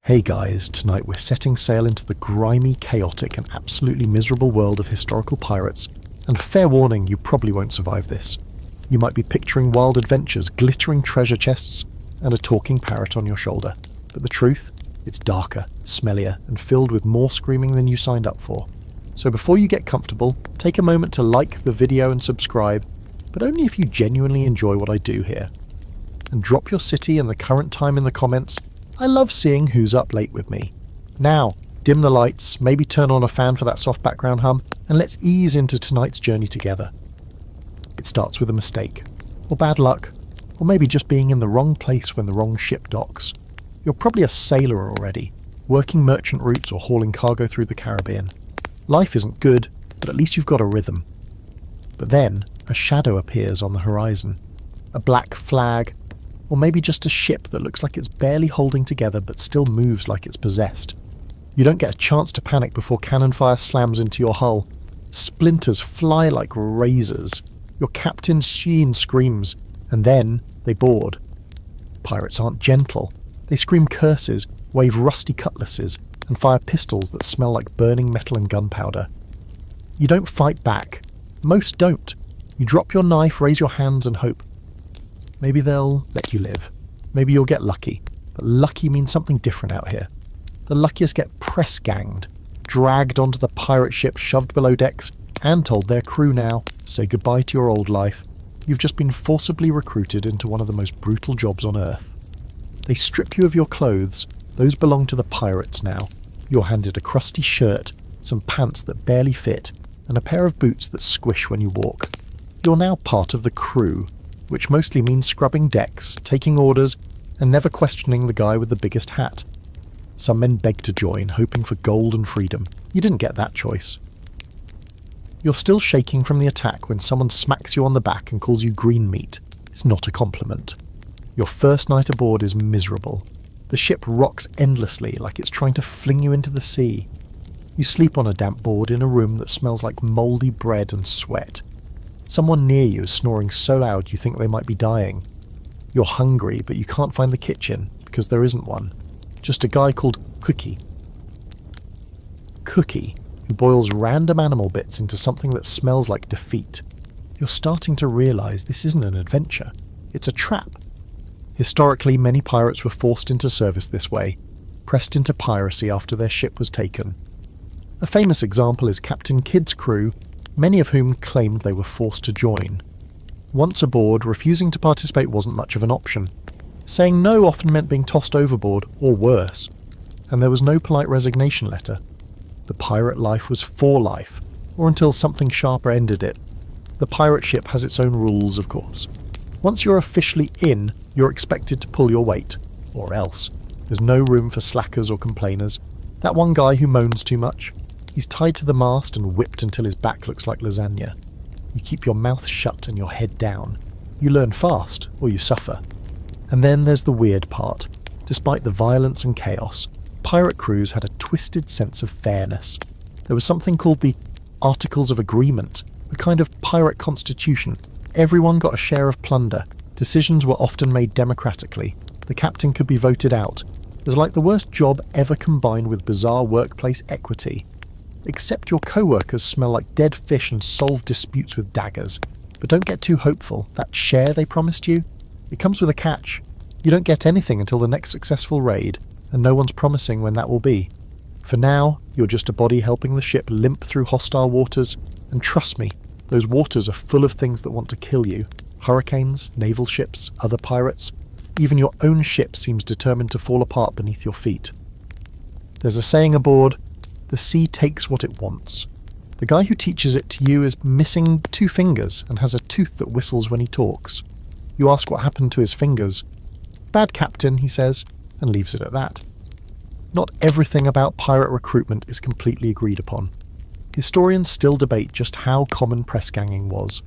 Hey guys, tonight we're setting sail into the grimy, chaotic and absolutely miserable world of historical pirates, and fair warning, you probably won't survive this. You might be picturing wild adventures, glittering treasure chests, and a talking parrot on your shoulder. But the truth? It's darker, smellier, and filled with more screaming than you signed up for. So before you get comfortable, take a moment to like the video and subscribe, but only if you genuinely enjoy what I do here. And drop your city and the current time in the comments. I love seeing who's up late with me. Now, dim the lights, maybe turn on a fan for that soft background hum, and let's ease into tonight's journey together. It starts with a mistake, or bad luck, or maybe just being in the wrong place when the wrong ship docks. You're probably a sailor already, working merchant routes or hauling cargo through the Caribbean. Life isn't good, but at least you've got a rhythm. But then, a shadow appears on the horizon. A black flag, or maybe just a ship that looks like it's barely holding together but still moves like it's possessed. You don't get a chance to panic before cannon fire slams into your hull. Splinters fly like razors. Your captain's sheen screams, and then they board. Pirates aren't gentle. They scream curses, wave rusty cutlasses, and fire pistols that smell like burning metal and gunpowder. You don't fight back. Most don't. You drop your knife, raise your hands, and hope. Maybe they'll let you live. Maybe you'll get lucky. But lucky means something different out here. The luckiest get press-ganged, dragged onto the pirate ship, shoved below decks, and told their crew now, say goodbye to your old life. You've just been forcibly recruited into one of the most brutal jobs on Earth. They strip you of your clothes. Those belong to the pirates now. You're handed a crusty shirt, some pants that barely fit, and a pair of boots that squish when you walk. You're now part of the crew, which mostly means scrubbing decks, taking orders, and never questioning the guy with the biggest hat. Some men beg to join, hoping for gold and freedom. You didn't get that choice. You're still shaking from the attack when someone smacks you on the back and calls you green meat. It's not a compliment. Your first night aboard is miserable. The ship rocks endlessly like it's trying to fling you into the sea. You sleep on a damp board in a room that smells like mouldy bread and sweat. Someone near you is snoring so loud you think they might be dying. You're hungry, but you can't find the kitchen, because there isn't one. Just a guy called Cookie. Cookie, who boils random animal bits into something that smells like defeat. You're starting to realise this isn't an adventure. It's a trap. Historically, many pirates were forced into service this way, pressed into piracy after their ship was taken. A famous example is Captain Kidd's crew, many of whom claimed they were forced to join. Once aboard, refusing to participate wasn't much of an option. Saying no often meant being tossed overboard, or worse, and there was no polite resignation letter. The pirate life was for life, or until something sharper ended it. The pirate ship has its own rules, of course. Once you're officially in, you're expected to pull your weight, or else. There's no room for slackers or complainers. That one guy who moans too much, he's tied to the mast and whipped until his back looks like lasagna. You keep your mouth shut and your head down. You learn fast, or you suffer. And then there's the weird part. Despite the violence and chaos, pirate crews had a twisted sense of fairness. There was something called the Articles of Agreement, a kind of pirate constitution. Everyone got a share of plunder. Decisions were often made democratically. The captain could be voted out. It was like the worst job ever combined with bizarre workplace equity. Except your co-workers smell like dead fish and solve disputes with daggers. But don't get too hopeful. That share they promised you? It comes with a catch. You don't get anything until the next successful raid, and no one's promising when that will be. For now, you're just a body helping the ship limp through hostile waters, and trust me, those waters are full of things that want to kill you. Hurricanes, naval ships, other pirates. Even your own ship seems determined to fall apart beneath your feet. There's a saying aboard, the sea takes what it wants. The guy who teaches it to you is missing 2 fingers and has a tooth that whistles when he talks. You ask what happened to his fingers. Bad captain, he says, and leaves it at that. Not everything about pirate recruitment is completely agreed upon. Historians still debate just how common press-ganging was.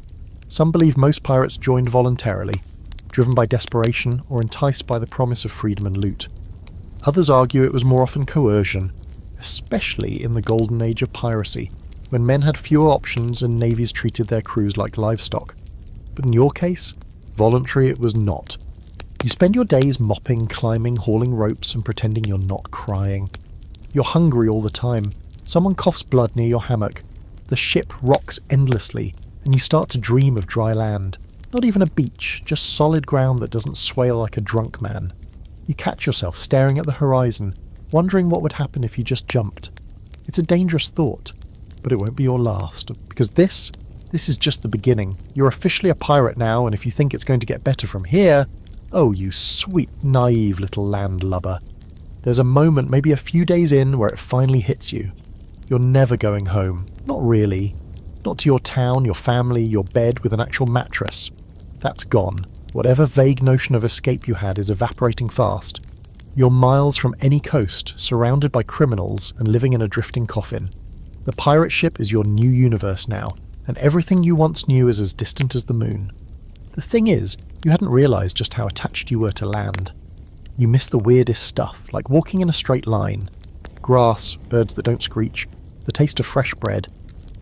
Some believe most pirates joined voluntarily, driven by desperation or enticed by the promise of freedom and loot. Others argue it was more often coercion, especially in the golden age of piracy, when men had fewer options and navies treated their crews like livestock. But in your case, voluntary it was not. You spend your days mopping, climbing, hauling ropes and pretending you're not crying. You're hungry all the time. Someone coughs blood near your hammock. The ship rocks endlessly, and you start to dream of dry land. Not even a beach, just solid ground that doesn't sway like a drunk man. You catch yourself staring at the horizon, wondering what would happen if you just jumped. It's a dangerous thought, but it won't be your last, because this is just the beginning. You're officially a pirate now, and if you think it's going to get better from here, oh, you sweet, naive little landlubber. There's a moment, maybe a few days in, where it finally hits you. You're never going home. Not really. Not to your town, your family, your bed with an actual mattress. That's gone. Whatever vague notion of escape you had is evaporating fast. You're miles from any coast, surrounded by criminals and living in a drifting coffin. The pirate ship is your new universe now, and everything you once knew is as distant as the moon. The thing is, you hadn't realised just how attached you were to land. You miss the weirdest stuff, like walking in a straight line. Grass, birds that don't screech, the taste of fresh bread,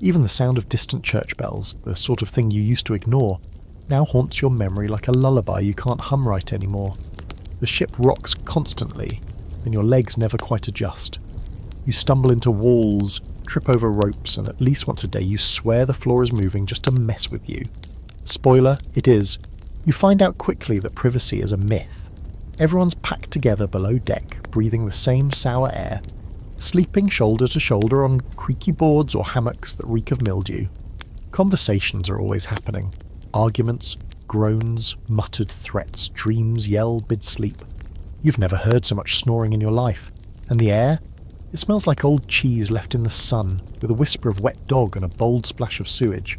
even the sound of distant church bells, the sort of thing you used to ignore, now haunts your memory like a lullaby you can't hum right anymore. The ship rocks constantly, and your legs never quite adjust. You stumble into walls, trip over ropes, and at least once a day you swear the floor is moving just to mess with you. Spoiler, it is. You find out quickly that privacy is a myth. Everyone's packed together below deck, breathing the same sour air, sleeping shoulder to shoulder on creaky boards or hammocks that reek of mildew. Conversations are always happening. Arguments, groans, muttered threats, dreams yelled mid-sleep. You've never heard so much snoring in your life. And the air? It smells like old cheese left in the sun, with a whisper of wet dog and a bold splash of sewage.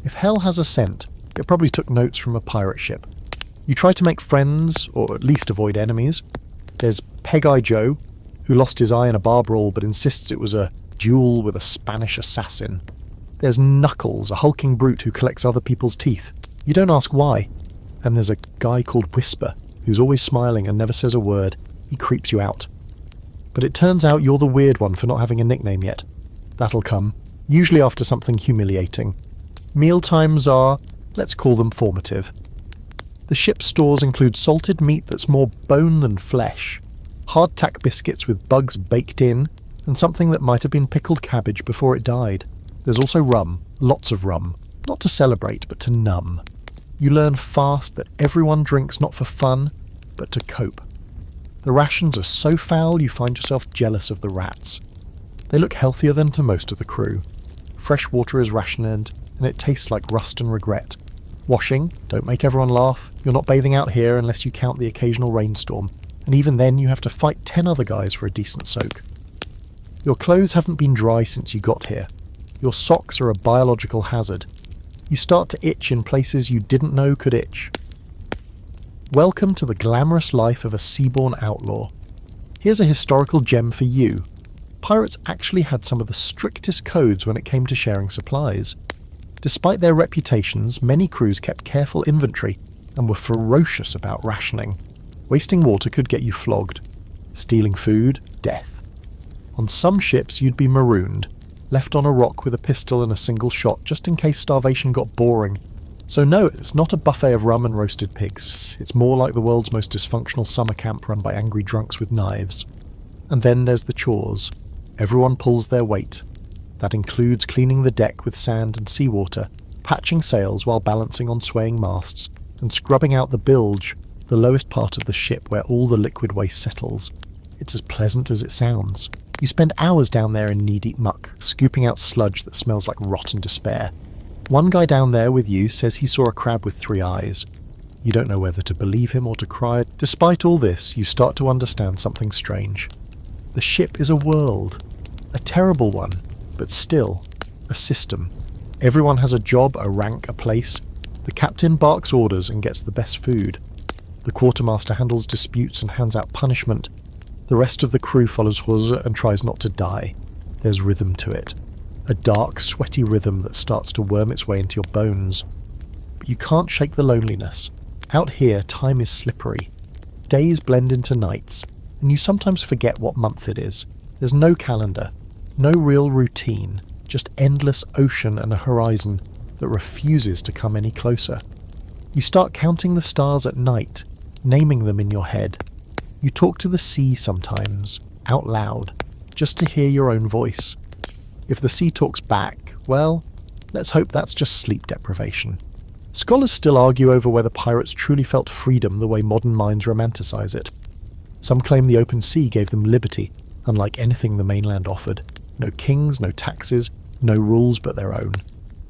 If hell has a scent, it probably took notes from a pirate ship. You try to make friends, or at least avoid enemies. There's Peg-Eye Joe, who lost his eye in a bar brawl but insists it was a duel with a Spanish assassin. There's Knuckles, a hulking brute who collects other people's teeth. You don't ask why. And there's a guy called Whisper, who's always smiling and never says a word. He creeps you out. But it turns out you're the weird one for not having a nickname yet. That'll come, usually after something humiliating. Mealtimes are, let's call them formative. The ship's stores include salted meat that's more bone than flesh, hardtack biscuits with bugs baked in, and something that might have been pickled cabbage before it died. There's also rum, lots of rum, not to celebrate but to numb. You learn fast that everyone drinks not for fun, but to cope. The rations are so foul you find yourself jealous of the rats. They look healthier than to most of the crew. Fresh water is rationed, and it tastes like rust and regret. Washing, don't make everyone laugh. You're not bathing out here unless you count the occasional rainstorm, and even then you have to fight 10 other guys for a decent soak. Your clothes haven't been dry since you got here. Your socks are a biological hazard. You start to itch in places you didn't know could itch. Welcome to the glamorous life of a seaborne outlaw. Here's a historical gem for you. Pirates actually had some of the strictest codes when it came to sharing supplies. Despite their reputations, many crews kept careful inventory and were ferocious about rationing. Wasting water could get you flogged. Stealing food, death. On some ships you'd be marooned, left on a rock with a pistol and a single shot just in case starvation got boring. So no, it's not a buffet of rum and roasted pigs. It's more like the world's most dysfunctional summer camp run by angry drunks with knives. And then there's the chores. Everyone pulls their weight. That includes cleaning the deck with sand and seawater, patching sails while balancing on swaying masts, and scrubbing out the bilge, the lowest part of the ship where all the liquid waste settles. It's as pleasant as it sounds. You spend hours down there in knee-deep muck, scooping out sludge that smells like rotten despair. One guy down there with you says he saw a crab with 3 eyes. You don't know whether to believe him or to cry. Despite all this, you start to understand something strange. The ship is a world. A terrible one, but still, a system. Everyone has a job, a rank, a place. The captain barks orders and gets the best food. The quartermaster handles disputes and hands out punishment. The rest of the crew follows Hose and tries not to die. There's rhythm to it. A dark, sweaty rhythm that starts to worm its way into your bones. But you can't shake the loneliness. Out here, time is slippery. Days blend into nights, and you sometimes forget what month it is. There's no calendar, no real routine, just endless ocean and a horizon that refuses to come any closer. You start counting the stars at night, naming them in your head. You talk to the sea sometimes, out loud, just to hear your own voice. If the sea talks back, well, let's hope that's just sleep deprivation. Scholars still argue over whether pirates truly felt freedom the way modern minds romanticize it. Some claim the open sea gave them liberty, unlike anything the mainland offered. No kings, no taxes, no rules but their own.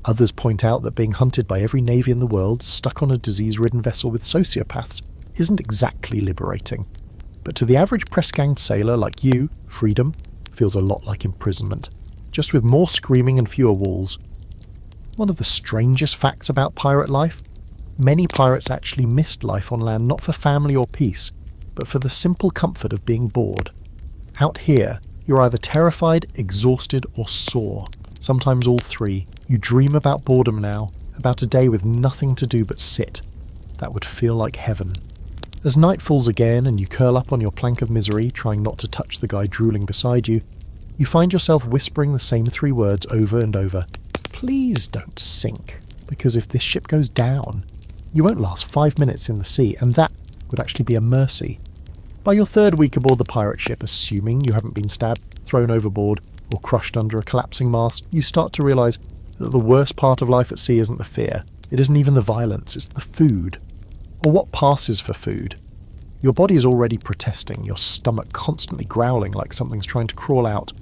Others point out that being hunted by every navy in the world, stuck on a disease-ridden vessel with sociopaths, isn't exactly liberating. But to the average press-ganged sailor like you, freedom feels a lot like imprisonment, just with more screaming and fewer walls. One of the strangest facts about pirate life? Many pirates actually missed life on land not for family or peace, but for the simple comfort of being bored. Out here, you're either terrified, exhausted, or sore. Sometimes all three. You dream about boredom now, about a day with nothing to do but sit. That would feel like heaven. As night falls again and you curl up on your plank of misery, trying not to touch the guy drooling beside you, you find yourself whispering the same three words over and over. Please don't sink, because if this ship goes down, you won't last 5 minutes in the sea, and that would actually be a mercy. By your third week aboard the pirate ship, assuming you haven't been stabbed, thrown overboard, or crushed under a collapsing mast, you start to realise that the worst part of life at sea isn't the fear. It isn't even the violence, it's the food. Or what passes for food. Your body is already protesting, your stomach constantly growling like something's trying to crawl out.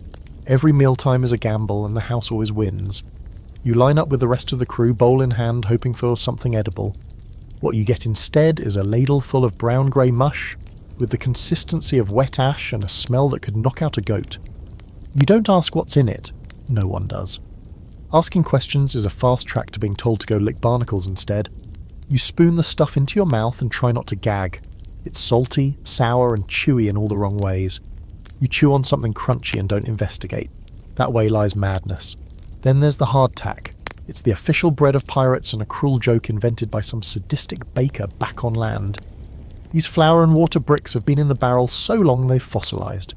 Every mealtime is a gamble and the house always wins. You line up with the rest of the crew, bowl in hand, hoping for something edible. What you get instead is a ladle full of brown-grey mush, with the consistency of wet ash and a smell that could knock out a goat. You don't ask what's in it. No one does. Asking questions is a fast track to being told to go lick barnacles instead. You spoon the stuff into your mouth and try not to gag. It's salty, sour, and chewy in all the wrong ways. You chew on something crunchy and don't investigate. That way lies madness. Then there's the hardtack. It's the official bread of pirates and a cruel joke invented by some sadistic baker back on land. These flour and water bricks have been in the barrel so long they've fossilised.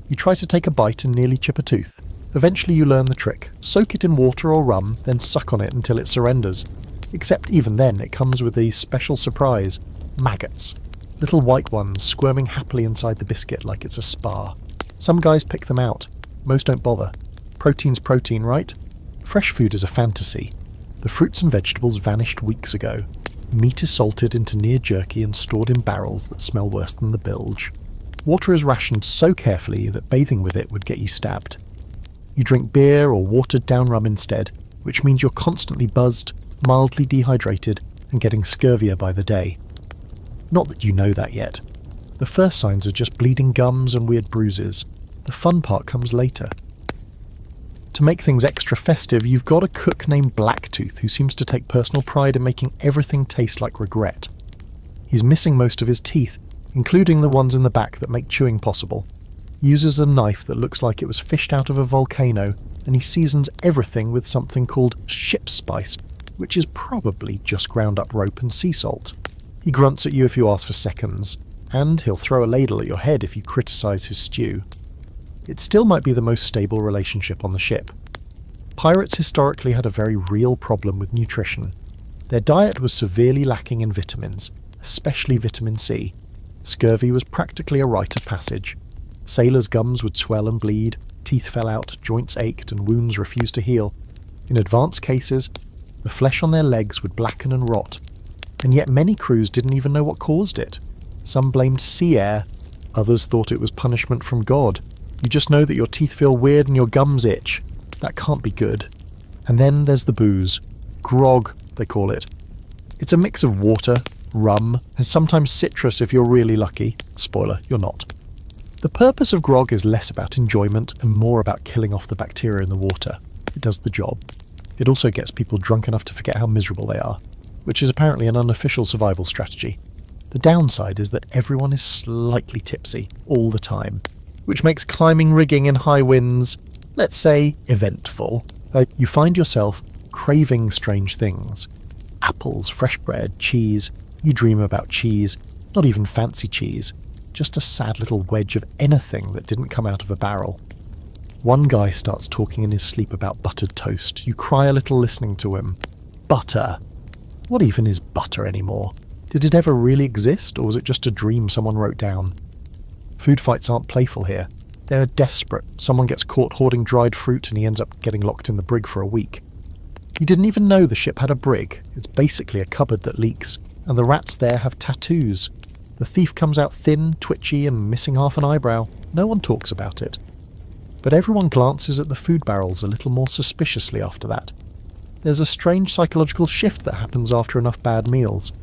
You try to take a bite and nearly chip a tooth. Eventually you learn the trick. Soak it in water or rum, then suck on it until it surrenders. Except even then it comes with a special surprise. Maggots. Little white ones squirming happily inside the biscuit like it's a spa. Some guys pick them out. Most don't bother. Protein's protein, right? Fresh food is a fantasy. The fruits and vegetables vanished weeks ago. Meat is salted into near jerky and stored in barrels that smell worse than the bilge. Water is rationed so carefully that bathing with it would get you stabbed. You drink beer or watered down rum instead, which means you're constantly buzzed, mildly dehydrated, and getting scurvier by the day. Not that you know that yet. The first signs are just bleeding gums and weird bruises. The fun part comes later. To make things extra festive, you've got a cook named Blacktooth who seems to take personal pride in making everything taste like regret. He's missing most of his teeth, including the ones in the back that make chewing possible. He uses a knife that looks like it was fished out of a volcano, and he seasons everything with something called ship spice, which is probably just ground up rope and sea salt. He grunts at you if you ask for seconds, and he'll throw a ladle at your head if you criticise his stew. It still might be the most stable relationship on the ship. Pirates historically had a very real problem with nutrition. Their diet was severely lacking in vitamins, especially vitamin C. Scurvy was practically a rite of passage. Sailors' gums would swell and bleed, teeth fell out, joints ached, and wounds refused to heal. In advanced cases, the flesh on their legs would blacken and rot. And yet many crews didn't even know what caused it. Some blamed sea air, others thought it was punishment from God. You just know that your teeth feel weird and your gums itch. That can't be good. And then there's the booze. Grog, they call it. It's a mix of water, rum, and sometimes citrus if you're really lucky. Spoiler, you're not. The purpose of grog is less about enjoyment and more about killing off the bacteria in the water. It does the job. It also gets people drunk enough to forget how miserable they are, which is apparently an unofficial survival strategy. The downside is that everyone is slightly tipsy all the time, which makes climbing rigging in high winds, let's say, eventful. You find yourself craving strange things. Apples, fresh bread, cheese. You dream about cheese, not even fancy cheese, just a sad little wedge of anything that didn't come out of a barrel. One guy starts talking in his sleep about buttered toast. You cry a little listening to him. Butter. What even is butter anymore? Did it ever really exist, or was it just a dream someone wrote down? Food fights aren't playful here. They're desperate. Someone gets caught hoarding dried fruit and he ends up getting locked in the brig for a week. You didn't even know the ship had a brig. It's basically a cupboard that leaks, and the rats there have tattoos. The thief comes out thin, twitchy, and missing half an eyebrow. No one talks about it. But everyone glances at the food barrels a little more suspiciously after that. There's a strange psychological shift that happens after enough bad meals.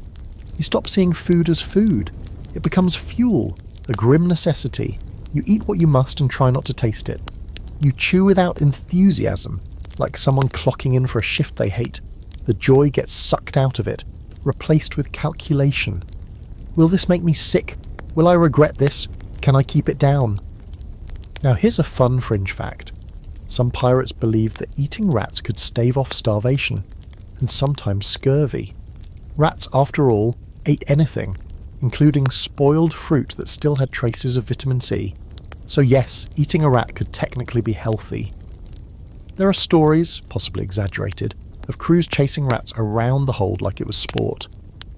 You stop seeing food as food. It becomes fuel, a grim necessity. You eat what you must and try not to taste it. You chew without enthusiasm, like someone clocking in for a shift they hate. The joy gets sucked out of it, replaced with calculation. Will this make me sick? Will I regret this? Can I keep it down? Now here's a fun fringe fact. Some pirates believed that eating rats could stave off starvation, and sometimes scurvy. Rats, after all, ate anything, including spoiled fruit that still had traces of vitamin C. So yes, eating a rat could technically be healthy. There are stories, possibly exaggerated, of crews chasing rats around the hold like it was sport.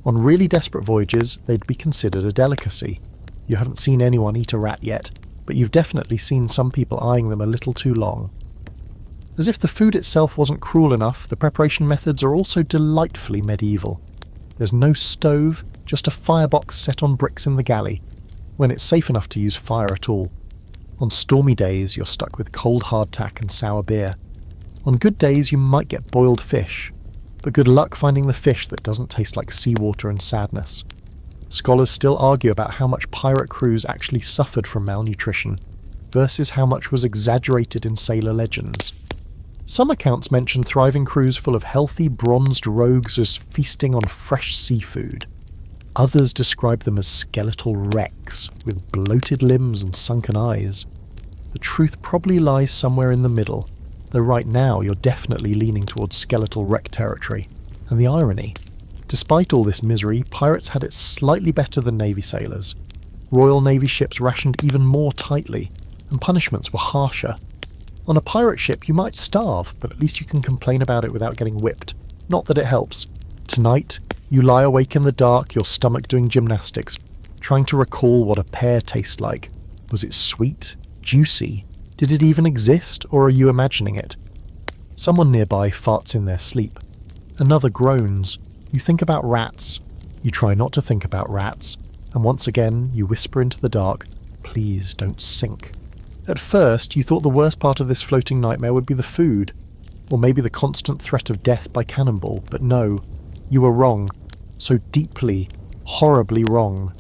On really desperate voyages, they'd be considered a delicacy. You haven't seen anyone eat a rat yet, but you've definitely seen some people eyeing them a little too long. As if the food itself wasn't cruel enough, the preparation methods are also delightfully medieval. There's no stove, just a firebox set on bricks in the galley, when it's safe enough to use fire at all. On stormy days, you're stuck with cold hardtack and sour beer. On good days, you might get boiled fish, but good luck finding the fish that doesn't taste like seawater and sadness. Scholars still argue about how much pirate crews actually suffered from malnutrition, versus how much was exaggerated in sailor legends. Some accounts mention thriving crews full of healthy, bronzed rogues as feasting on fresh seafood. Others describe them as skeletal wrecks, with bloated limbs and sunken eyes. The truth probably lies somewhere in the middle, though right now you're definitely leaning towards skeletal wreck territory. And the irony: despite all this misery, pirates had it slightly better than Navy sailors. Royal Navy ships rationed even more tightly, and punishments were harsher. On a pirate ship you might starve, but at least you can complain about it without getting whipped. Not that it helps. Tonight, you lie awake in the dark, your stomach doing gymnastics, trying to recall what a pear tastes like. Was it sweet? Juicy? Did it even exist, or are you imagining it? Someone nearby farts in their sleep. Another groans. You think about rats. You try not to think about rats, and once again you whisper into the dark, "Please don't sink." At first, you thought the worst part of this floating nightmare would be the food, or maybe the constant threat of death by cannonball, but no, you were wrong. So deeply, horribly wrong.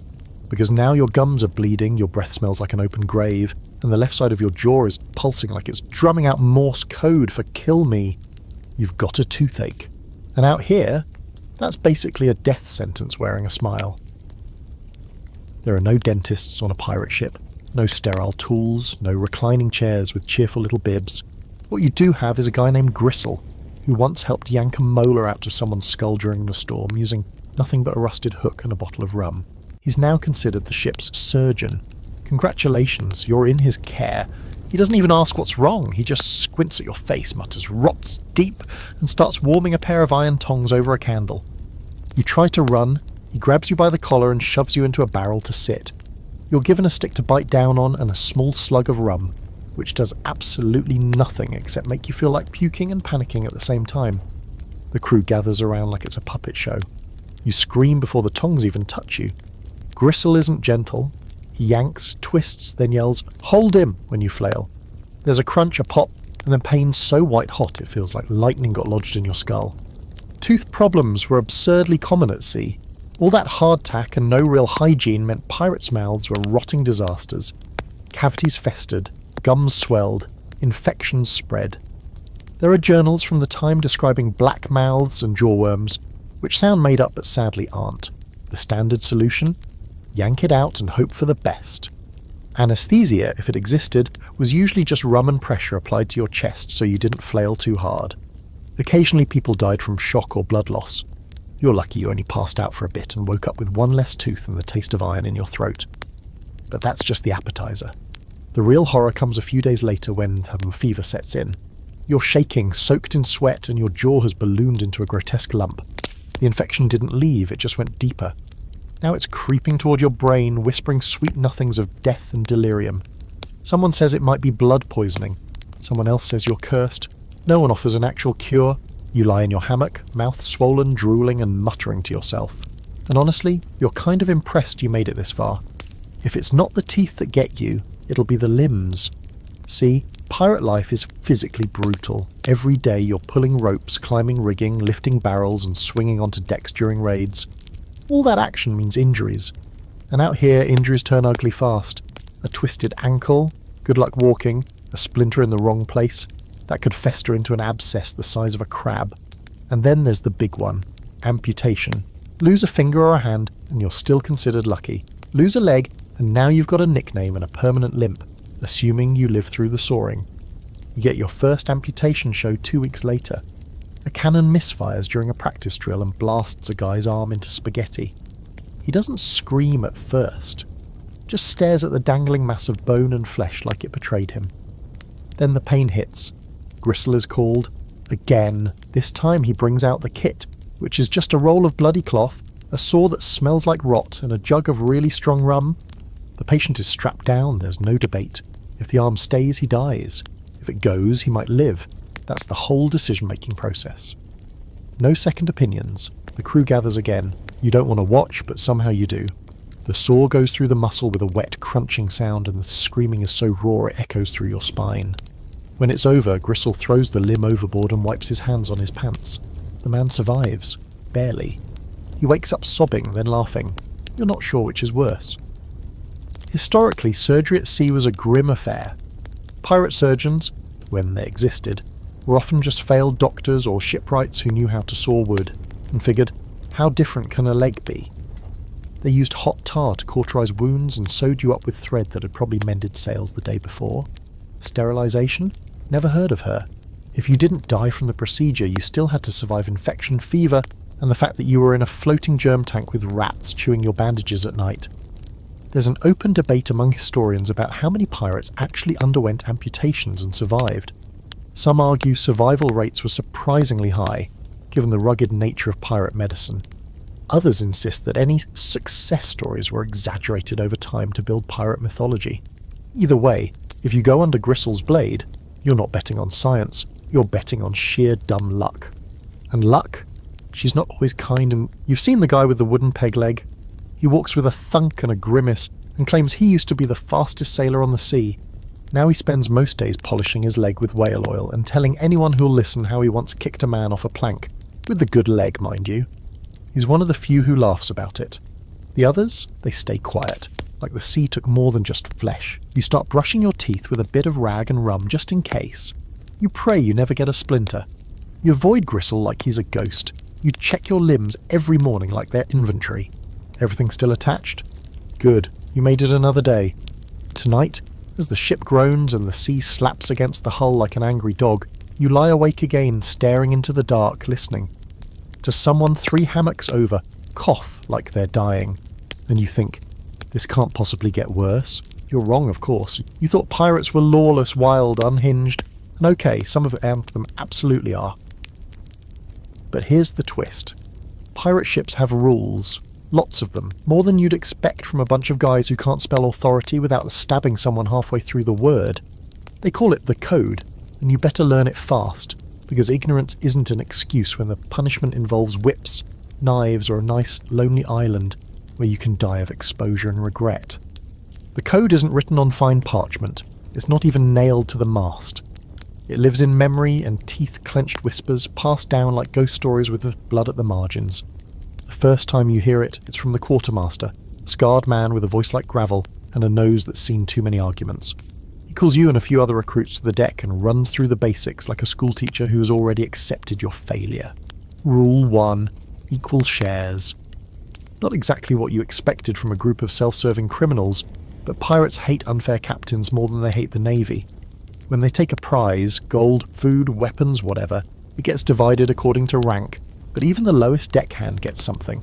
Because now your gums are bleeding, your breath smells like an open grave, and the left side of your jaw is pulsing like it's drumming out Morse code for "kill me." You've got a toothache. And out here, that's basically a death sentence wearing a smile. There are no dentists on a pirate ship, no sterile tools, no reclining chairs with cheerful little bibs. What you do have is a guy named Gristle, who once helped yank a molar out of someone's skull during the storm using nothing but a rusted hook and a bottle of rum. He's now considered the ship's surgeon. Congratulations, you're in his care. He doesn't even ask what's wrong, he just squints at your face, mutters "rots deep," and starts warming a pair of iron tongs over a candle. You try to run, he grabs you by the collar and shoves you into a barrel to sit. You're given a stick to bite down on and a small slug of rum, which does absolutely nothing except make you feel like puking and panicking at the same time. The crew gathers around like it's a puppet show. You scream before the tongs even touch you. Gristle isn't gentle. He yanks, twists, then yells, "Hold him!" when you flail. There's a crunch, a pop, and then pain so white-hot it feels like lightning got lodged in your skull. Tooth problems were absurdly common at sea. All that hardtack and no real hygiene meant pirates' mouths were rotting disasters. Cavities festered, gums swelled, infections spread. There are journals from the time describing black mouths and jawworms, which sound made up but sadly aren't. The standard solution? Yank it out and hope for the best. Anesthesia, if it existed, was usually just rum and pressure applied to your chest so you didn't flail too hard. Occasionally people died from shock or blood loss. You're lucky you only passed out for a bit and woke up with one less tooth and the taste of iron in your throat. But that's just the appetizer. The real horror comes a few days later when the fever sets in. You're shaking, soaked in sweat, and your jaw has ballooned into a grotesque lump. The infection didn't leave, it just went deeper. Now it's creeping toward your brain, whispering sweet nothings of death and delirium. Someone says it might be blood poisoning. Someone else says you're cursed. No one offers an actual cure. You lie in your hammock, mouth swollen, drooling and muttering to yourself. And honestly, you're kind of impressed you made it this far. If it's not the teeth that get you, it'll be the limbs. See, pirate life is physically brutal. Every day you're pulling ropes, climbing rigging, lifting barrels and swinging onto decks during raids. All that action means injuries. And out here, injuries turn ugly fast. A twisted ankle, good luck walking, a splinter in the wrong place, that could fester into an abscess the size of a crab. And then there's the big one, amputation. Lose a finger or a hand and you're still considered lucky. Lose a leg and now you've got a nickname and a permanent limp, assuming you live through the soaring. You get your first amputation show 2 weeks later. A cannon misfires during a practice drill and blasts a guy's arm into spaghetti. He doesn't scream at first, just stares at the dangling mass of bone and flesh like it betrayed him. Then the pain hits. Gristle is called. Again. This time he brings out the kit, which is just a roll of bloody cloth, a saw that smells like rot, and a jug of really strong rum. The patient is strapped down, there's no debate. If the arm stays, he dies. If it goes, he might live. That's the whole decision-making process. No second opinions. The crew gathers again. You don't want to watch, but somehow you do. The saw goes through the muscle with a wet, crunching sound, and the screaming is so raw it echoes through your spine. When it's over, Gristle throws the limb overboard and wipes his hands on his pants. The man survives. Barely. He wakes up sobbing, then laughing. You're not sure which is worse. Historically, surgery at sea was a grim affair. Pirate surgeons, when they existed, were often just failed doctors or shipwrights who knew how to saw wood, and figured, how different can a leg be? They used hot tar to cauterize wounds and sewed you up with thread that had probably mended sails the day before. Sterilization? Never heard of her. If you didn't die from the procedure, you still had to survive infection, fever, and the fact that you were in a floating germ tank with rats chewing your bandages at night. There's an open debate among historians about how many pirates actually underwent amputations and survived. Some argue survival rates were surprisingly high, given the rugged nature of pirate medicine. Others insist that any success stories were exaggerated over time to build pirate mythology. Either way, if you go under Gristle's blade, you're not betting on science, you're betting on sheer dumb luck. And luck? She's not always kind, and you've seen the guy with the wooden peg leg? He walks with a thunk and a grimace and claims he used to be the fastest sailor on the sea. Now he spends most days polishing his leg with whale oil and telling anyone who'll listen how he once kicked a man off a plank. With the good leg, mind you. He's one of the few who laughs about it. The others, they stay quiet, like the sea took more than just flesh. You start brushing your teeth with a bit of rag and rum just in case. You pray you never get a splinter. You avoid Gristle like he's a ghost. You check your limbs every morning like they're inventory. Everything still attached? Good, you made it another day. Tonight, as the ship groans and the sea slaps against the hull like an angry dog, you lie awake again, staring into the dark, listening. To someone 3 hammocks over, cough like they're dying. And you think, this can't possibly get worse. You're wrong, of course. You thought pirates were lawless, wild, unhinged. And okay, some of them absolutely are. But here's the twist. Pirate ships have rules. Lots of them. More than you'd expect from a bunch of guys who can't spell authority without stabbing someone halfway through the word. They call it the Code, and you better learn it fast, because ignorance isn't an excuse when the punishment involves whips, knives, or a nice, lonely island where you can die of exposure and regret. The Code isn't written on fine parchment. It's not even nailed to the mast. It lives in memory and teeth-clenched whispers passed down like ghost stories with the blood at the margins. The first time you hear it, it's from the quartermaster, a scarred man with a voice like gravel and a nose that's seen too many arguments. He calls you and a few other recruits to the deck and runs through the basics like a schoolteacher who has already accepted your failure. Rule 1. Equal shares. Not exactly what you expected from a group of self-serving criminals, but pirates hate unfair captains more than they hate the Navy. When they take a prize, gold, food, weapons, whatever, it gets divided according to rank, but even the lowest deckhand gets something.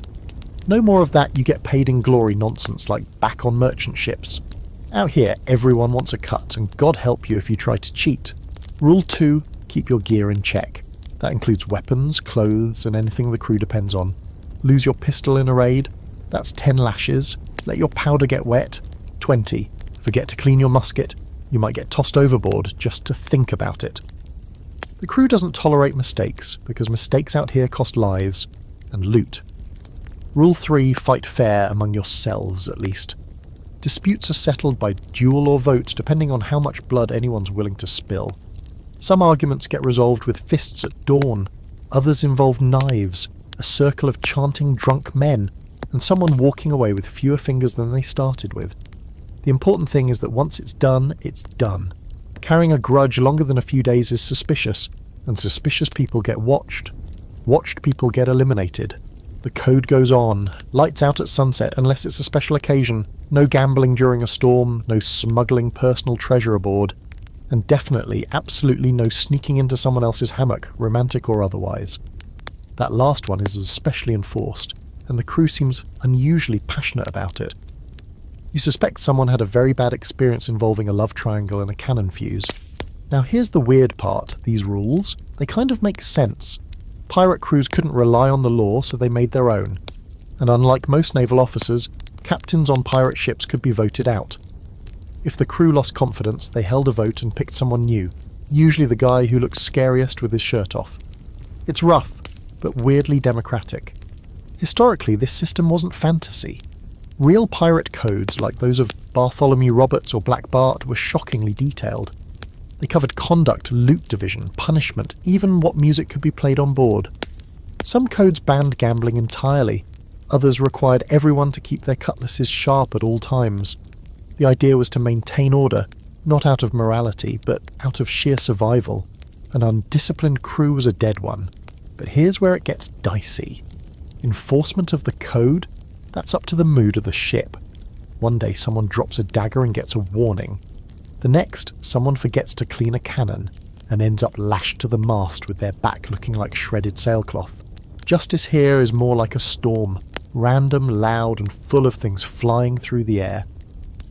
No more of that you get paid in glory nonsense like back on merchant ships. Out here, everyone wants a cut, and God help you if you try to cheat. Rule 2, keep your gear in check. That includes weapons, clothes, and anything the crew depends on. Lose your pistol in a raid? That's 10 lashes. Let your powder get wet. 20. Forget to clean your musket. You might get tossed overboard just to think about it. The crew doesn't tolerate mistakes, because mistakes out here cost lives and loot. Rule 3, fight fair among yourselves at least. Disputes are settled by duel or vote depending on how much blood anyone's willing to spill. Some arguments get resolved with fists at dawn, others involve knives, a circle of chanting drunk men, and someone walking away with fewer fingers than they started with. The important thing is that once it's done, it's done. Carrying a grudge longer than a few days is suspicious, and suspicious people get watched. Watched people get eliminated. The code goes on. Lights out at sunset unless it's a special occasion. No gambling during a storm, no smuggling personal treasure aboard, and definitely, absolutely no sneaking into someone else's hammock, romantic or otherwise. That last one is especially enforced, and the crew seems unusually passionate about it. You suspect someone had a very bad experience involving a love triangle and a cannon fuse. Now here's the weird part, these rules, they kind of make sense. Pirate crews couldn't rely on the law, so they made their own. And unlike most naval officers, captains on pirate ships could be voted out. If the crew lost confidence, they held a vote and picked someone new, usually the guy who looks scariest with his shirt off. It's rough, but weirdly democratic. Historically, this system wasn't fantasy. Real pirate codes, like those of Bartholomew Roberts or Black Bart, were shockingly detailed. They covered conduct, loot division, punishment, even what music could be played on board. Some codes banned gambling entirely, others required everyone to keep their cutlasses sharp at all times. The idea was to maintain order, not out of morality, but out of sheer survival. An undisciplined crew was a dead one. But here's where it gets dicey. Enforcement of the code? That's up to the mood of the ship. One day someone drops a dagger and gets a warning. The next, someone forgets to clean a cannon and ends up lashed to the mast with their back looking like shredded sailcloth. Justice here is more like a storm, random, loud, and full of things flying through the air.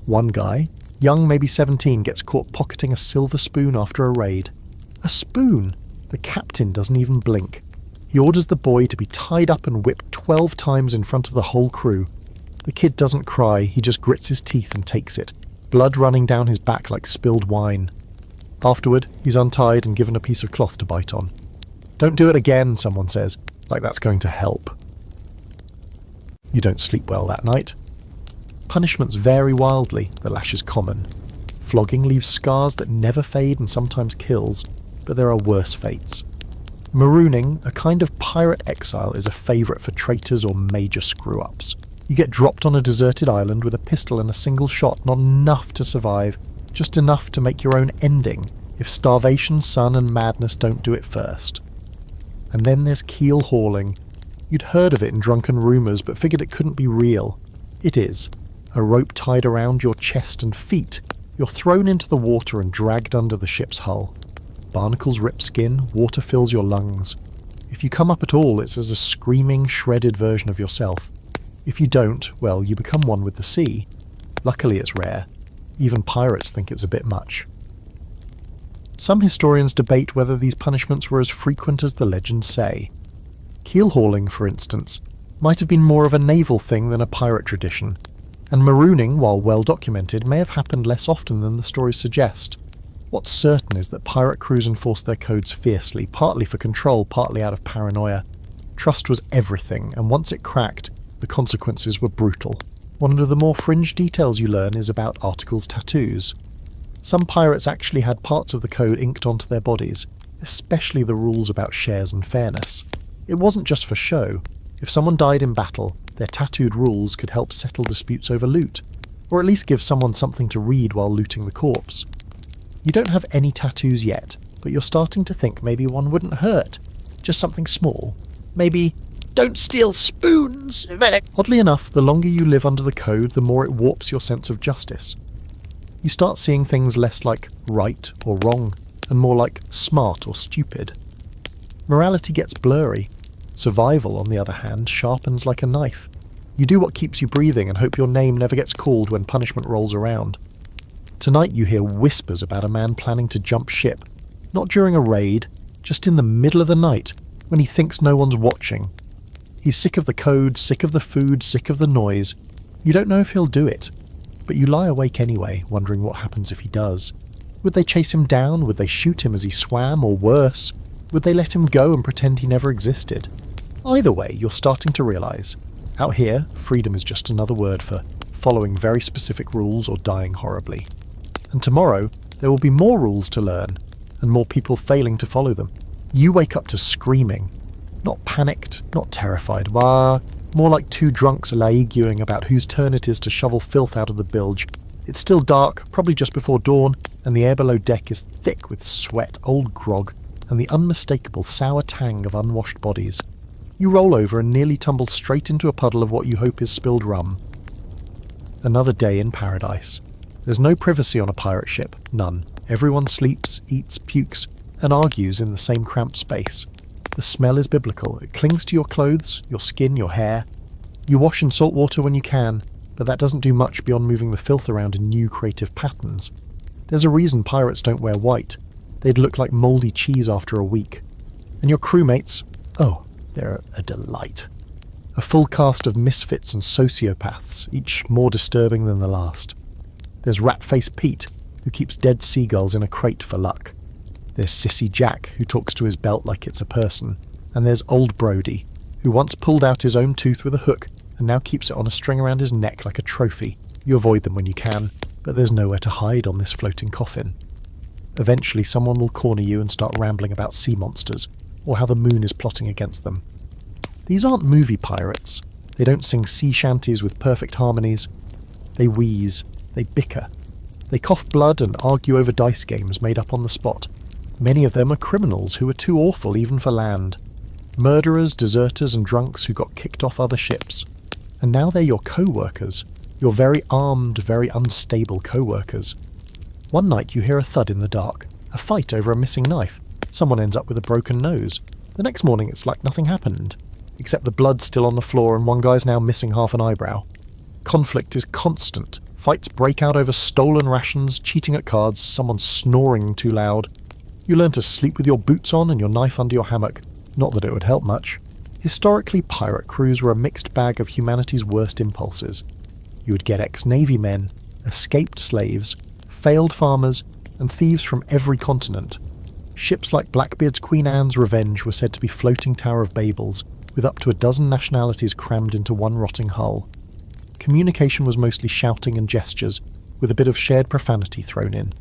One guy, young maybe 17, gets caught pocketing a silver spoon after a raid. A spoon! The captain doesn't even blink. He orders the boy to be tied up and whipped 12 times in front of the whole crew. The kid doesn't cry, he just grits his teeth and takes it, blood running down his back like spilled wine. Afterward, he's untied and given a piece of cloth to bite on. Don't do it again, someone says, like that's going to help. You don't sleep well that night. Punishments vary wildly, the lash is common. Flogging leaves scars that never fade and sometimes kills, but there are worse fates. Marooning, a kind of pirate exile, is a favourite for traitors or major screw-ups. You get dropped on a deserted island with a pistol and a single shot, not enough to survive, just enough to make your own ending, if starvation, sun and madness don't do it first. And then there's keel hauling. You'd heard of it in drunken rumours, but figured it couldn't be real. It is. A rope tied around your chest and feet. You're thrown into the water and dragged under the ship's hull. Barnacles rip skin, water fills your lungs. If you come up at all, it's as a screaming, shredded version of yourself. If you don't, well, you become one with the sea. Luckily it's rare. Even pirates think it's a bit much. Some historians debate whether these punishments were as frequent as the legends say. Keel hauling, for instance, might have been more of a naval thing than a pirate tradition, and marooning, while well documented, may have happened less often than the stories suggest. What's certain is that pirate crews enforced their codes fiercely, partly for control, partly out of paranoia. Trust was everything, and once it cracked, the consequences were brutal. One of the more fringe details you learn is about articles' tattoos. Some pirates actually had parts of the code inked onto their bodies, especially the rules about shares and fairness. It wasn't just for show. If someone died in battle, their tattooed rules could help settle disputes over loot, or at least give someone something to read while looting the corpse. You don't have any tattoos yet, but you're starting to think maybe one wouldn't hurt. Just something small. Maybe, don't steal spoons! Oddly enough, the longer you live under the code, the more it warps your sense of justice. You start seeing things less like right or wrong, and more like smart or stupid. Morality gets blurry. Survival, on the other hand, sharpens like a knife. You do what keeps you breathing and hope your name never gets called when punishment rolls around. Tonight you hear whispers about a man planning to jump ship, not during a raid, just in the middle of the night, when he thinks no one's watching. He's sick of the code, sick of the food, sick of the noise. You don't know if he'll do it, but you lie awake anyway, wondering what happens if he does. Would they chase him down? Would they shoot him as he swam? Or worse, would they let him go and pretend he never existed? Either way, you're starting to realise, out here, freedom is just another word for following very specific rules or dying horribly. And tomorrow, there will be more rules to learn, and more people failing to follow them. You wake up to screaming. Not panicked, not terrified, more like two drunks arguing about whose turn it is to shovel filth out of the bilge. It's still dark, probably just before dawn, and the air below deck is thick with sweat, old grog, and the unmistakable sour tang of unwashed bodies. You roll over and nearly tumble straight into a puddle of what you hope is spilled rum. Another day in paradise. There's no privacy on a pirate ship, none. Everyone sleeps, eats, pukes, and argues in the same cramped space. The smell is biblical. It clings to your clothes, your skin, your hair. You wash in salt water when you can, but that doesn't do much beyond moving the filth around in new creative patterns. There's a reason pirates don't wear white. They'd look like mouldy cheese after a week. And your crewmates, oh, they're a delight. A full cast of misfits and sociopaths, each more disturbing than the last. There's Rat-Faced Pete, who keeps dead seagulls in a crate for luck. There's Sissy Jack, who talks to his belt like it's a person. And there's Old Brody, who once pulled out his own tooth with a hook and now keeps it on a string around his neck like a trophy. You avoid them when you can, but there's nowhere to hide on this floating coffin. Eventually someone will corner you and start rambling about sea monsters, or how the moon is plotting against them. These aren't movie pirates. They don't sing sea shanties with perfect harmonies. They wheeze, they bicker. They cough blood and argue over dice games made up on the spot. Many of them are criminals who are too awful even for land. Murderers, deserters and drunks who got kicked off other ships. And now they're your co-workers. Your very armed, very unstable co-workers. One night you hear a thud in the dark. A fight over a missing knife. Someone ends up with a broken nose. The next morning it's like nothing happened. Except the blood's still on the floor and one guy's now missing half an eyebrow. Conflict is constant. Fights break out over stolen rations, cheating at cards, someone snoring too loud. You learn to sleep with your boots on and your knife under your hammock. Not that it would help much. Historically, pirate crews were a mixed bag of humanity's worst impulses. You would get ex-Navy men, escaped slaves, failed farmers, and thieves from every continent. Ships like Blackbeard's Queen Anne's Revenge were said to be floating Tower of Babels, with up to a dozen nationalities crammed into one rotting hull. Communication was mostly shouting and gestures, with a bit of shared profanity thrown in.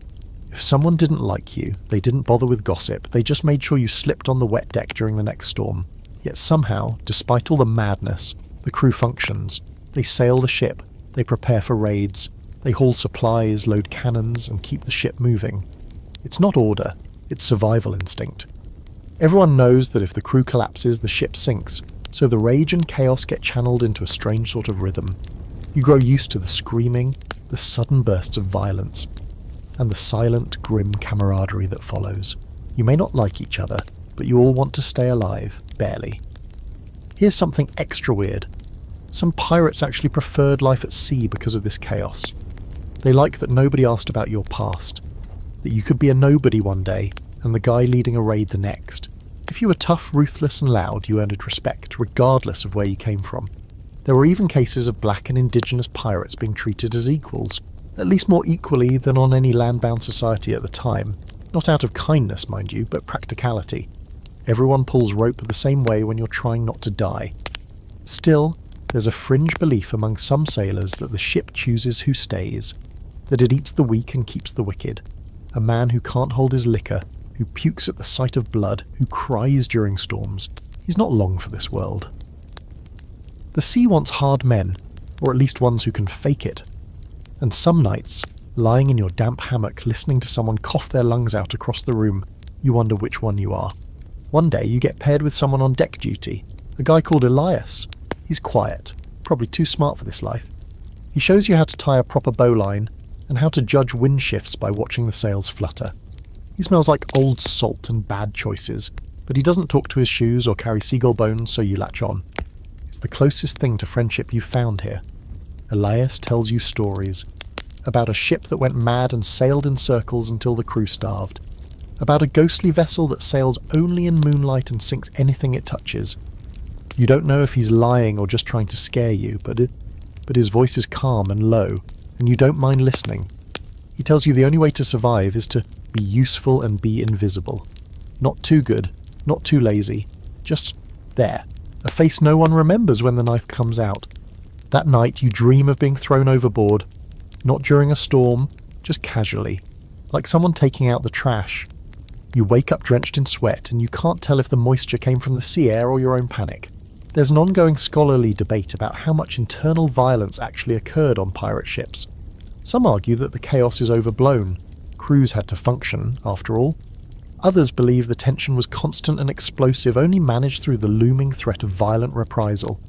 If someone didn't like you, they didn't bother with gossip, they just made sure you slipped on the wet deck during the next storm. Yet somehow, despite all the madness, the crew functions. They sail the ship, they prepare for raids, they haul supplies, load cannons, and keep the ship moving. It's not order, it's survival instinct. Everyone knows that if the crew collapses, the ship sinks, so the rage and chaos get channeled into a strange sort of rhythm. You grow used to the screaming, the sudden bursts of violence, and the silent, grim camaraderie that follows. You may not like each other, but you all want to stay alive, barely. Here's something extra weird. Some pirates actually preferred life at sea because of this chaos. They liked that nobody asked about your past, that you could be a nobody one day, and the guy leading a raid the next. If you were tough, ruthless and loud, you earned respect, regardless of where you came from. There were even cases of black and indigenous pirates being treated as equals, at least more equally than on any land-bound society at the time. Not out of kindness, mind you, but practicality. Everyone pulls rope the same way when you're trying not to die. Still, there's a fringe belief among some sailors that the ship chooses who stays, that it eats the weak and keeps the wicked. A man who can't hold his liquor, who pukes at the sight of blood, who cries during storms. He's not long for this world. The sea wants hard men, or at least ones who can fake it. And some nights, lying in your damp hammock listening to someone cough their lungs out across the room, you wonder which one you are. One day you get paired with someone on deck duty, a guy called Elias. He's quiet, probably too smart for this life. He shows you how to tie a proper bowline and how to judge wind shifts by watching the sails flutter. He smells like old salt and bad choices, but he doesn't talk to his shoes or carry seagull bones, so you latch on. It's the closest thing to friendship you've found here. Elias tells you stories about a ship that went mad and sailed in circles until the crew starved, about a ghostly vessel that sails only in moonlight and sinks anything it touches. You don't know if he's lying or just trying to scare you, but his voice is calm and low, and you don't mind listening. He tells you the only way to survive is to be useful and be invisible. Not too good, not too lazy, just there. A face no one remembers when the knife comes out. That night you dream of being thrown overboard, not during a storm, just casually, like someone taking out the trash. You wake up drenched in sweat, and you can't tell if the moisture came from the sea air or your own panic. There's an ongoing scholarly debate about how much internal violence actually occurred on pirate ships. Some argue that the chaos is overblown. Crews had to function, after all. Others believe the tension was constant and explosive, only managed through the looming threat of violent reprisal.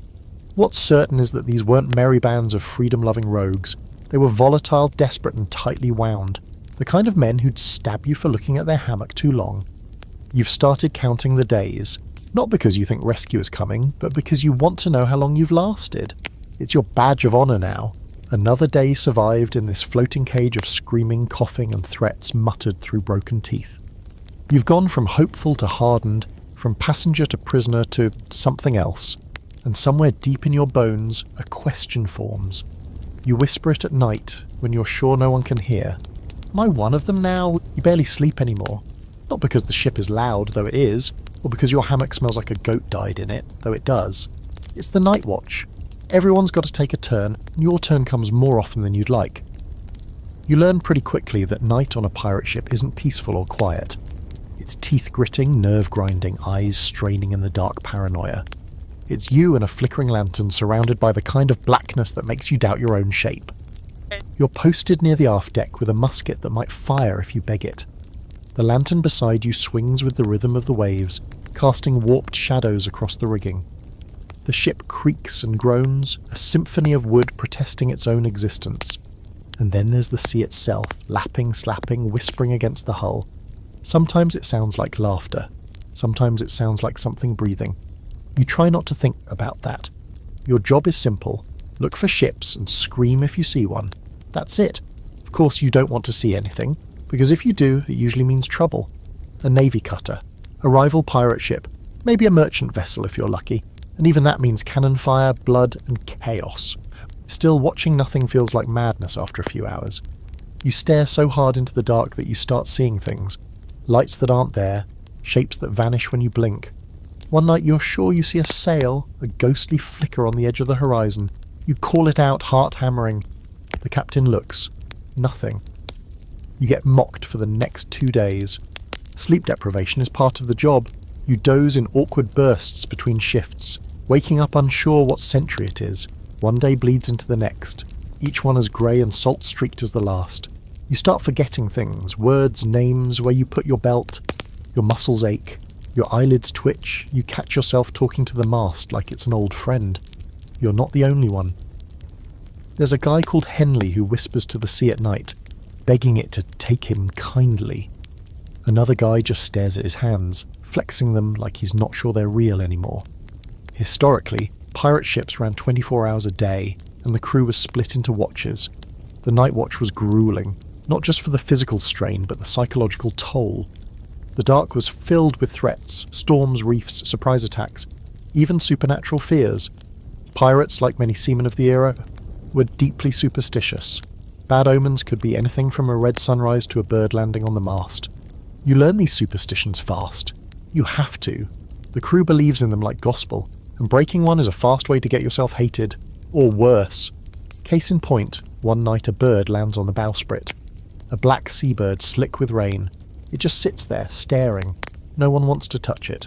What's certain is that these weren't merry bands of freedom-loving rogues. They were volatile, desperate and tightly wound. The kind of men who'd stab you for looking at their hammock too long. You've started counting the days. Not because you think rescue is coming, but because you want to know how long you've lasted. It's your badge of honour now. Another day survived in this floating cage of screaming, coughing and threats muttered through broken teeth. You've gone from hopeful to hardened, from passenger to prisoner to something else. And somewhere deep in your bones, a question forms. You whisper it at night, when you're sure no one can hear. Am I one of them now? You barely sleep anymore. Not because the ship is loud, though it is, or because your hammock smells like a goat died in it, though it does. It's the night watch. Everyone's got to take a turn, and your turn comes more often than you'd like. You learn pretty quickly that night on a pirate ship isn't peaceful or quiet. It's teeth-gritting, nerve-grinding, eyes straining in the dark paranoia. It's you and a flickering lantern surrounded by the kind of blackness that makes you doubt your own shape. You're posted near the aft deck with a musket that might fire if you beg it. The lantern beside you swings with the rhythm of the waves, casting warped shadows across the rigging. The ship creaks and groans, a symphony of wood protesting its own existence. And then there's the sea itself, lapping, slapping, whispering against the hull. Sometimes it sounds like laughter. Sometimes it sounds like something breathing. You try not to think about that. Your job is simple. Look for ships and scream if you see one. That's it. Of course you don't want to see anything, because if you do, it usually means trouble. A navy cutter, a rival pirate ship, maybe a merchant vessel if you're lucky, and even that means cannon fire, blood, and chaos. Still, watching nothing feels like madness after a few hours. You stare so hard into the dark that you start seeing things. Lights that aren't there, shapes that vanish when you blink. One night you're sure you see a sail, a ghostly flicker on the edge of the horizon. You call it out, heart hammering. The captain looks. Nothing. You get mocked for the next 2 days. Sleep deprivation is part of the job. You doze in awkward bursts between shifts, waking up unsure what century it is. One day bleeds into the next, each one as grey and salt-streaked as the last. You start forgetting things, words, names, where you put your belt. Your muscles ache. Your eyelids twitch. You catch yourself talking to the mast like it's an old friend. You're not the only one. There's a guy called Henley who whispers to the sea at night, begging it to take him kindly. Another guy just stares at his hands, flexing them like he's not sure they're real anymore. Historically, pirate ships ran 24 hours a day, and the crew was split into watches. The night watch was grueling, not just for the physical strain, but the psychological toll. The dark was filled with threats, storms, reefs, surprise attacks, even supernatural fears. Pirates, like many seamen of the era, were deeply superstitious. Bad omens could be anything from a red sunrise to a bird landing on the mast. You learn these superstitions fast. You have to. The crew believes in them like gospel, and breaking one is a fast way to get yourself hated. Or worse. Case in point, one night a bird lands on the bowsprit. A black seabird slick with rain. It just sits there, staring. No one wants to touch it.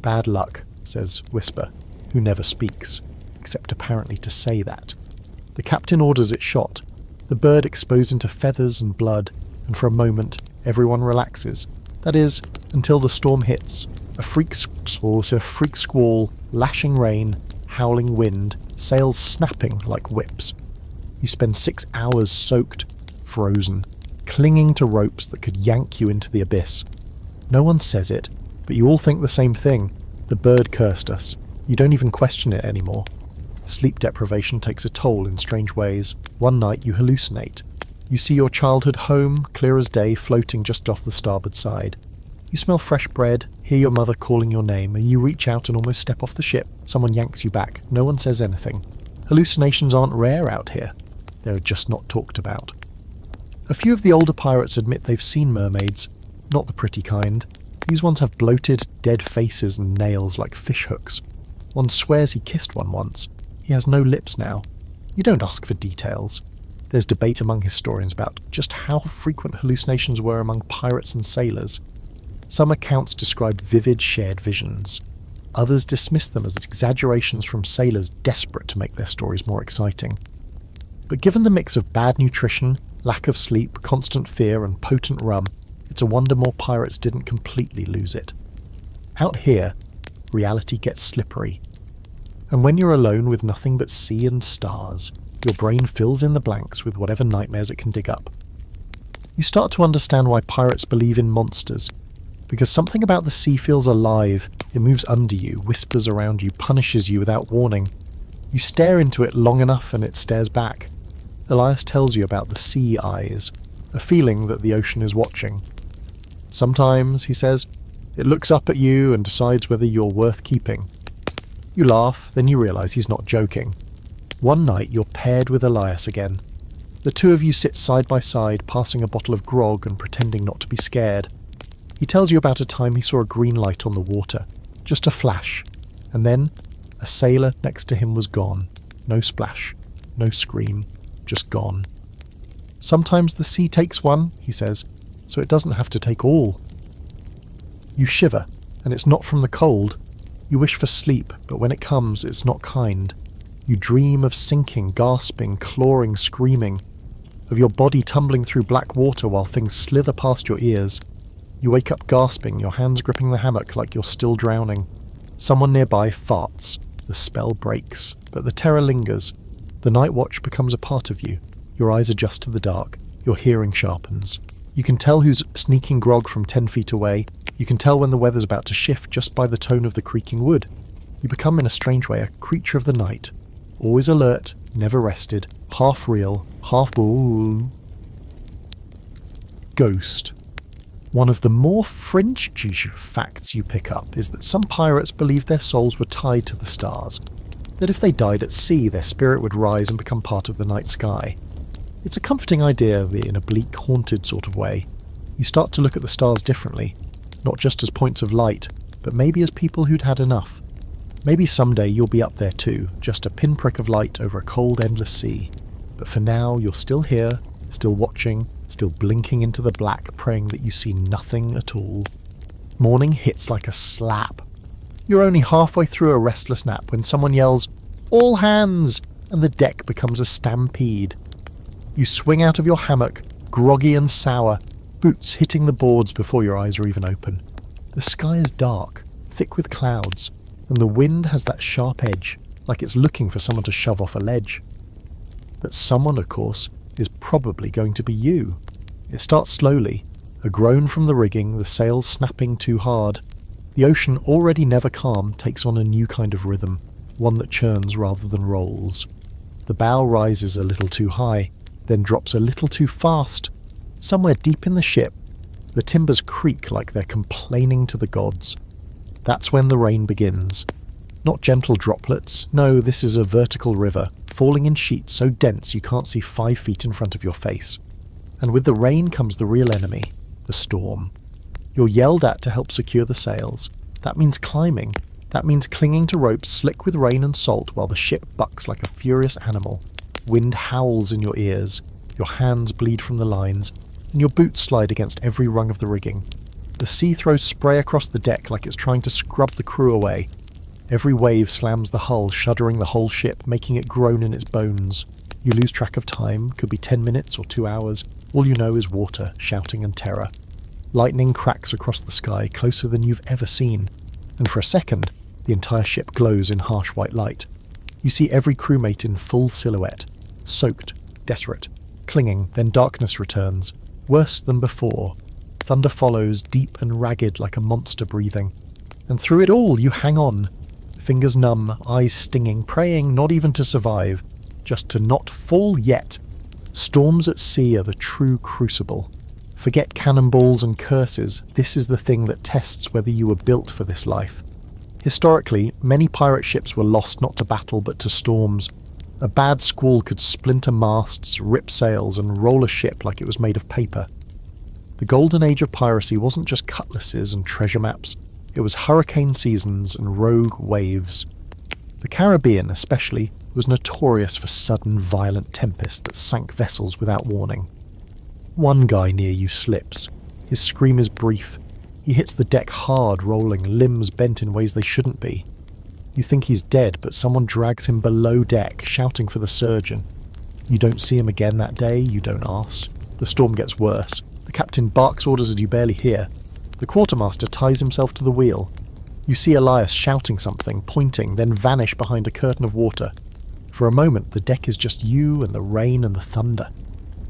Bad luck, says Whisper, who never speaks, except apparently to say that. The captain orders it shot. The bird exposed into feathers and blood, and for a moment, everyone relaxes. That is, until the storm hits. A freak squall, lashing rain, howling wind, sails snapping like whips. You spend 6 hours soaked, frozen, clinging to ropes that could yank you into the abyss. No one says it, but you all think the same thing. The bird cursed us. You don't even question it anymore. Sleep deprivation takes a toll in strange ways. One night you hallucinate. You see your childhood home, clear as day, floating just off the starboard side. You smell fresh bread, hear your mother calling your name, and you reach out and almost step off the ship. Someone yanks you back. No one says anything. Hallucinations aren't rare out here. They're just not talked about. A few of the older pirates admit they've seen mermaids. Not the pretty kind. These ones have bloated, dead faces and nails like fish hooks. One swears he kissed one once. He has no lips now. You don't ask for details. There's debate among historians about just how frequent hallucinations were among pirates and sailors. Some accounts describe vivid shared visions. Others dismiss them as exaggerations from sailors desperate to make their stories more exciting. But given the mix of bad nutrition, lack of sleep, constant fear, and potent rum, it's a wonder more pirates didn't completely lose it. Out here, reality gets slippery. And when you're alone with nothing but sea and stars, your brain fills in the blanks with whatever nightmares it can dig up. You start to understand why pirates believe in monsters, because something about the sea feels alive. It moves under you, whispers around you, punishes you without warning. You stare into it long enough and it stares back. Elias tells you about the sea eyes, a feeling that the ocean is watching. Sometimes, he says, it looks up at you and decides whether you're worth keeping. You laugh, then you realise he's not joking. One night you're paired with Elias again. The two of you sit side by side, passing a bottle of grog and pretending not to be scared. He tells you about a time he saw a green light on the water, just a flash, and then a sailor next to him was gone. No splash, no scream, just gone. Sometimes the sea takes one, he says, so it doesn't have to take all. You shiver, and it's not from the cold. You wish for sleep, but when it comes, it's not kind. You dream of sinking, gasping, clawing, screaming, of your body tumbling through black water while things slither past your ears. You wake up gasping, your hands gripping the hammock like you're still drowning. Someone nearby farts. The spell breaks, but the terror lingers. The night watch becomes a part of you. Your eyes adjust to the dark. Your hearing sharpens. You can tell who's sneaking grog from 10 feet away. You can tell when the weather's about to shift just by the tone of the creaking wood. You become, in a strange way, a creature of the night. Always alert, never rested, half real, half bull. Ghost. One of the more fringe facts you pick up is that some pirates believed their souls were tied to the stars, that if they died at sea, their spirit would rise and become part of the night sky. It's a comforting idea in a bleak, haunted sort of way. You start to look at the stars differently, not just as points of light, but maybe as people who'd had enough. Maybe someday you'll be up there too, just a pinprick of light over a cold, endless sea. But for now, you're still here, still watching, still blinking into the black, praying that you see nothing at all. Morning hits like a slap. You're only halfway through a restless nap when someone yells, "All hands!" and the deck becomes a stampede. You swing out of your hammock, groggy and sour, boots hitting the boards before your eyes are even open. The sky is dark, thick with clouds, and the wind has that sharp edge, like it's looking for someone to shove off a ledge. That someone, of course, is probably going to be you. It starts slowly, a groan from the rigging, the sails snapping too hard. The ocean, already never calm, takes on a new kind of rhythm, one that churns rather than rolls. The bow rises a little too high, then drops a little too fast. Somewhere deep in the ship, the timbers creak like they're complaining to the gods. That's when the rain begins. Not gentle droplets, no, this is a vertical river, falling in sheets so dense you can't see 5 feet in front of your face. And with the rain comes the real enemy, the storm. You're yelled at to help secure the sails. That means climbing. That means clinging to ropes slick with rain and salt while the ship bucks like a furious animal. Wind howls in your ears, your hands bleed from the lines, and your boots slide against every rung of the rigging. The sea throws spray across the deck like it's trying to scrub the crew away. Every wave slams the hull, shuddering the whole ship, making it groan in its bones. You lose track of time, could be 10 minutes or 2 hours. All you know is water, shouting and terror. Lightning cracks across the sky, closer than you've ever seen. And for a second, the entire ship glows in harsh white light. You see every crewmate in full silhouette, soaked, desperate, clinging, then darkness returns. Worse than before. Thunder follows, deep and ragged like a monster breathing. And through it all, you hang on. Fingers numb, eyes stinging, praying not even to survive, just to not fall yet. Storms at sea are the true crucible. Forget cannonballs and curses, this is the thing that tests whether you were built for this life. Historically, many pirate ships were lost not to battle but to storms. A bad squall could splinter masts, rip sails, and roll a ship like it was made of paper. The golden age of piracy wasn't just cutlasses and treasure maps, it was hurricane seasons and rogue waves. The Caribbean, especially, was notorious for sudden, violent tempests that sank vessels without warning. One guy near you slips. His scream is brief. He hits the deck hard, rolling, limbs bent in ways they shouldn't be. You think he's dead, but someone drags him below deck, shouting for the surgeon. You don't see him again that day, you don't ask. The storm gets worse. The captain barks orders that you barely hear. The quartermaster ties himself to the wheel. You see Elias shouting something, pointing, then vanish behind a curtain of water. For a moment, the deck is just you and the rain and the thunder.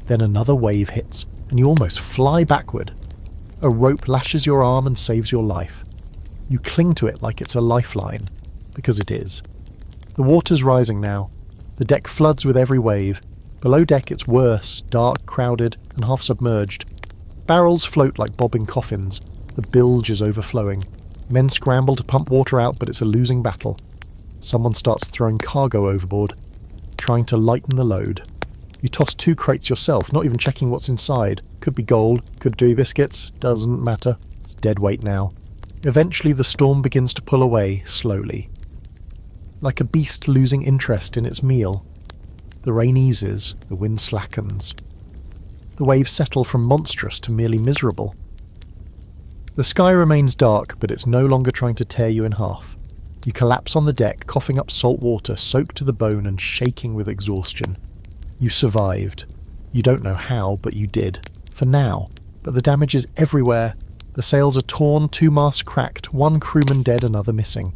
Then another wave hits, and you almost fly backward. A rope lashes your arm and saves your life. You cling to it like it's a lifeline, because it is. The water's rising now. The deck floods with every wave. Below deck it's worse, dark, crowded, and half submerged. Barrels float like bobbing coffins. The bilge is overflowing. Men scramble to pump water out, but it's a losing battle. Someone starts throwing cargo overboard, trying to lighten the load. You toss 2 crates yourself, not even checking what's inside. Could be gold, could be biscuits, doesn't matter. It's dead weight now. Eventually the storm begins to pull away, slowly. Like a beast losing interest in its meal. The rain eases, the wind slackens. The waves settle from monstrous to merely miserable. The sky remains dark, but it's no longer trying to tear you in half. You collapse on the deck, coughing up salt water, soaked to the bone and shaking with exhaustion. You survived. You don't know how, but you did. For now. But the damage is everywhere. The sails are torn, 2 masts cracked, 1 crewman dead, another missing.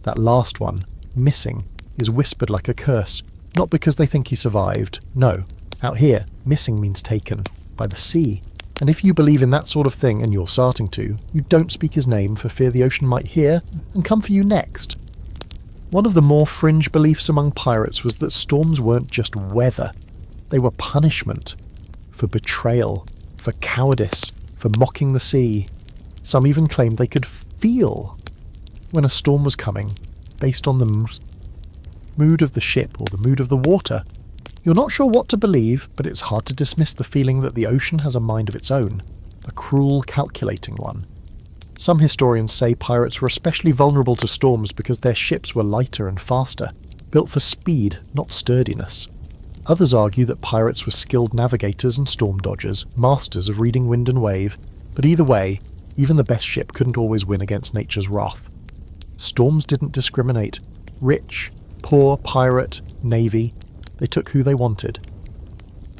That last one, missing, is whispered like a curse. Not because they think he survived. No. Out here, missing means taken. By the sea. And if you believe in that sort of thing, and you're starting to, you don't speak his name for fear the ocean might hear and come for you next. One of the more fringe beliefs among pirates was that storms weren't just weather. They were punishment. For betrayal. For cowardice. For mocking the sea. Some even claimed they could feel when a storm was coming, based on the mood of the ship or the mood of the water. You're not sure what to believe, but it's hard to dismiss the feeling that the ocean has a mind of its own. A cruel, calculating one. Some historians say pirates were especially vulnerable to storms because their ships were lighter and faster, built for speed, not sturdiness. Others argue that pirates were skilled navigators and storm dodgers, masters of reading wind and wave, but either way, even the best ship couldn't always win against nature's wrath. Storms didn't discriminate. Rich, poor, pirate, navy, they took who they wanted.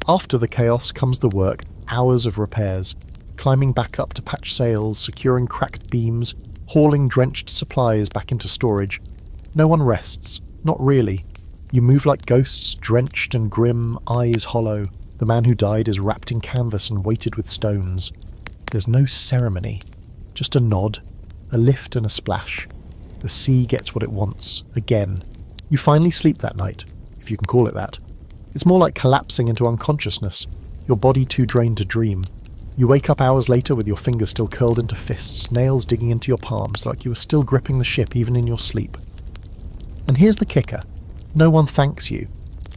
After the chaos comes the work, hours of repairs, climbing back up to patch sails, securing cracked beams, hauling drenched supplies back into storage. No one rests, not really. You move like ghosts, drenched and grim, eyes hollow. The man who died is wrapped in canvas and weighted with stones. There's no ceremony, just a nod, a lift and a splash. The sea gets what it wants, again. You finally sleep that night, if you can call it that. It's more like collapsing into unconsciousness, your body too drained to dream. You wake up hours later with your fingers still curled into fists, nails digging into your palms like you were still gripping the ship even in your sleep. And here's the kicker. No one thanks you.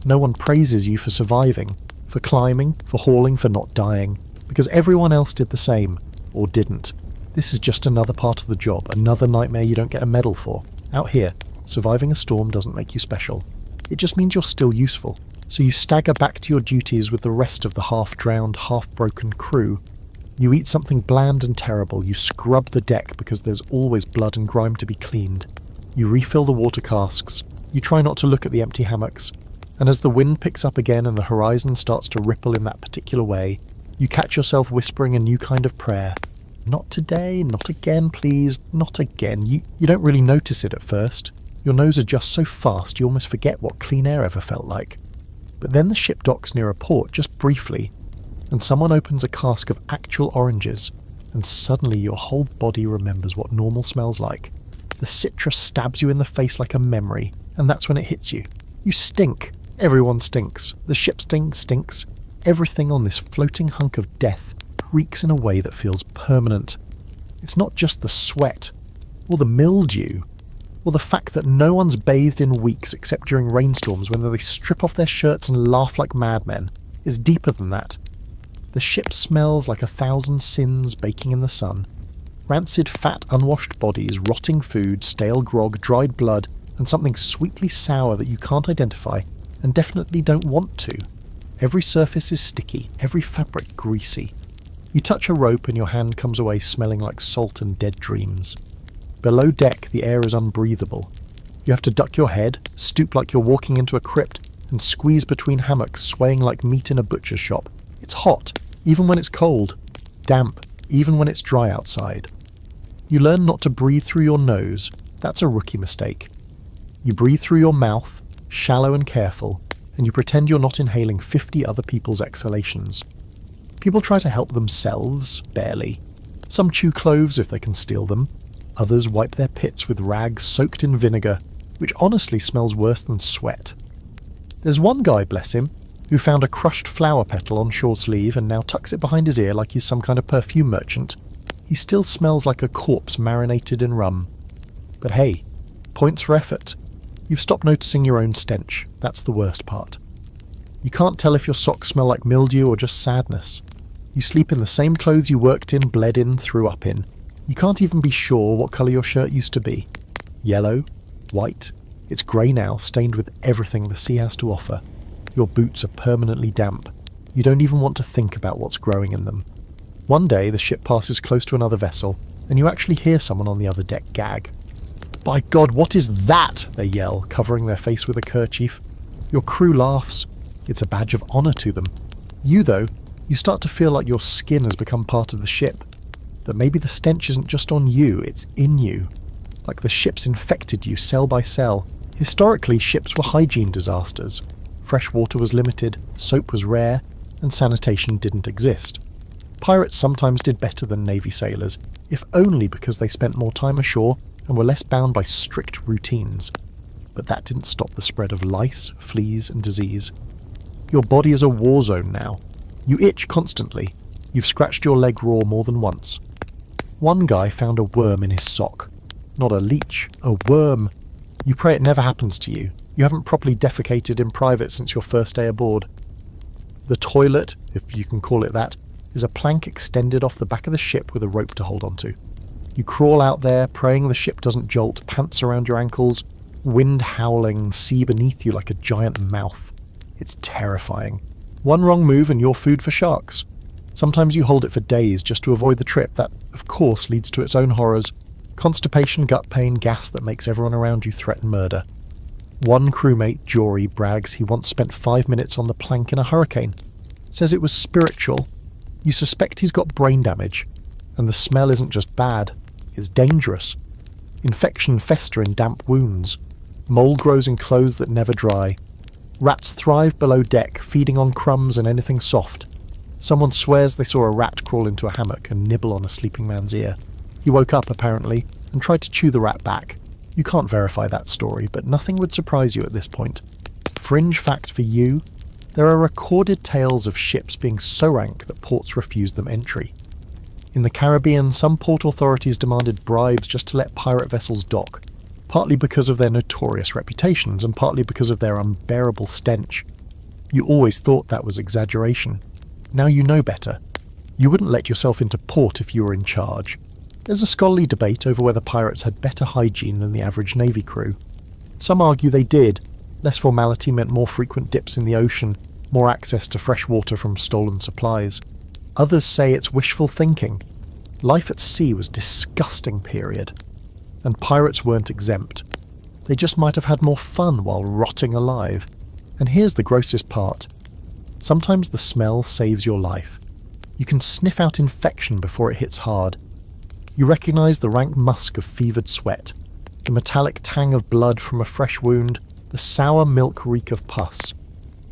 No one praises you for surviving, for climbing, for hauling, for not dying, because everyone else did the same, or didn't. This is just another part of the job, another nightmare you don't get a medal for. Out here, surviving a storm doesn't make you special. It just means you're still useful. So you stagger back to your duties with the rest of the half-drowned, half-broken crew. You eat something bland and terrible, you scrub the deck because there's always blood and grime to be cleaned. You refill the water casks. You try not to look at the empty hammocks. And as the wind picks up again and the horizon starts to ripple in that particular way, you catch yourself whispering a new kind of prayer. Not today, not again, please, not again. You don't really notice it at first. Your nose adjusts so fast you almost forget what clean air ever felt like. But then the ship docks near a port, just briefly, and someone opens a cask of actual oranges, and suddenly your whole body remembers what normal smells like. The citrus stabs you in the face like a memory, and that's when it hits you. You stink. Everyone stinks. The ship stinks. Everything on this floating hunk of death reeks in a way that feels permanent. It's not just the sweat, or the mildew, or the fact that no one's bathed in weeks except during rainstorms when they strip off their shirts and laugh like madmen. It's deeper than that. The ship smells like 1,000 sins baking in the sun. Rancid fat, unwashed bodies, rotting food, stale grog, dried blood, and something sweetly sour that you can't identify and definitely don't want to. Every surface is sticky, every fabric greasy. You touch a rope and your hand comes away smelling like salt and dead dreams. Below deck, the air is unbreathable. You have to duck your head, stoop like you're walking into a crypt, and squeeze between hammocks, swaying like meat in a butcher's shop. It's hot, even when it's cold. Damp, even when it's dry outside. You learn not to breathe through your nose. That's a rookie mistake. You breathe through your mouth, shallow and careful, and you pretend you're not inhaling 50 other people's exhalations. People try to help themselves, barely. Some chew cloves if they can steal them. Others wipe their pits with rags soaked in vinegar, which honestly smells worse than sweat. There's one guy, bless him, who found a crushed flower petal on shore sleeve and now tucks it behind his ear like he's some kind of perfume merchant. He still smells like a corpse marinated in rum. But hey, points for effort. You've stopped noticing your own stench. That's the worst part. You can't tell if your socks smell like mildew or just sadness. You sleep in the same clothes you worked in, bled in, threw up in. You can't even be sure what colour your shirt used to be. Yellow? White? It's grey now, stained with everything the sea has to offer. Your boots are permanently damp. You don't even want to think about what's growing in them. One day the ship passes close to another vessel, and you actually hear someone on the other deck gag. "By God, what is that?" they yell, covering their face with a kerchief. Your crew laughs. It's a badge of honour to them. You, though, you start to feel like your skin has become part of the ship. That maybe the stench isn't just on you, it's in you. Like the ship's infected you cell by cell. Historically, ships were hygiene disasters. Fresh water was limited, soap was rare, and sanitation didn't exist. Pirates sometimes did better than Navy sailors, if only because they spent more time ashore and were less bound by strict routines. But that didn't stop the spread of lice, fleas, and disease. Your body is a war zone now. You itch constantly. You've scratched your leg raw more than once. One guy found a worm in his sock. Not a leech, a worm. You pray it never happens to you. You haven't properly defecated in private since your first day aboard. The toilet, if you can call it that, is a plank extended off the back of the ship with a rope to hold onto. You crawl out there, praying the ship doesn't jolt, pants around your ankles, wind howling, sea beneath you like a giant mouth. It's terrifying. One wrong move and you're food for sharks. Sometimes you hold it for days just to avoid the trip that, of course, leads to its own horrors. Constipation, gut pain, gas that makes everyone around you threaten murder. One crewmate, Jory, brags he once spent 5 minutes on the plank in a hurricane. Says it was spiritual. You suspect he's got brain damage. And the smell isn't just bad, it's dangerous. Infection fester in damp wounds. Mold grows in clothes that never dry. Rats thrive below deck, feeding on crumbs and anything soft. Someone swears they saw a rat crawl into a hammock and nibble on a sleeping man's ear. He woke up, apparently, and tried to chew the rat back. You can't verify that story, but nothing would surprise you at this point. Fringe fact for you, there are recorded tales of ships being so rank that ports refused them entry. In the Caribbean, some port authorities demanded bribes just to let pirate vessels dock, partly because of their notorious reputations and partly because of their unbearable stench. You always thought that was exaggeration. Now you know better. You wouldn't let yourself into port if you were in charge. There's a scholarly debate over whether pirates had better hygiene than the average Navy crew. Some argue they did. Less formality meant more frequent dips in the ocean, more access to fresh water from stolen supplies. Others say it's wishful thinking. Life at sea was disgusting, period. And pirates weren't exempt. They just might have had more fun while rotting alive. And here's the grossest part. Sometimes the smell saves your life. You can sniff out infection before it hits hard. You recognise the rank musk of fevered sweat, the metallic tang of blood from a fresh wound, the sour milk reek of pus.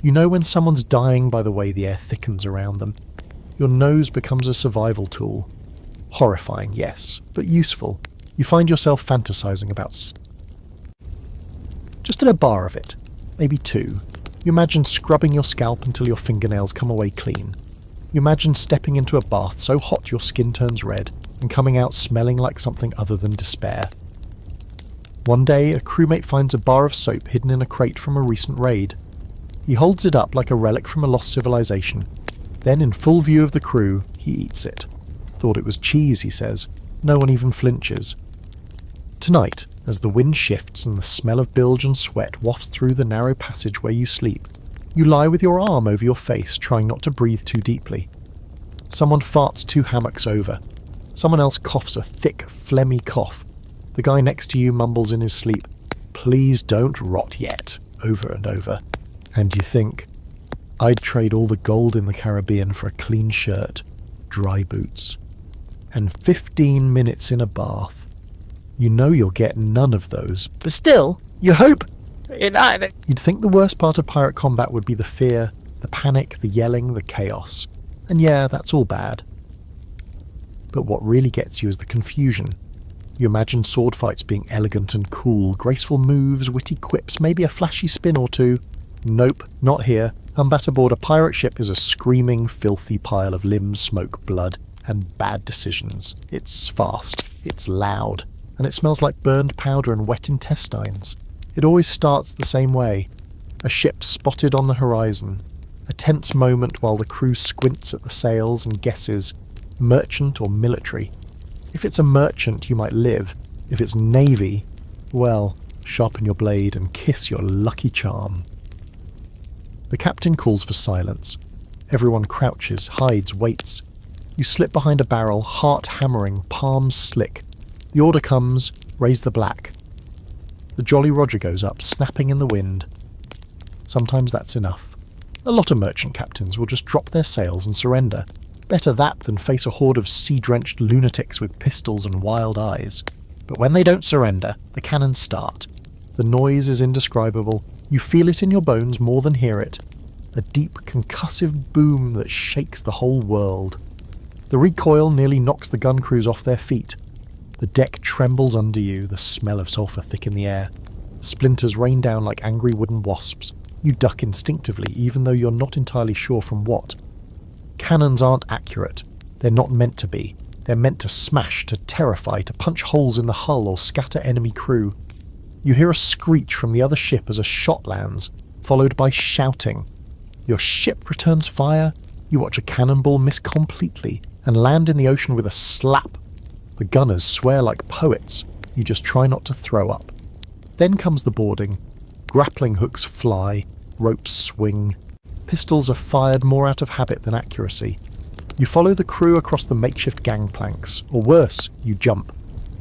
You know when someone's dying by the way the air thickens around them. Your nose becomes a survival tool. Horrifying, yes, but useful. You find yourself fantasizing about just at a bar of it, maybe 2. You imagine scrubbing your scalp until your fingernails come away clean. You imagine stepping into a bath so hot your skin turns red and coming out smelling like something other than despair. One day, a crewmate finds a bar of soap hidden in a crate from a recent raid. He holds it up like a relic from a lost civilization. Then, in full view of the crew, he eats it. Thought it was cheese, he says. No one even flinches. Tonight, as the wind shifts and the smell of bilge and sweat wafts through the narrow passage where you sleep, you lie with your arm over your face, trying not to breathe too deeply. Someone farts 2 hammocks over. Someone else coughs a thick, phlegmy cough. The guy next to you mumbles in his sleep, "Please don't rot yet," over and over. And you think, I'd trade all the gold in the Caribbean for a clean shirt, dry boots, and 15 minutes in a bath. You know you'll get none of those, but still, you hope. You'd think the worst part of pirate combat would be the fear, the panic, the yelling, the chaos. And yeah, that's all bad. But what really gets you is the confusion. You imagine sword fights being elegant and cool, graceful moves, witty quips, maybe a flashy spin or two. Nope, not here. Combat aboard a pirate ship is a screaming, filthy pile of limbs, smoke, blood, and bad decisions. It's fast, it's loud, and it smells like burned powder and wet intestines. It always starts the same way. A ship spotted on the horizon. A tense moment while the crew squints at the sails and guesses, merchant or military. If it's a merchant, you might live. If it's navy, well, sharpen your blade and kiss your lucky charm. The captain calls for silence. Everyone crouches, hides, waits. You slip behind a barrel, heart hammering, palms slick. The order comes, raise the black. The Jolly Roger goes up, snapping in the wind. Sometimes that's enough. A lot of merchant captains will just drop their sails and surrender. Better that than face a horde of sea-drenched lunatics with pistols and wild eyes. But when they don't surrender, the cannons start. The noise is indescribable. You feel it in your bones more than hear it. A deep, concussive boom that shakes the whole world. The recoil nearly knocks the gun crews off their feet. The deck trembles under you, the smell of sulphur thick in the air. Splinters rain down like angry wooden wasps. You duck instinctively, even though you're not entirely sure from what. Cannons aren't accurate. They're not meant to be. They're meant to smash, to terrify, to punch holes in the hull or scatter enemy crew. You hear a screech from the other ship as a shot lands, followed by shouting. Your ship returns fire. You watch a cannonball miss completely and land in the ocean with a slap. The gunners swear like poets. You just try not to throw up. Then comes the boarding. Grappling hooks fly, ropes swing. Pistols are fired more out of habit than accuracy. You follow the crew across the makeshift gangplanks, or worse, you jump.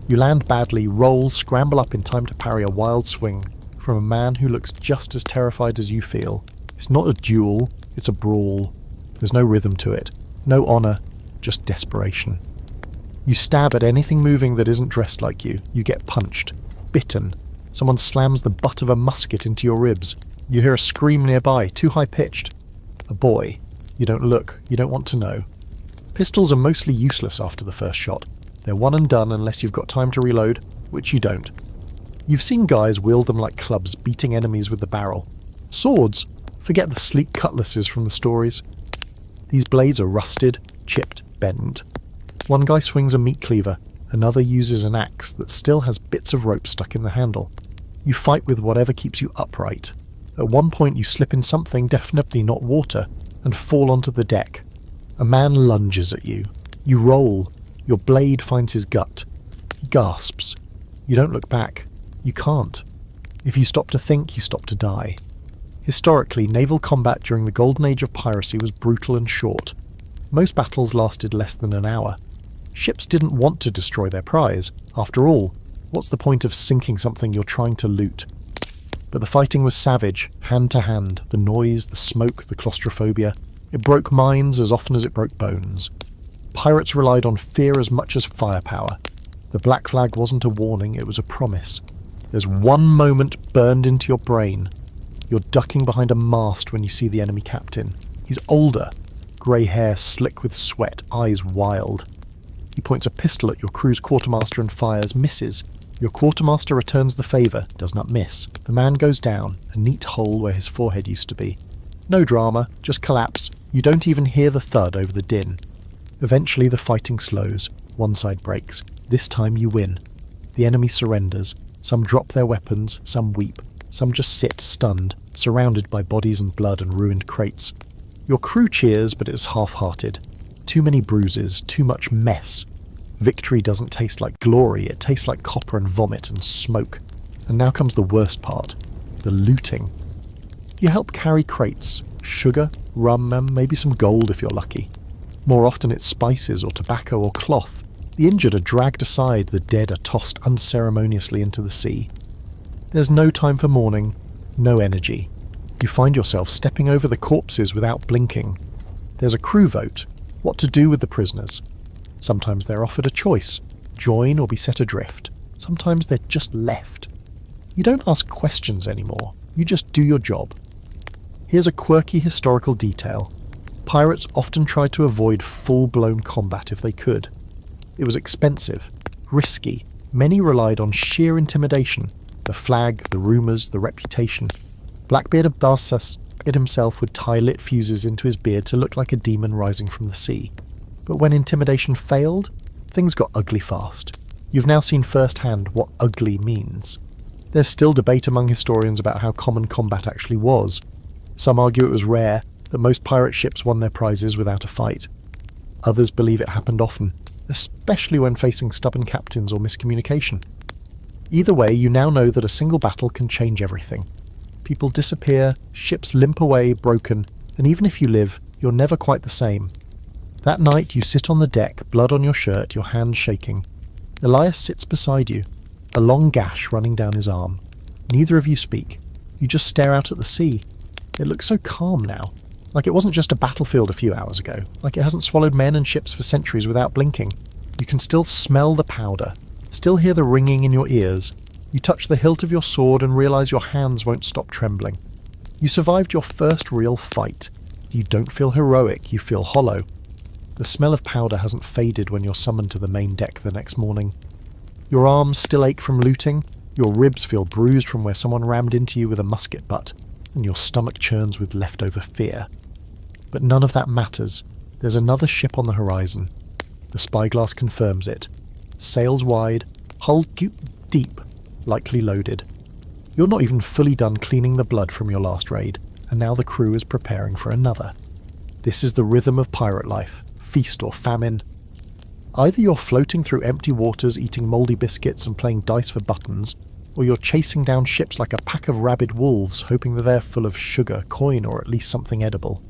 You land badly, roll, scramble up in time to parry a wild swing from a man who looks just as terrified as you feel. It's not a duel, it's a brawl. There's no rhythm to it, no honour, just desperation. You stab at anything moving that isn't dressed like you. You get punched, bitten. Someone slams the butt of a musket into your ribs. You hear a scream nearby, too high-pitched. A boy. You don't look, you don't want to know. Pistols are mostly useless after the first shot. They're one and done unless you've got time to reload, which you don't. You've seen guys wield them like clubs, beating enemies with the barrel. Swords? Forget the sleek cutlasses from the stories. These blades are rusted, chipped, bent. One guy swings a meat cleaver, another uses an axe that still has bits of rope stuck in the handle. You fight with whatever keeps you upright. At one point you slip in something, definitely not water, and fall onto the deck. A man lunges at you. You roll. Your blade finds his gut. He gasps. You don't look back. You can't. If you stop to think, you stop to die. Historically, naval combat during the golden age of piracy was brutal and short. Most battles lasted less than an hour. Ships didn't want to destroy their prize. After all, what's the point of sinking something you're trying to loot? But the fighting was savage, hand to hand, the noise, the smoke, the claustrophobia. It broke minds as often as it broke bones. Pirates relied on fear as much as firepower. The black flag wasn't a warning, it was a promise. There's one moment burned into your brain. You're ducking behind a mast when you see the enemy captain. He's older, grey hair slick with sweat, eyes wild. He points a pistol at your crew's quartermaster and fires, misses. Your quartermaster returns the favour, does not miss. The man goes down, a neat hole where his forehead used to be. No drama, just collapse. You don't even hear the thud over the din. Eventually the fighting slows, one side breaks. This time you win. The enemy surrenders. Some drop their weapons, some weep, some just sit stunned, surrounded by bodies and blood and ruined crates. Your crew cheers, but it's half-hearted. Too many bruises, too much mess. Victory doesn't taste like glory, it tastes like copper and vomit and smoke. And now comes the worst part, the looting. You help carry crates, sugar, rum, and maybe some gold if you're lucky. More often it's spices or tobacco or cloth. The injured are dragged aside, the dead are tossed unceremoniously into the sea. There's no time for mourning, no energy. You find yourself stepping over the corpses without blinking. There's a crew vote, what to do with the prisoners. Sometimes they're offered a choice, join or be set adrift. Sometimes they're just left. You don't ask questions anymore, you just do your job. Here's a quirky historical detail. Pirates often tried to avoid full-blown combat if they could. It was expensive, risky. Many relied on sheer intimidation, the flag, the rumours, the reputation. Blackbeard of Barsas himself would tie lit fuses into his beard to look like a demon rising from the sea. But when intimidation failed, things got ugly fast. You've now seen firsthand what ugly means. There's still debate among historians about how common combat actually was. Some argue it was rare, that most pirate ships won their prizes without a fight. Others believe it happened often, especially when facing stubborn captains or miscommunication. Either way, you now know that a single battle can change everything. People disappear, ships limp away, broken, and even if you live, you're never quite the same. That night you sit on the deck, blood on your shirt, your hands shaking. Elias sits beside you, a long gash running down his arm. Neither of you speak. You just stare out at the sea. It looks so calm now, like it wasn't just a battlefield a few hours ago, like it hasn't swallowed men and ships for centuries without blinking. You can still smell the powder, still hear the ringing in your ears. You touch the hilt of your sword and realise your hands won't stop trembling. You survived your first real fight. You don't feel heroic, you feel hollow. The smell of powder hasn't faded when you're summoned to the main deck the next morning. Your arms still ache from looting, your ribs feel bruised from where someone rammed into you with a musket butt, and your stomach churns with leftover fear. But none of that matters. There's another ship on the horizon. The spyglass confirms it. Sails wide, hull deep, likely loaded. You're not even fully done cleaning the blood from your last raid, and now the crew is preparing for another. This is the rhythm of pirate life, feast or famine. Either you're floating through empty waters eating mouldy biscuits and playing dice for buttons, or you're chasing down ships like a pack of rabid wolves hoping that they're full of sugar, coin, or at least something edible.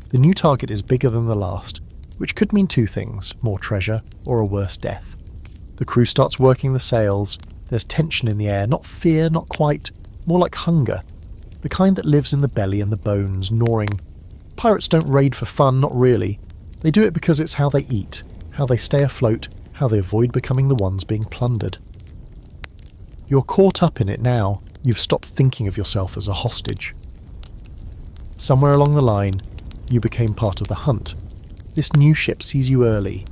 The new target is bigger than the last, which could mean two things, more treasure or a worse death. The crew starts working the sails. There's tension in the air, not fear, not quite, more like hunger. The kind that lives in the belly and the bones, gnawing. Pirates don't raid for fun, not really. They do it because it's how they eat, how they stay afloat, how they avoid becoming the ones being plundered. You're caught up in it now. You've stopped thinking of yourself as a hostage. Somewhere along the line, you became part of the hunt. This new ship sees you early.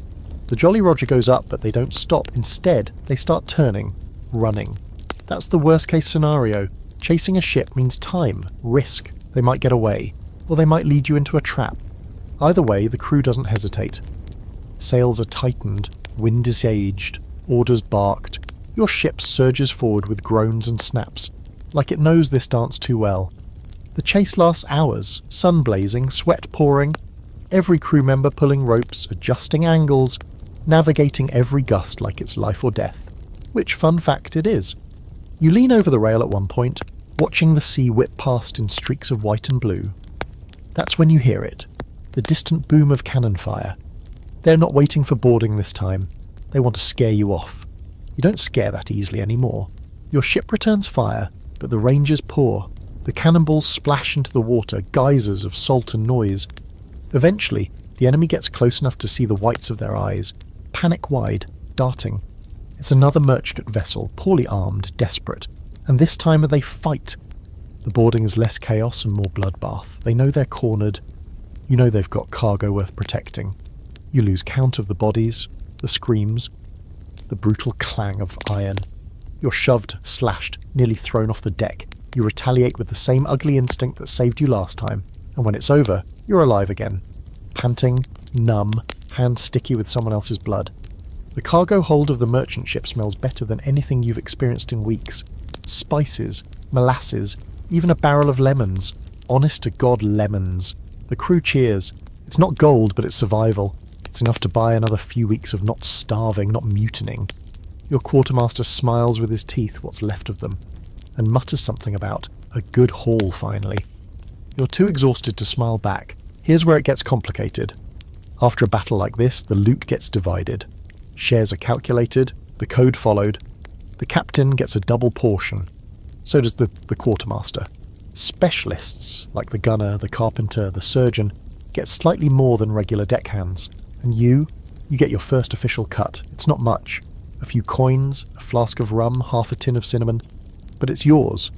The Jolly Roger goes up, but they don't stop. Instead, they start turning, running. That's the worst case scenario. Chasing a ship means time, risk. They might get away, or they might lead you into a trap. Either way, the crew doesn't hesitate. Sails are tightened, wind is aged, orders barked. Your ship surges forward with groans and snaps, like it knows this dance too well. The chase lasts hours, sun blazing, sweat pouring, every crew member pulling ropes, adjusting angles, navigating every gust like it's life or death. Which, fun fact, it is. You lean over the rail at one point, watching the sea whip past in streaks of white and blue. That's when you hear it, the distant boom of cannon fire. They're not waiting for boarding this time. They want to scare you off. You don't scare that easily anymore. Your ship returns fire, but the ranges pour. The cannonballs splash into the water, geysers of salt and noise. Eventually, the enemy gets close enough to see the whites of their eyes, panic-wide, darting. It's another merchant vessel, poorly armed, desperate, and this time they fight. The boarding is less chaos and more bloodbath. They know they're cornered. You know they've got cargo worth protecting. You lose count of the bodies, the screams, the brutal clang of iron. You're shoved, slashed, nearly thrown off the deck. You retaliate with the same ugly instinct that saved you last time, and when it's over, you're alive again, panting, numb, hands sticky with someone else's blood. The cargo hold of the merchant ship smells better than anything you've experienced in weeks. Spices, molasses, even a barrel of lemons. Honest to God, lemons. The crew cheers. It's not gold, but it's survival. It's enough to buy another few weeks of not starving, not mutinying. Your quartermaster smiles with his teeth, what's left of them, and mutters something about a good haul finally. You're too exhausted to smile back. Here's where it gets complicated. After a battle like this, the loot gets divided. Shares are calculated, the code followed. The captain gets a double portion. So does the quartermaster. Specialists, like the gunner, the carpenter, the surgeon, get slightly more than regular deckhands. And you get your first official cut. It's not much. A few coins, a flask of rum, half a tin of cinnamon. But it's yours.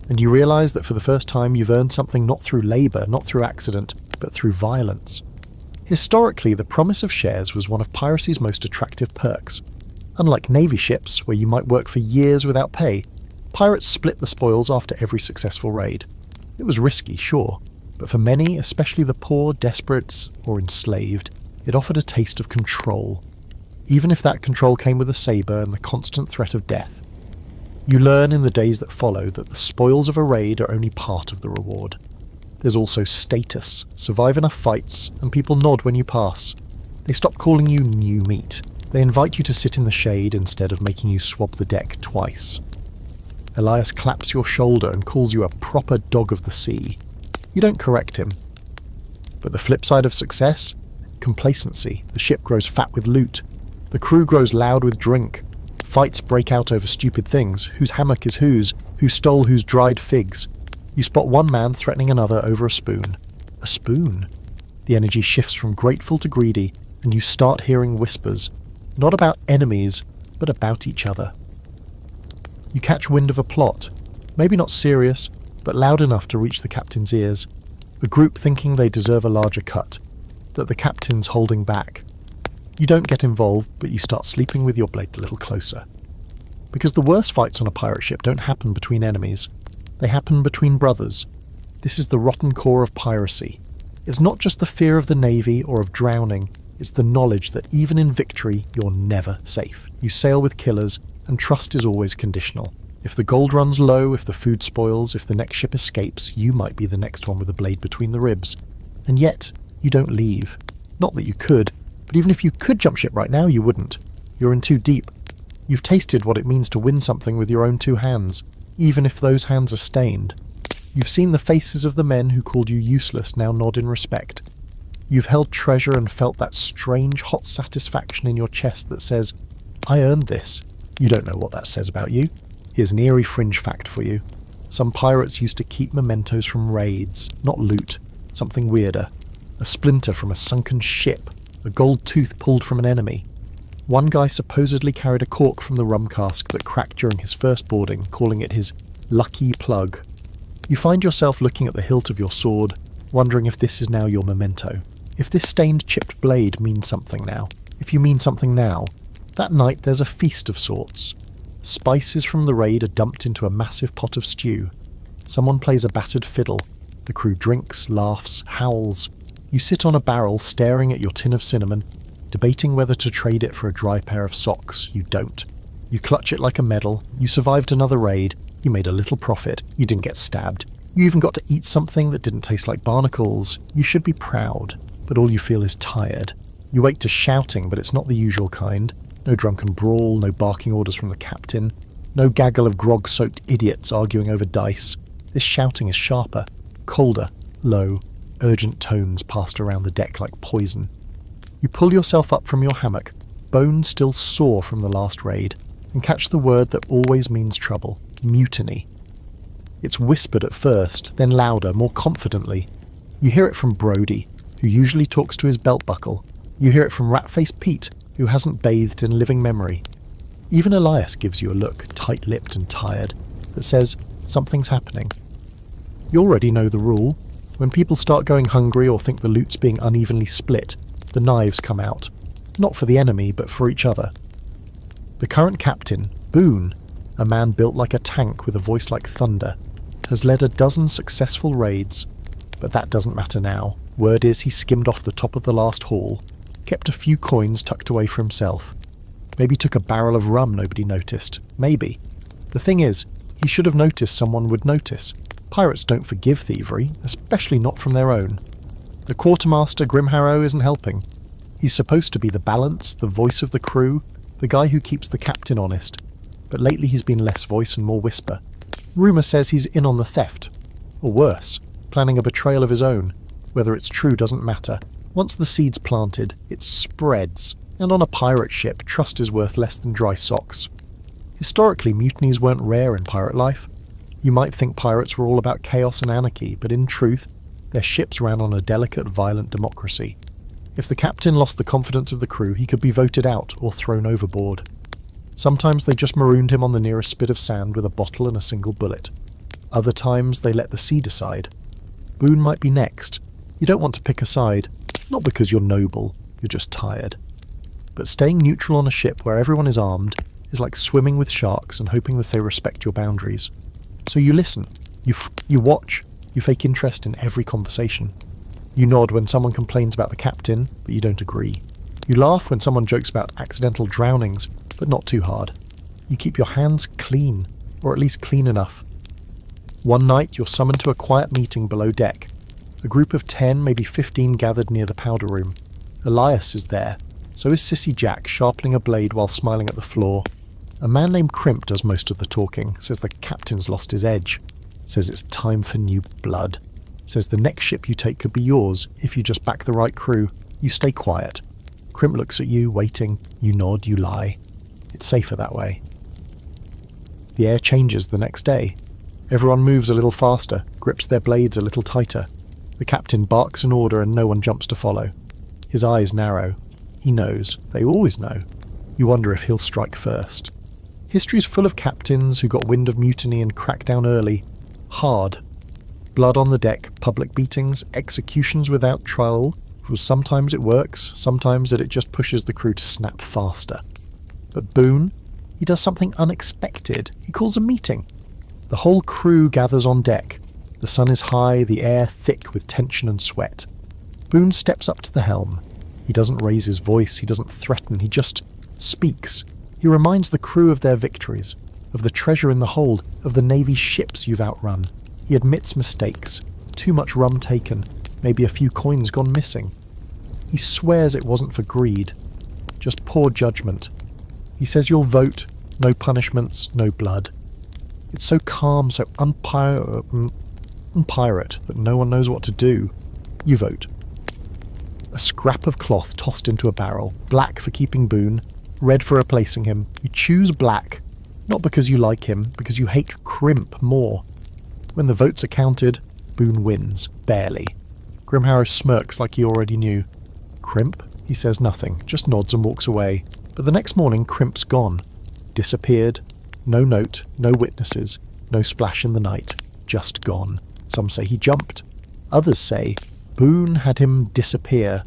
And you realise that for the first time you've earned something not through labour, not through accident, but through violence. Historically, the promise of shares was one of piracy's most attractive perks. Unlike navy ships, where you might work for years without pay, pirates split the spoils after every successful raid. It was risky, sure, but for many, especially the poor, desperate, or enslaved, it offered a taste of control, even if that control came with a sabre and the constant threat of death. You learn in the days that follow that the spoils of a raid are only part of the reward. There's also status. Survive enough fights, and people nod when you pass. They stop calling you new meat. They invite you to sit in the shade instead of making you swab the deck twice. Elias claps your shoulder and calls you a proper dog of the sea. You don't correct him. But the flip side of success? Complacency. The ship grows fat with loot. The crew grows loud with drink. Fights break out over stupid things. Whose hammock is whose? Who stole whose dried figs? You spot one man threatening another over a spoon. A spoon? The energy shifts from grateful to greedy, and you start hearing whispers. Not about enemies, but about each other. You catch wind of a plot. Maybe not serious, but loud enough to reach the captain's ears. A group thinking they deserve a larger cut. That the captain's holding back. You don't get involved, but you start sleeping with your blade a little closer. Because the worst fights on a pirate ship don't happen between enemies. They happen between brothers. This is the rotten core of piracy. It's not just the fear of the navy or of drowning, it's the knowledge that even in victory, you're never safe. You sail with killers, and trust is always conditional. If the gold runs low, if the food spoils, if the next ship escapes, you might be the next one with a blade between the ribs. And yet, you don't leave. Not that you could, but even if you could jump ship right now, you wouldn't. You're in too deep. You've tasted what it means to win something with your own two hands, even if those hands are stained. You've seen the faces of the men who called you useless now nod in respect. You've held treasure and felt that strange hot satisfaction in your chest that says, I earned this. You don't know what that says about you. Here's an eerie fringe fact for you. Some pirates used to keep mementos from raids, not loot, something weirder. A splinter from a sunken ship, a gold tooth pulled from an enemy. One guy supposedly carried a cork from the rum cask that cracked during his first boarding, calling it his lucky plug. You find yourself looking at the hilt of your sword, wondering if this is now your memento. If this stained chipped blade means something now. If you mean something now. That night there's a feast of sorts. Spices from the raid are dumped into a massive pot of stew. Someone plays a battered fiddle. The crew drinks, laughs, howls. You sit on a barrel staring at your tin of cinnamon, debating whether to trade it for a dry pair of socks. You don't. You clutch it like a medal. You survived another raid. You made a little profit. You didn't get stabbed. You even got to eat something that didn't taste like barnacles. You should be proud, but all you feel is tired. You wake to shouting, but it's not the usual kind. No drunken brawl, no barking orders from the captain, no gaggle of grog-soaked idiots arguing over dice. This shouting is sharper, colder, low, urgent tones passed around the deck like poison. You pull yourself up from your hammock, bones still sore from the last raid, and catch the word that always means trouble: mutiny. It's whispered at first, then louder, more confidently. You hear it from Brody, who usually talks to his belt buckle. You hear it from Rat-Faced Pete, who hasn't bathed in living memory. Even Elias gives you a look, tight-lipped and tired, that says something's happening. You already know the rule. When people start going hungry or think the loot's being unevenly split, the knives come out. Not for the enemy, but for each other. The current captain, Boone, a man built like a tank with a voice like thunder, has led a dozen successful raids, but that doesn't matter now. Word is he skimmed off the top of the last haul, kept a few coins tucked away for himself. Maybe took a barrel of rum nobody noticed. Maybe. The thing is, he should have noticed someone would notice. Pirates don't forgive thievery, especially not from their own. The quartermaster, Grimharrow, isn't helping. He's supposed to be the balance, the voice of the crew, the guy who keeps the captain honest. But lately he's been less voice and more whisper. Rumour says he's in on the theft. Or worse, planning a betrayal of his own. Whether it's true doesn't matter. Once the seed's planted, it spreads. And on a pirate ship, trust is worth less than dry socks. Historically, mutinies weren't rare in pirate life. You might think pirates were all about chaos and anarchy, but in truth, their ships ran on a delicate, violent democracy. If the captain lost the confidence of the crew, he could be voted out or thrown overboard. Sometimes they just marooned him on the nearest spit of sand with a bottle and a single bullet. Other times they let the sea decide. Boone might be next. You don't want to pick a side, not because you're noble, you're just tired. But staying neutral on a ship where everyone is armed is like swimming with sharks and hoping that they respect your boundaries. So you listen, you watch, you fake interest in every conversation. You nod when someone complains about the captain, but you don't agree. You laugh when someone jokes about accidental drownings, but not too hard. You keep your hands clean, or at least clean enough. One night you're summoned to a quiet meeting below deck. A group of 10, maybe 15 gathered near the powder room. Elias is there. So is Sissy Jack, sharpening a blade while smiling at the floor. A man named Crimp does most of the talking, says the captain's lost his edge. Says it's time for new blood. Says the next ship you take could be yours if you just back the right crew. You stay quiet. Crimp looks at you, waiting. You nod, you lie. It's safer that way. The air changes the next day. Everyone moves a little faster, grips their blades a little tighter. The captain barks an order and no one jumps to follow. His eyes narrow. He knows. They always know. You wonder if he'll strike first. History's full of captains who got wind of mutiny and cracked down early. Hard. Blood on the deck, public beatings, executions without trial. Sometimes it works, sometimes it just pushes the crew to snap faster. But Boone, he does something unexpected. He calls a meeting. The whole crew gathers on deck. The sun is high, the air thick with tension and sweat. Boone steps up to the helm. He doesn't raise his voice, he doesn't threaten, he just speaks. He reminds the crew of their victories, of the treasure in the hold, of the Navy's ships you've outrun. He admits mistakes, too much rum taken, maybe a few coins gone missing. He swears it wasn't for greed, just poor judgment. He says you'll vote, no punishments, no blood. It's so calm, so unpirate that no one knows what to do. You vote. A scrap of cloth tossed into a barrel, black for keeping Boone, red for replacing him. You choose black, not because you like him, because you hate Crimp more. When the votes are counted, Boone wins, barely. Grimharrow smirks like he already knew. Crimp? He says nothing, just nods and walks away. But the next morning, Crimp's gone. Disappeared. No note, no witnesses, no splash in the night. Just gone. Some say he jumped. Others say Boone had him disappear.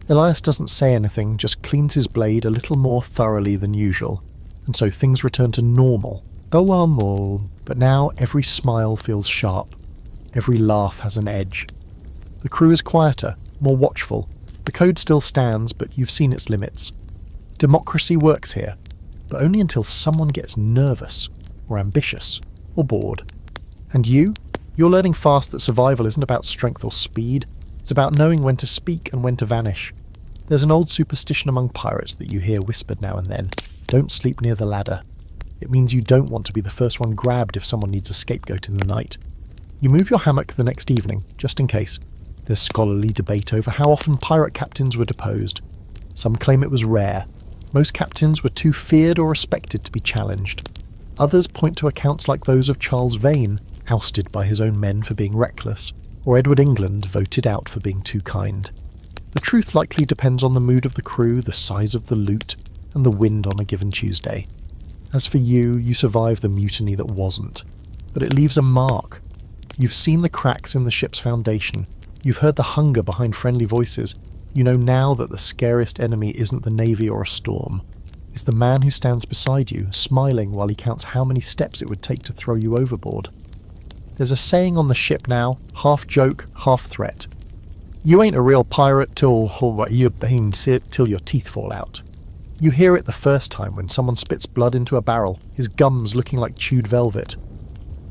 Elias doesn't say anything, just cleans his blade a little more thoroughly than usual, and so things return to normal. But now every smile feels sharp. Every laugh has an edge. The crew is quieter, more watchful. The code still stands, but you've seen its limits. Democracy works here, but only until someone gets nervous, or ambitious, or bored. And you're learning fast that survival isn't about strength or speed. It's about knowing when to speak and when to vanish. There's an old superstition among pirates that you hear whispered now and then. Don't sleep near the ladder. It means you don't want to be the first one grabbed if someone needs a scapegoat in the night. You move your hammock the next evening, just in case. There's scholarly debate over how often pirate captains were deposed. Some claim it was rare. Most captains were too feared or respected to be challenged. Others point to accounts like those of Charles Vane, ousted by his own men for being reckless, or Edward England voted out for being too kind. The truth likely depends on the mood of the crew, the size of the loot, and the wind on a given Tuesday. As for you survived the mutiny that wasn't. But it leaves a mark. You've seen the cracks in the ship's foundation. You've heard the hunger behind friendly voices. You know now that the scariest enemy isn't the Navy or a storm. It's the man who stands beside you, smiling while he counts how many steps it would take to throw you overboard. There's a saying on the ship now, half joke, half threat. You ain't a real pirate till your teeth fall out. You hear it the first time when someone spits blood into a barrel, his gums looking like chewed velvet.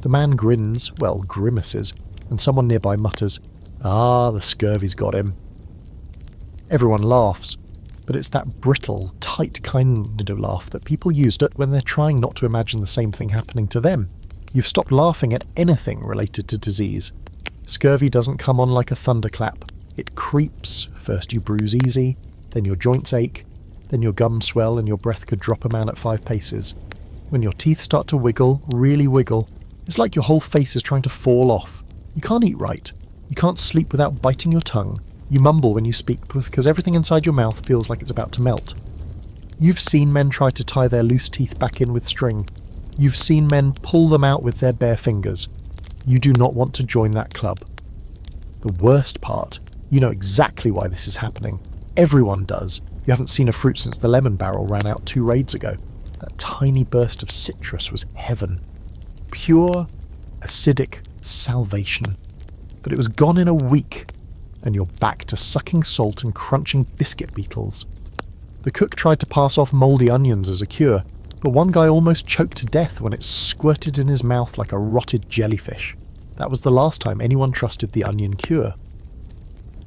The man grins, well, grimaces, and someone nearby mutters, "Ah, the scurvy's got him." Everyone laughs, but it's that brittle, tight kind of laugh that people use when they're trying not to imagine the same thing happening to them. You've stopped laughing at anything related to disease. Scurvy doesn't come on like a thunderclap. It creeps. First you bruise easy, then your joints ache, then your gums swell and your breath could drop a man at 5 paces. When your teeth start to wiggle, really wiggle, it's like your whole face is trying to fall off. You can't eat right. You can't sleep without biting your tongue. You mumble when you speak because everything inside your mouth feels like it's about to melt. You've seen men try to tie their loose teeth back in with string. You've seen men pull them out with their bare fingers. You do not want to join that club. The worst part, you know exactly why this is happening. Everyone does. You haven't seen a fruit since the lemon barrel ran out 2 raids ago. That tiny burst of citrus was heaven. Pure, acidic salvation. But it was gone in a week, and you're back to sucking salt and crunching biscuit beetles. The cook tried to pass off mouldy onions as a cure, but one guy almost choked to death when it squirted in his mouth like a rotted jellyfish. That was the last time anyone trusted the onion cure.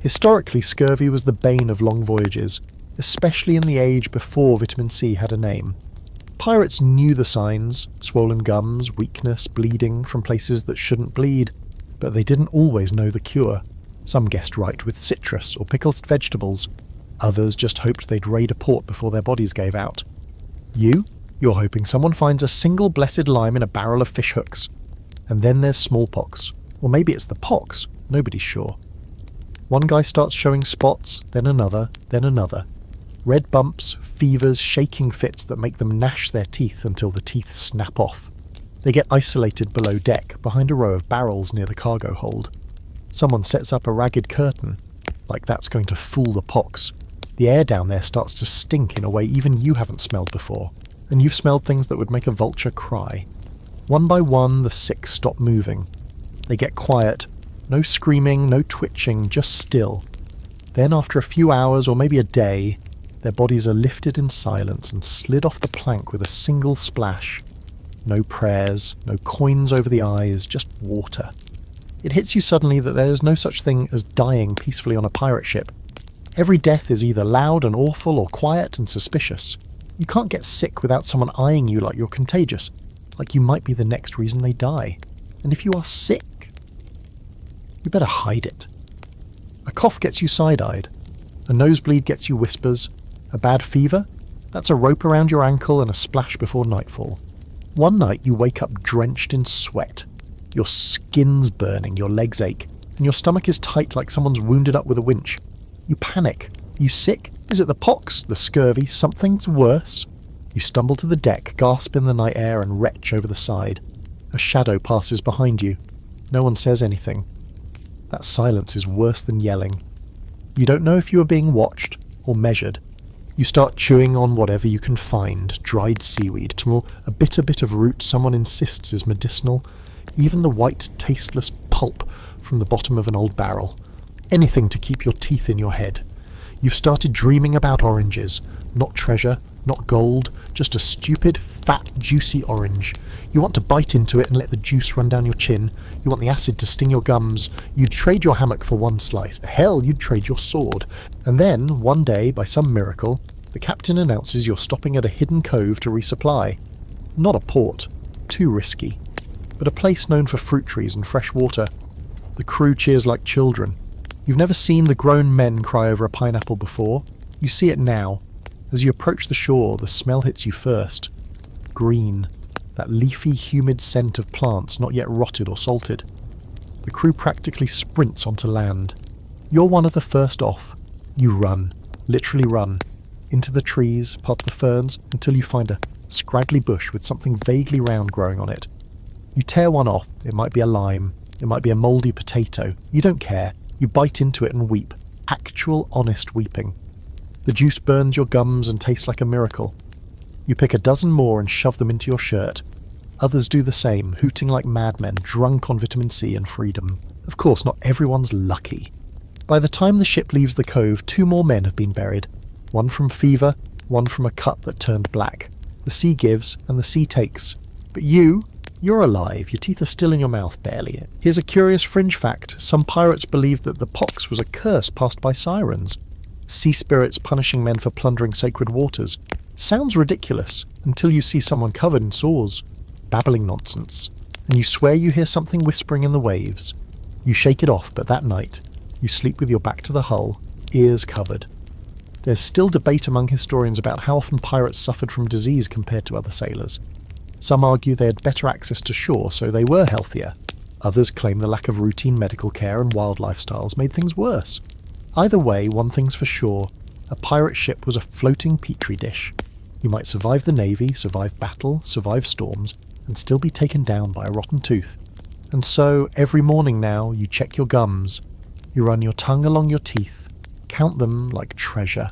Historically, scurvy was the bane of long voyages, especially in the age before vitamin C had a name. Pirates knew the signs, swollen gums, weakness, bleeding from places that shouldn't bleed, but they didn't always know the cure. Some guessed right with citrus or pickled vegetables. Others just hoped they'd raid a port before their bodies gave out. You're hoping someone finds a single blessed lime in a barrel of fish hooks. And then there's smallpox. Or maybe it's the pox, nobody's sure. One guy starts showing spots, then another, then another. Red bumps, fevers, shaking fits that make them gnash their teeth until the teeth snap off. They get isolated below deck, behind a row of barrels near the cargo hold. Someone sets up a ragged curtain, like that's going to fool the pox. The air down there starts to stink in a way even you haven't smelled before, and you've smelled things that would make a vulture cry. One by one, the sick stop moving. They get quiet. No screaming, no twitching, just still. Then after a few hours or maybe a day, their bodies are lifted in silence and slid off the plank with a single splash. No prayers, no coins over the eyes, just water. It hits you suddenly that there is no such thing as dying peacefully on a pirate ship. Every death is either loud and awful or quiet and suspicious. You can't get sick without someone eyeing you like you're contagious, like you might be the next reason they die. And if you are sick, you better hide it. A cough gets you side-eyed. A nosebleed gets you whispers. A bad fever? That's a rope around your ankle and a splash before nightfall. One night you wake up drenched in sweat. Your skin's burning, your legs ache, and your stomach is tight like someone's wounded up with a winch. You panic. You sick? Is it the pox? The scurvy? Something's worse? You stumble to the deck, gasp in the night air and retch over the side. A shadow passes behind you. No one says anything. That silence is worse than yelling. You don't know if you are being watched or measured. You start chewing on whatever you can find, dried seaweed, a bitter bit of root someone insists is medicinal, even the white, tasteless pulp from the bottom of an old barrel. Anything to keep your teeth in your head. You've started dreaming about oranges. Not treasure, not gold, just a stupid, fat, juicy orange. You want to bite into it and let the juice run down your chin. You want the acid to sting your gums. You'd trade your hammock for one slice. Hell, you'd trade your sword. And then, one day, by some miracle, the captain announces you're stopping at a hidden cove to resupply. Not a port. Too risky. But a place known for fruit trees and fresh water. The crew cheers like children. You've never seen the grown men cry over a pineapple before. You see it now. As you approach the shore, the smell hits you first. Green. That leafy, humid scent of plants not yet rotted or salted. The crew practically sprints onto land. You're one of the first off. You run. Literally run. Into the trees, past the ferns, until you find a scraggly bush with something vaguely round growing on it. You tear one off. It might be a lime. It might be a mouldy potato. You don't care. You bite into it and weep. Actual, honest weeping. The juice burns your gums and tastes like a miracle. You pick a dozen more and shove them into your shirt. Others do the same, hooting like madmen, drunk on vitamin C and freedom. Of course, not everyone's lucky. By the time the ship leaves the cove, 2 more men have been buried. One from fever, one from a cut that turned black. The sea gives, and the sea takes. But you're alive. Your teeth are still in your mouth, barely. Here's a curious fringe fact. Some pirates believed that the pox was a curse passed by sirens. Sea spirits punishing men for plundering sacred waters. Sounds ridiculous, until you see someone covered in sores, babbling nonsense, and you swear you hear something whispering in the waves. You shake it off, but that night, you sleep with your back to the hull, ears covered. There's still debate among historians about how often pirates suffered from disease compared to other sailors. Some argue they had better access to shore, so they were healthier. Others claim the lack of routine medical care and wild lifestyles made things worse. Either way, one thing's for sure, a pirate ship was a floating petri dish. You might survive the navy, survive battle, survive storms, and still be taken down by a rotten tooth. And so, every morning now, you check your gums. You run your tongue along your teeth, count them like treasure.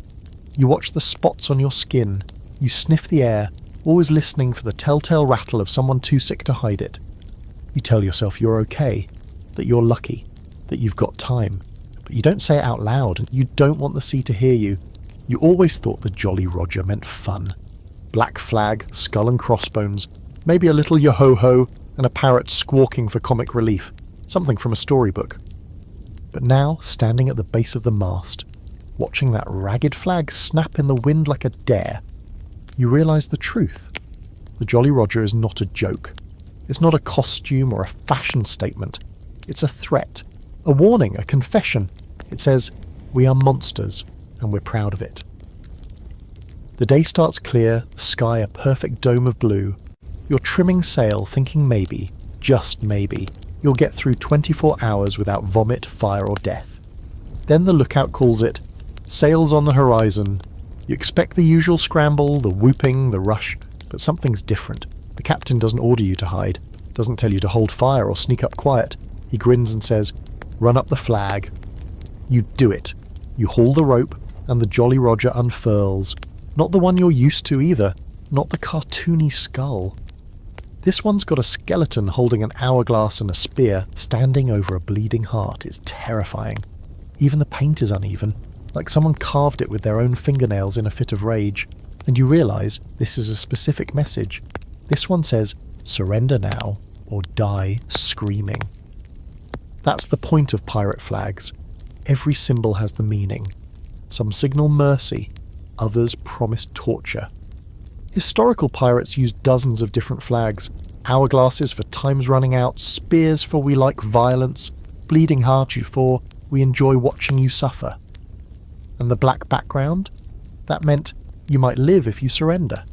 You watch the spots on your skin. You sniff the air, always listening for the telltale rattle of someone too sick to hide it. You tell yourself you're okay, that you're lucky, that you've got time. But you don't say it out loud, and you don't want the sea to hear you. You always thought the Jolly Roger meant fun. Black flag, skull and crossbones, maybe a little yo-ho-ho, and a parrot squawking for comic relief. Something from a storybook. But now, standing at the base of the mast, watching that ragged flag snap in the wind like a dare, you realise the truth. The Jolly Roger is not a joke. It's not a costume or a fashion statement. It's a threat, a warning, a confession. It says, we are monsters, and we're proud of it. The day starts clear, the sky a perfect dome of blue. You're trimming sail, thinking maybe, just maybe, you'll get through 24 hours without vomit, fire or death. Then the lookout calls it, sails on the horizon. You expect the usual scramble, the whooping, the rush, but something's different. The captain doesn't order you to hide, doesn't tell you to hold fire or sneak up quiet. He grins and says, run up the flag. You do it. You haul the rope, and the Jolly Roger unfurls. Not the one you're used to either, not the cartoony skull. This one's got a skeleton holding an hourglass and a spear, standing over a bleeding heart. It's terrifying. Even the paint is uneven, like someone carved it with their own fingernails in a fit of rage. And you realise this is a specific message. This one says, surrender now, or die screaming. That's the point of pirate flags. Every symbol has the meaning. Some signal mercy, others promise torture. Historical pirates used dozens of different flags. Hourglasses for time's running out, spears for we like violence, bleeding heart you for we enjoy watching you suffer. And the black background? That meant you might live if you surrender.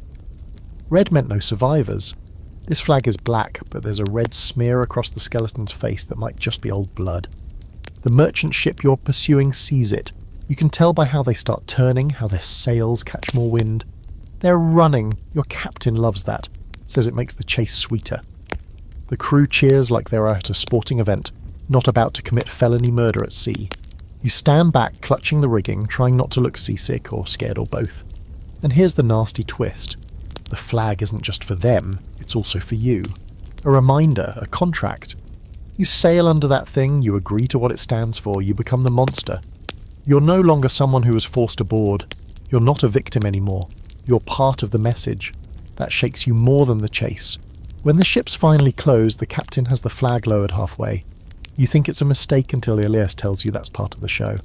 Red meant no survivors. This flag is black, but there's a red smear across the skeleton's face that might just be old blood. The merchant ship you're pursuing sees it. You can tell by how they start turning, how their sails catch more wind. They're running. Your captain loves that. Says it makes the chase sweeter. The crew cheers like they're at a sporting event, not about to commit felony murder at sea. You stand back, clutching the rigging, trying not to look seasick or scared or both. And here's the nasty twist. The flag isn't just for them, it's also for you. A reminder, a contract. You sail under that thing, you agree to what it stands for, you become the monster. You're no longer someone who was forced aboard. You're not a victim anymore. You're part of the message. That shakes you more than the chase. When the ship's finally closed, the captain has the flag lowered halfway. You think it's a mistake until Elias tells you that's part of the show.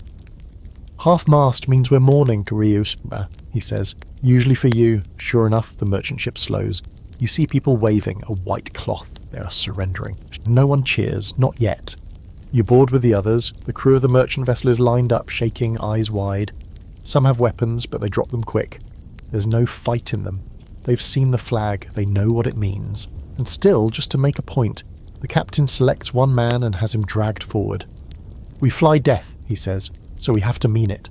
Half-mast means we're mourning, Karius, he says. Usually for you. Sure enough, the merchant ship slows. You see people waving a white cloth. They are surrendering. No one cheers, not yet. You board with the others. The crew of the merchant vessel is lined up, shaking, eyes wide. Some have weapons, but they drop them quick. There's no fight in them. They've seen the flag, they know what it means. And still, just to make a point, the captain selects one man and has him dragged forward. We fly death, he says, so we have to mean it.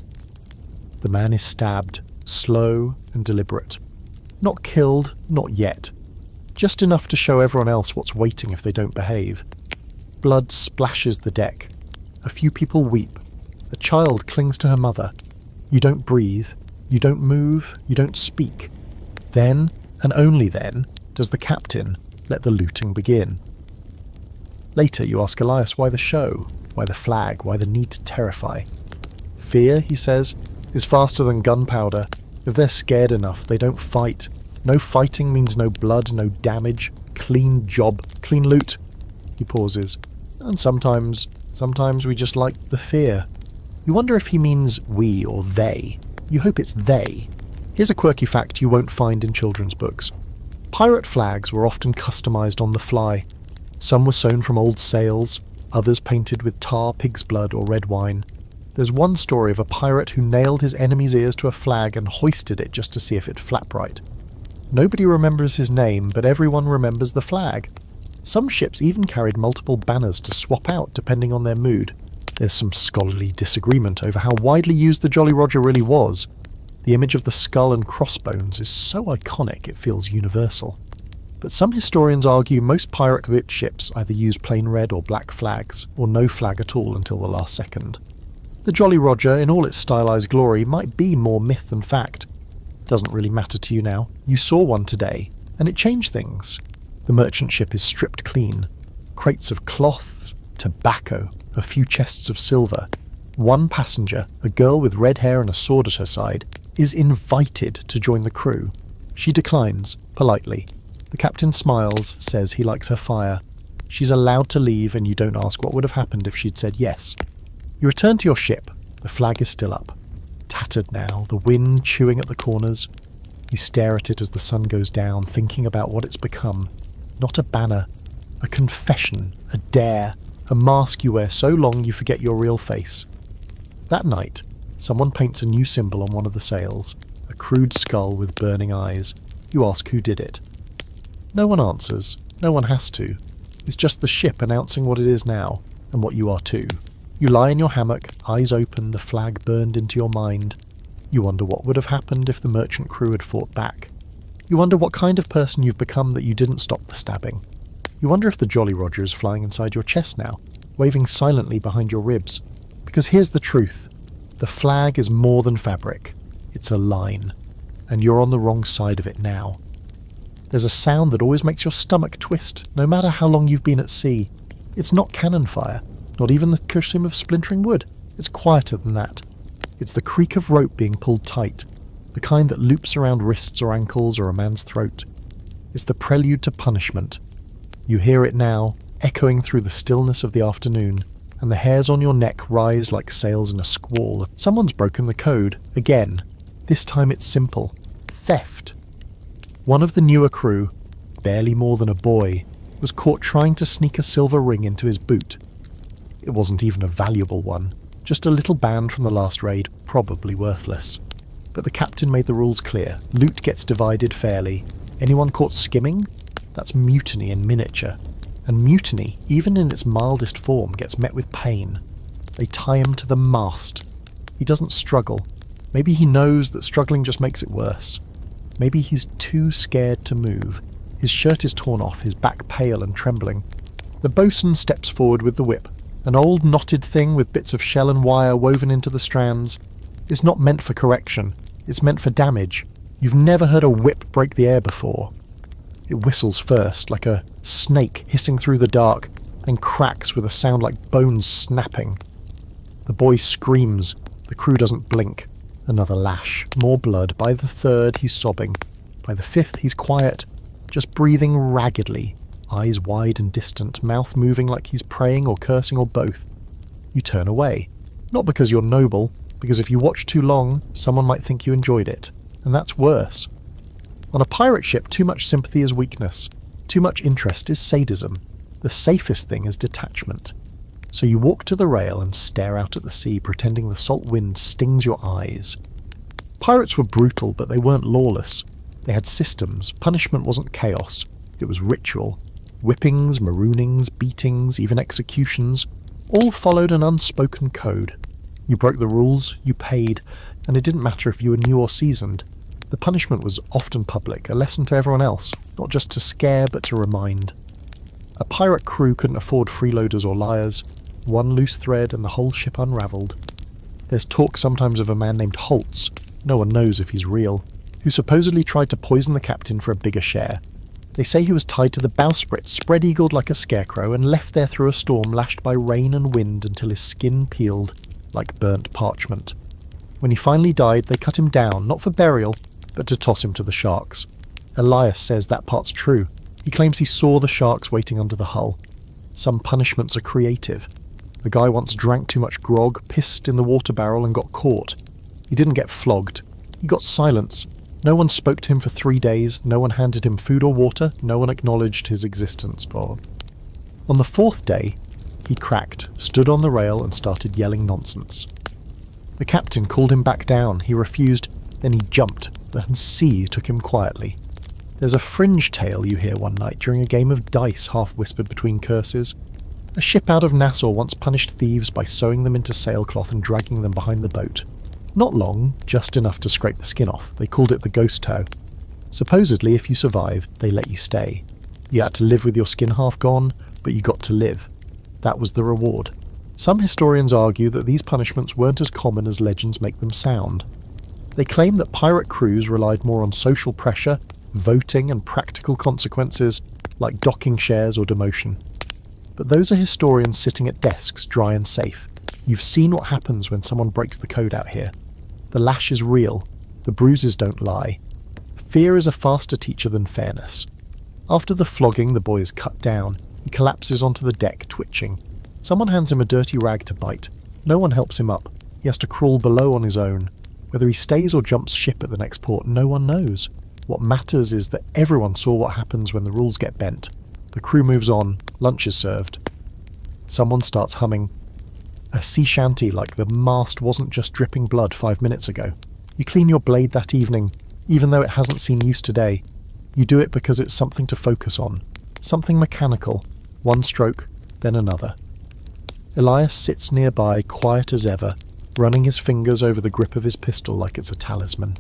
The man is stabbed, slow and deliberate. Not killed, not yet. Just enough to show everyone else what's waiting if they don't behave. Blood splashes the deck. A few people weep. A child clings to her mother. You don't breathe. You don't move. You don't speak. Then, and only then, does the captain let the looting begin. Later you ask Elias why the show. Why the flag? Why the need to terrify? Fear, he says, is faster than gunpowder. If they're scared enough, they don't fight. No fighting means no blood, no damage. Clean job, clean loot. He pauses. And sometimes we just like the fear. You wonder if he means we or they. You hope it's they. Here's a quirky fact you won't find in children's books. Pirate flags were often customised on the fly. Some were sewn from old sails, others painted with tar, pig's blood or red wine. There's one story of a pirate who nailed his enemy's ears to a flag and hoisted it just to see if it'd flap right. Nobody remembers his name, but everyone remembers the flag. Some ships even carried multiple banners to swap out depending on their mood. There's some scholarly disagreement over how widely used the Jolly Roger really was. The image of the skull and crossbones is so iconic it feels universal. But some historians argue most pirate-equipped ships either use plain red or black flags, or no flag at all until the last second. The Jolly Roger, in all its stylized glory, might be more myth than fact. Doesn't really matter to you now. You saw one today, and it changed things. The merchant ship is stripped clean. Crates of cloth, tobacco, a few chests of silver. One passenger, a girl with red hair and a sword at her side, is invited to join the crew. She declines, politely. The captain smiles, says he likes her fire. She's allowed to leave, and you don't ask what would have happened if she'd said yes. You return to your ship. The flag is still up. Tattered now, the wind chewing at the corners. You stare at it as the sun goes down, thinking about what it's become. Not a banner, a confession, a dare, a mask you wear so long you forget your real face. That night, someone paints a new symbol on one of the sails, a crude skull with burning eyes. You ask who did it. No one answers. No one has to. It's just the ship announcing what it is now, and what you are too. You lie in your hammock, eyes open, the flag burned into your mind. You wonder what would have happened if the merchant crew had fought back. You wonder what kind of person you've become that you didn't stop the stabbing. You wonder if the Jolly Roger is flying inside your chest now, waving silently behind your ribs. Because here's the truth. The flag is more than fabric. It's a line. And you're on the wrong side of it now. There's a sound that always makes your stomach twist, no matter how long you've been at sea. It's not cannon fire, not even the kersim of splintering wood. It's quieter than that. It's the creak of rope being pulled tight, the kind that loops around wrists or ankles or a man's throat. It's the prelude to punishment. You hear it now, echoing through the stillness of the afternoon, and the hairs on your neck rise like sails in a squall. Someone's broken the code, again. This time it's simple. Theft. One of the newer crew, barely more than a boy, was caught trying to sneak a silver ring into his boot. It wasn't even a valuable one, just a little band from the last raid, probably worthless. But the captain made the rules clear. Loot gets divided fairly. Anyone caught skimming? That's mutiny in miniature. And mutiny, even in its mildest form, gets met with pain. They tie him to the mast. He doesn't struggle. Maybe he knows that struggling just makes it worse. Maybe he's too scared to move. His shirt is torn off, his back pale and trembling. The boatswain steps forward with the whip, an old knotted thing with bits of shell and wire woven into the strands. It's not meant for correction, it's meant for damage. You've never heard a whip break the air before. It whistles first, like a snake hissing through the dark, and cracks with a sound like bones snapping. The boy screams. The crew doesn't blink. Another lash. More blood. By the third, he's sobbing. By the fifth, he's quiet, just breathing raggedly, eyes wide and distant, mouth moving like he's praying or cursing or both. You turn away. Not because you're noble, because if you watch too long, someone might think you enjoyed it. And that's worse. On a pirate ship, too much sympathy is weakness. Too much interest is sadism. The safest thing is detachment. So you walk to the rail and stare out at the sea, pretending the salt wind stings your eyes. Pirates were brutal, but they weren't lawless. They had systems. Punishment wasn't chaos. It was ritual. Whippings, maroonings, beatings, even executions, all followed an unspoken code. You broke the rules, you paid, and it didn't matter if you were new or seasoned. The punishment was often public, a lesson to everyone else, not just to scare but to remind. A pirate crew couldn't afford freeloaders or liars. One loose thread and the whole ship unravelled. There's talk sometimes of a man named Holtz, no one knows if he's real, who supposedly tried to poison the captain for a bigger share. They say he was tied to the bowsprit, spread-eagled like a scarecrow, and left there through a storm lashed by rain and wind until his skin peeled like burnt parchment. When he finally died, they cut him down, not for burial, but to toss him to the sharks. Elias says that part's true. He claims he saw the sharks waiting under the hull. Some punishments are creative. A guy once drank too much grog, pissed in the water barrel and got caught. He didn't get flogged. He got silence. No one spoke to him for 3 days, no one handed him food or water, no one acknowledged his existence. On the 4th day, he cracked, stood on the rail and started yelling nonsense. The captain called him back down. He refused, then he jumped. The sea took him quietly. There's a fringe tale you hear one night during a game of dice, half-whispered between curses. A ship out of Nassau once punished thieves by sewing them into sailcloth and dragging them behind the boat. Not long, just enough to scrape the skin off. They called it the ghost tow. Supposedly, if you survived, they let you stay. You had to live with your skin half gone, but you got to live. That was the reward. Some historians argue that these punishments weren't as common as legends make them sound. They claim that pirate crews relied more on social pressure, voting and practical consequences, like docking shares or demotion. But those are historians sitting at desks, dry and safe. You've seen what happens when someone breaks the code out here. The lash is real. The bruises don't lie. Fear is a faster teacher than fairness. After the flogging, the boy is cut down. He collapses onto the deck, twitching. Someone hands him a dirty rag to bite. No one helps him up. He has to crawl below on his own. Whether he stays or jumps ship at the next port, no one knows. What matters is that everyone saw what happens when the rules get bent. The crew moves on. Lunch is served. Someone starts humming. A sea shanty like the mast wasn't just dripping blood 5 minutes ago. You clean your blade that evening, even though it hasn't seen use today. You do it because it's something to focus on. Something mechanical. One stroke, then another. Elias sits nearby, quiet as ever, running his fingers over the grip of his pistol like it's a talisman.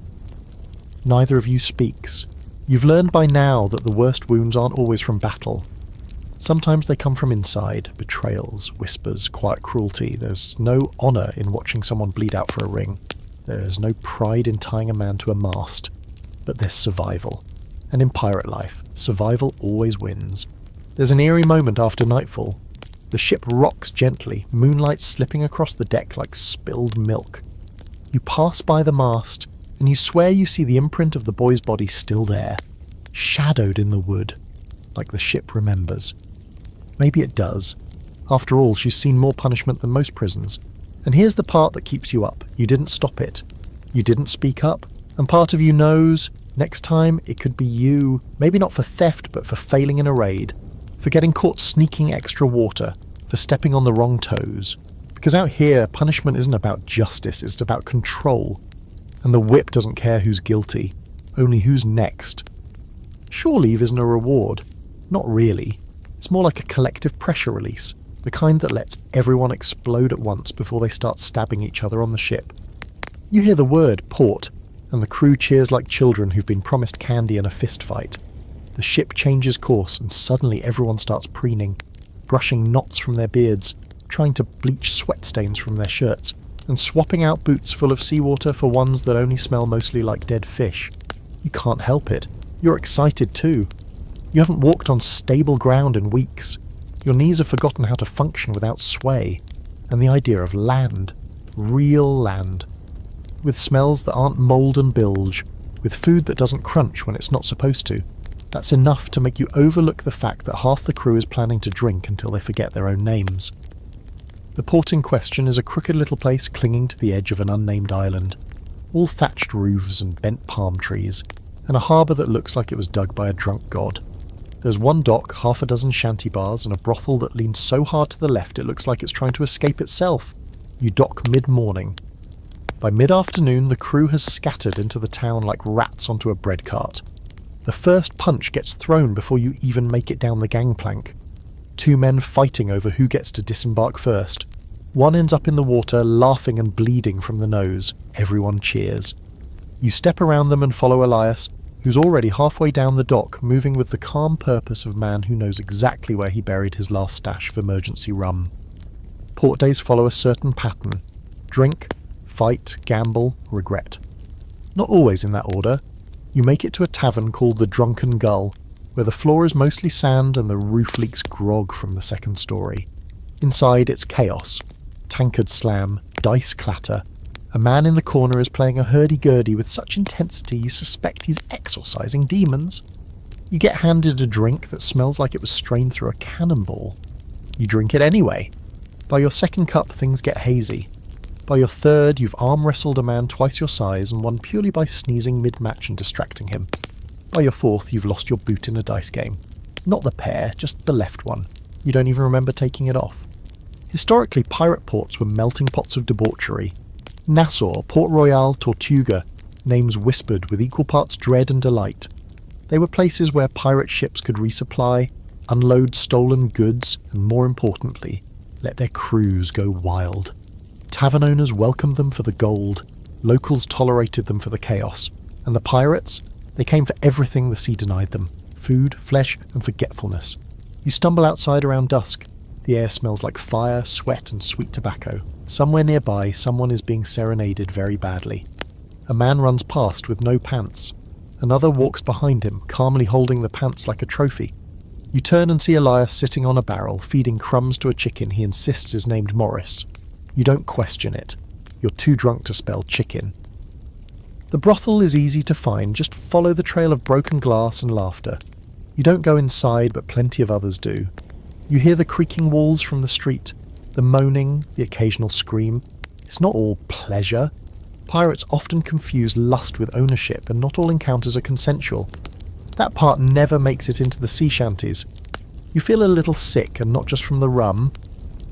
Neither of you speaks. You've learned by now that the worst wounds aren't always from battle. Sometimes they come from inside, betrayals, whispers, quiet cruelty. There's no honour in watching someone bleed out for a ring. There's no pride in tying a man to a mast. But there's survival. And in pirate life, survival always wins. There's an eerie moment after nightfall. The ship rocks gently, moonlight slipping across the deck like spilled milk. You pass by the mast, and you swear you see the imprint of the boy's body still there, shadowed in the wood, like the ship remembers. Maybe it does. After all, she's seen more punishment than most prisons. And here's the part that keeps you up. You didn't stop it. You didn't speak up. And part of you knows, next time it could be you, maybe not for theft, but for failing in a raid, for getting caught sneaking extra water, for stepping on the wrong toes. Because out here, punishment isn't about justice, it's about control. And the whip doesn't care who's guilty, only who's next. Shore leave isn't a reward. Not really. It's more like a collective pressure release, the kind that lets everyone explode at once before they start stabbing each other on the ship. You hear the word, port, and the crew cheers like children who've been promised candy in a fist fight. The ship changes course and suddenly everyone starts preening, brushing knots from their beards, trying to bleach sweat stains from their shirts, and swapping out boots full of seawater for ones that only smell mostly like dead fish. You can't help it. You're excited too. You haven't walked on stable ground in weeks. Your knees have forgotten how to function without sway. And the idea of land. Real land. With smells that aren't mould and bilge. With food that doesn't crunch when it's not supposed to. That's enough to make you overlook the fact that half the crew is planning to drink until they forget their own names. The port in question is a crooked little place clinging to the edge of an unnamed island. All thatched roofs and bent palm trees. And a harbour that looks like it was dug by a drunk god. There's one dock, half a dozen shanty bars, and a brothel that leans so hard to the left it looks like it's trying to escape itself. You dock mid-morning. By mid-afternoon, the crew has scattered into the town like rats onto a bread cart. The first punch gets thrown before you even make it down the gangplank. 2 men fighting over who gets to disembark first. One ends up in the water, laughing and bleeding from the nose. Everyone cheers. You step around them and follow Elias, who's already halfway down the dock, moving with the calm purpose of a man who knows exactly where he buried his last stash of emergency rum. Port days follow a certain pattern. Drink, fight, gamble, regret. Not always in that order. You make it to a tavern called the Drunken Gull. where the floor is mostly sand and the roof leaks grog from the second story. Inside, it's chaos. Tankards slam, dice clatter. A man in the corner is playing a hurdy-gurdy with such intensity you suspect he's exorcising demons. You get handed a drink that smells like it was strained through a cannonball. You drink it anyway. By your second cup, things get hazy. By your third, you've arm-wrestled a man twice your size and won purely by sneezing mid-match and distracting him. By your fourth, you've lost your boot in a dice game. Not the pair, just the left one. You don't even remember taking it off. Historically, pirate ports were melting pots of debauchery. Nassau, Port Royal, Tortuga, names whispered with equal parts dread and delight. They were places where pirate ships could resupply, unload stolen goods, and more importantly, let their crews go wild. Tavern owners welcomed them for the gold, locals tolerated them for the chaos, and the pirates, they came for everything the sea denied them: food, flesh, and forgetfulness. You stumble outside around dusk. The air smells like fire, sweat, and sweet tobacco. Somewhere nearby, someone is being serenaded very badly. A man runs past with no pants. Another walks behind him, calmly holding the pants like a trophy. You turn and see Elias sitting on a barrel, feeding crumbs to a chicken he insists is named Morris. You don't question it. You're too drunk to spell chicken. The brothel is easy to find. Just follow the trail of broken glass and laughter. You don't go inside, but plenty of others do. You hear the creaking walls from the street, the moaning, the occasional scream. It's not all pleasure. Pirates often confuse lust with ownership, and not all encounters are consensual. That part never makes it into the sea shanties. You feel a little sick, and not just from the rum.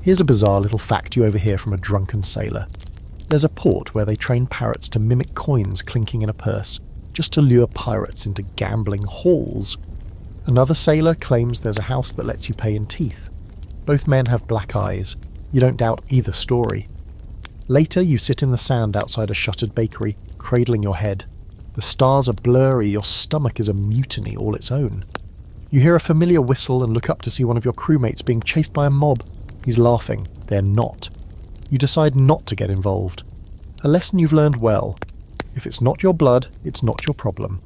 Here's a bizarre little fact you overhear from a drunken sailor. There's a port where they train parrots to mimic coins clinking in a purse, just to lure pirates into gambling halls. Another sailor claims there's a house that lets you pay in teeth. Both men have black eyes. You don't doubt either story. Later, you sit in the sand outside a shuttered bakery, cradling your head. The stars are blurry, your stomach is a mutiny all its own. You hear a familiar whistle and look up to see one of your crewmates being chased by a mob. He's laughing. They're not. You decide not to get involved. A lesson you've learned well. If it's not your blood, it's not your problem.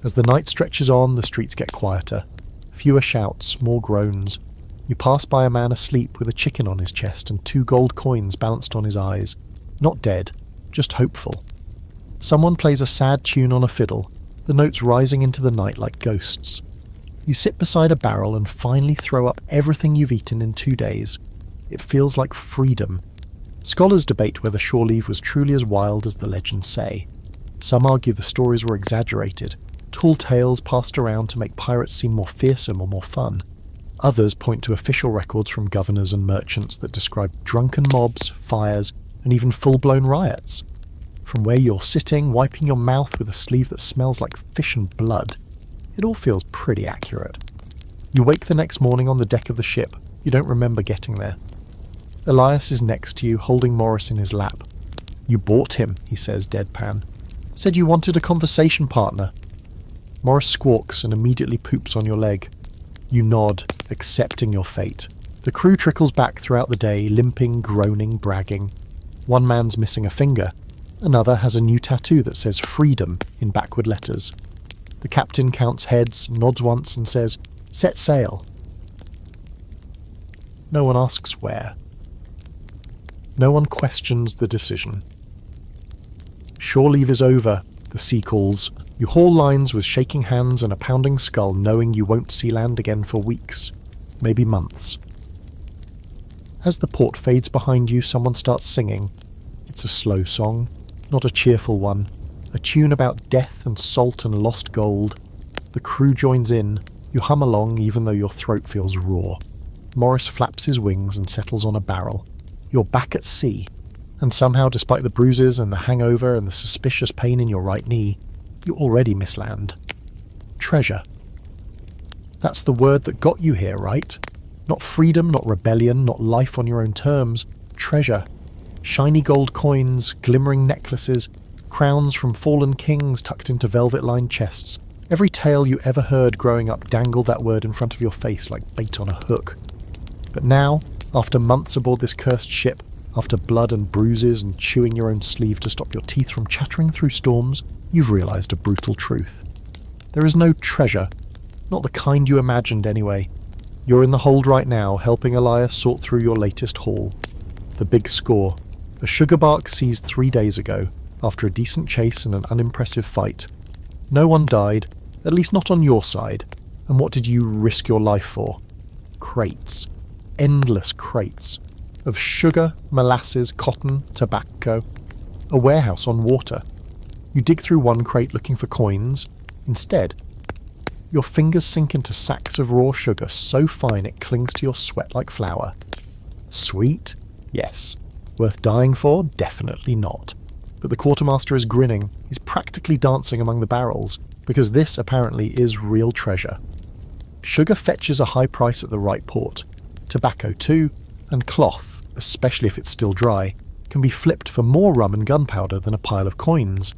As the night stretches on, the streets get quieter. Fewer shouts, more groans. You pass by a man asleep with a chicken on his chest and 2 gold coins balanced on his eyes. Not dead, just hopeful. Someone plays a sad tune on a fiddle, the notes rising into the night like ghosts. You sit beside a barrel and finally throw up everything you've eaten in 2 days. It feels like freedom. Scholars debate whether shore leave was truly as wild as the legends say. Some argue the stories were exaggerated, tall tales passed around to make pirates seem more fearsome or more fun. Others point to official records from governors and merchants that describe drunken mobs, fires, and even full-blown riots. From where you're sitting, wiping your mouth with a sleeve that smells like fish and blood, it all feels pretty accurate. You wake the next morning on the deck of the ship. You don't remember getting there. Elias is next to you, holding Morris in his lap. "You bought him," he says, deadpan. "Said you wanted a conversation partner." Morris squawks and immediately poops on your leg. You nod, accepting your fate. The crew trickles back throughout the day, limping, groaning, bragging. One man's missing a finger. Another has a new tattoo that says freedom in backward letters. The captain counts heads, nods once and says, "Set sail." No one asks where. No one questions the decision. Shore leave is over, the sea calls. You haul lines with shaking hands and a pounding skull, knowing you won't see land again for weeks, maybe months. As the port fades behind you, someone starts singing. It's a slow song, not a cheerful one. A tune about death and salt and lost gold. The crew joins in. You hum along even though your throat feels raw. Morris flaps his wings and settles on a barrel. You're back at sea. And somehow, despite the bruises and the hangover and the suspicious pain in your right knee, you already miss land. Treasure. That's the word that got you here, right? Not freedom, not rebellion, not life on your own terms. Treasure. Shiny gold coins, glimmering necklaces, crowns from fallen kings tucked into velvet-lined chests. Every tale you ever heard growing up dangled that word in front of your face like bait on a hook. But now, after months aboard this cursed ship, after blood and bruises and chewing your own sleeve to stop your teeth from chattering through storms, you've realised a brutal truth. There is no treasure, Not the kind you imagined anyway. You're in the hold right now, helping Elias sort through your latest haul. The big score. A sugar bark seized 3 days ago, after a decent chase and an unimpressive fight. No one died, at least not on your side. And what did you risk your life for? Crates. Endless crates. Of sugar, molasses, cotton, tobacco. A warehouse on water. You dig through one crate looking for coins. Instead, your fingers sink into sacks of raw sugar so fine it clings to your sweat like flour. Sweet? Yes. Worth dying for? Definitely not. But the quartermaster is grinning. He's practically dancing among the barrels, because this apparently is real treasure. Sugar fetches a high price at the right port. Tobacco too, and cloth, especially if it's still dry, can be flipped for more rum and gunpowder than a pile of coins.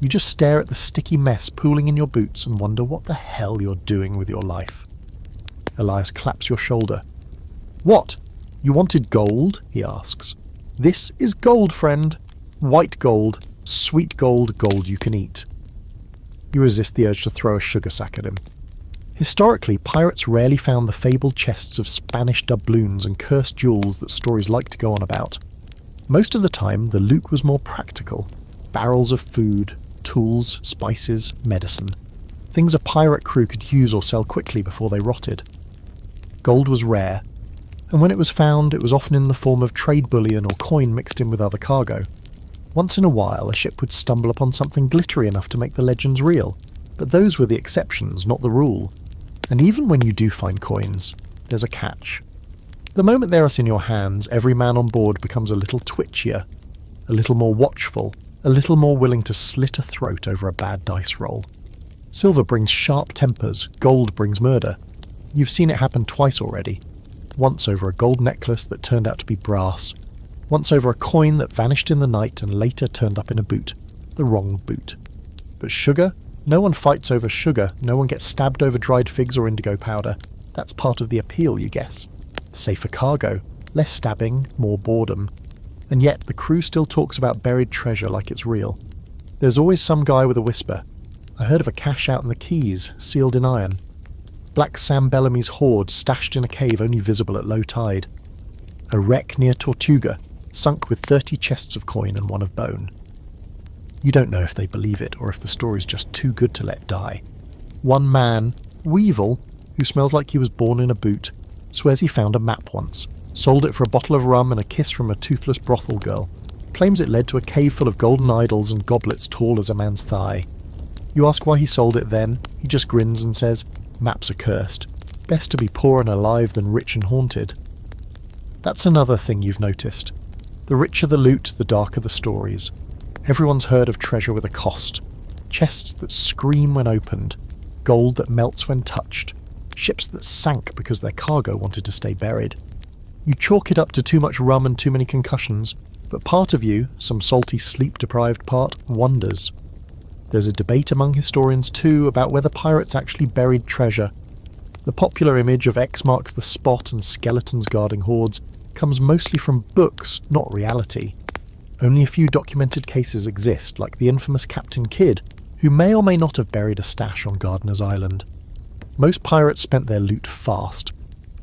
You just stare at the sticky mess pooling in your boots and wonder what the hell you're doing with your life. Elias claps your shoulder. What? You wanted gold? He asks. This is gold, friend. White gold, sweet gold, gold you can eat. You resist the urge to throw a sugar sack at him. Historically, pirates rarely found the fabled chests of Spanish doubloons and cursed jewels that stories like to go on about. Most of the time, the loot was more practical. Barrels of food, tools, spices, medicine. Things a pirate crew could use or sell quickly before they rotted. Gold was rare, and when it was found, it was often in the form of trade bullion or coin mixed in with other cargo. Once in a while, a ship would stumble upon something glittery enough to make the legends real, but those were the exceptions, not the rule. And even when you do find coins, there's a catch. The moment they are in your hands, every man on board becomes a little twitchier, a little more watchful, a little more willing to slit a throat over a bad dice roll. Silver brings sharp tempers, gold brings murder. You've seen it happen twice already. Once over a gold necklace that turned out to be brass. Once over a coin that vanished in the night and later turned up in a boot. The wrong boot. But sugar? No one fights over sugar. No one gets stabbed over dried figs or indigo powder. That's part of the appeal, you guess. Safer cargo. Less stabbing, more boredom. And yet the crew still talks about buried treasure like it's real. There's always some guy with a whisper. I heard of a cache out in the Keys, sealed in iron. Black Sam Bellamy's hoard stashed in a cave only visible at low tide. A wreck near Tortuga, sunk with 30 chests of coin and one of bone. You don't know if they believe it or if the story's just too good to let die. One man, Weevil, who smells like he was born in a boot, swears he found a map once, sold it for a bottle of rum and a kiss from a toothless brothel girl, claims it led to a cave full of golden idols and goblets tall as a man's thigh. You ask why he sold it then, he just grins and says, maps are cursed. Best to be poor and alive than rich and haunted. That's another thing you've noticed. The richer the loot, the darker the stories. Everyone's heard of treasure with a cost. Chests that scream when opened. Gold that melts when touched. Ships that sank because their cargo wanted to stay buried. You chalk it up to too much rum and too many concussions, but part of you, some salty sleep-deprived part, wonders. There's a debate among historians too about whether pirates actually buried treasure. The popular image of X marks the spot and skeletons guarding hoards comes mostly from books, not reality. Only a few documented cases exist, like the infamous Captain Kidd, who may or may not have buried a stash on Gardiner's Island. Most pirates spent their loot fast.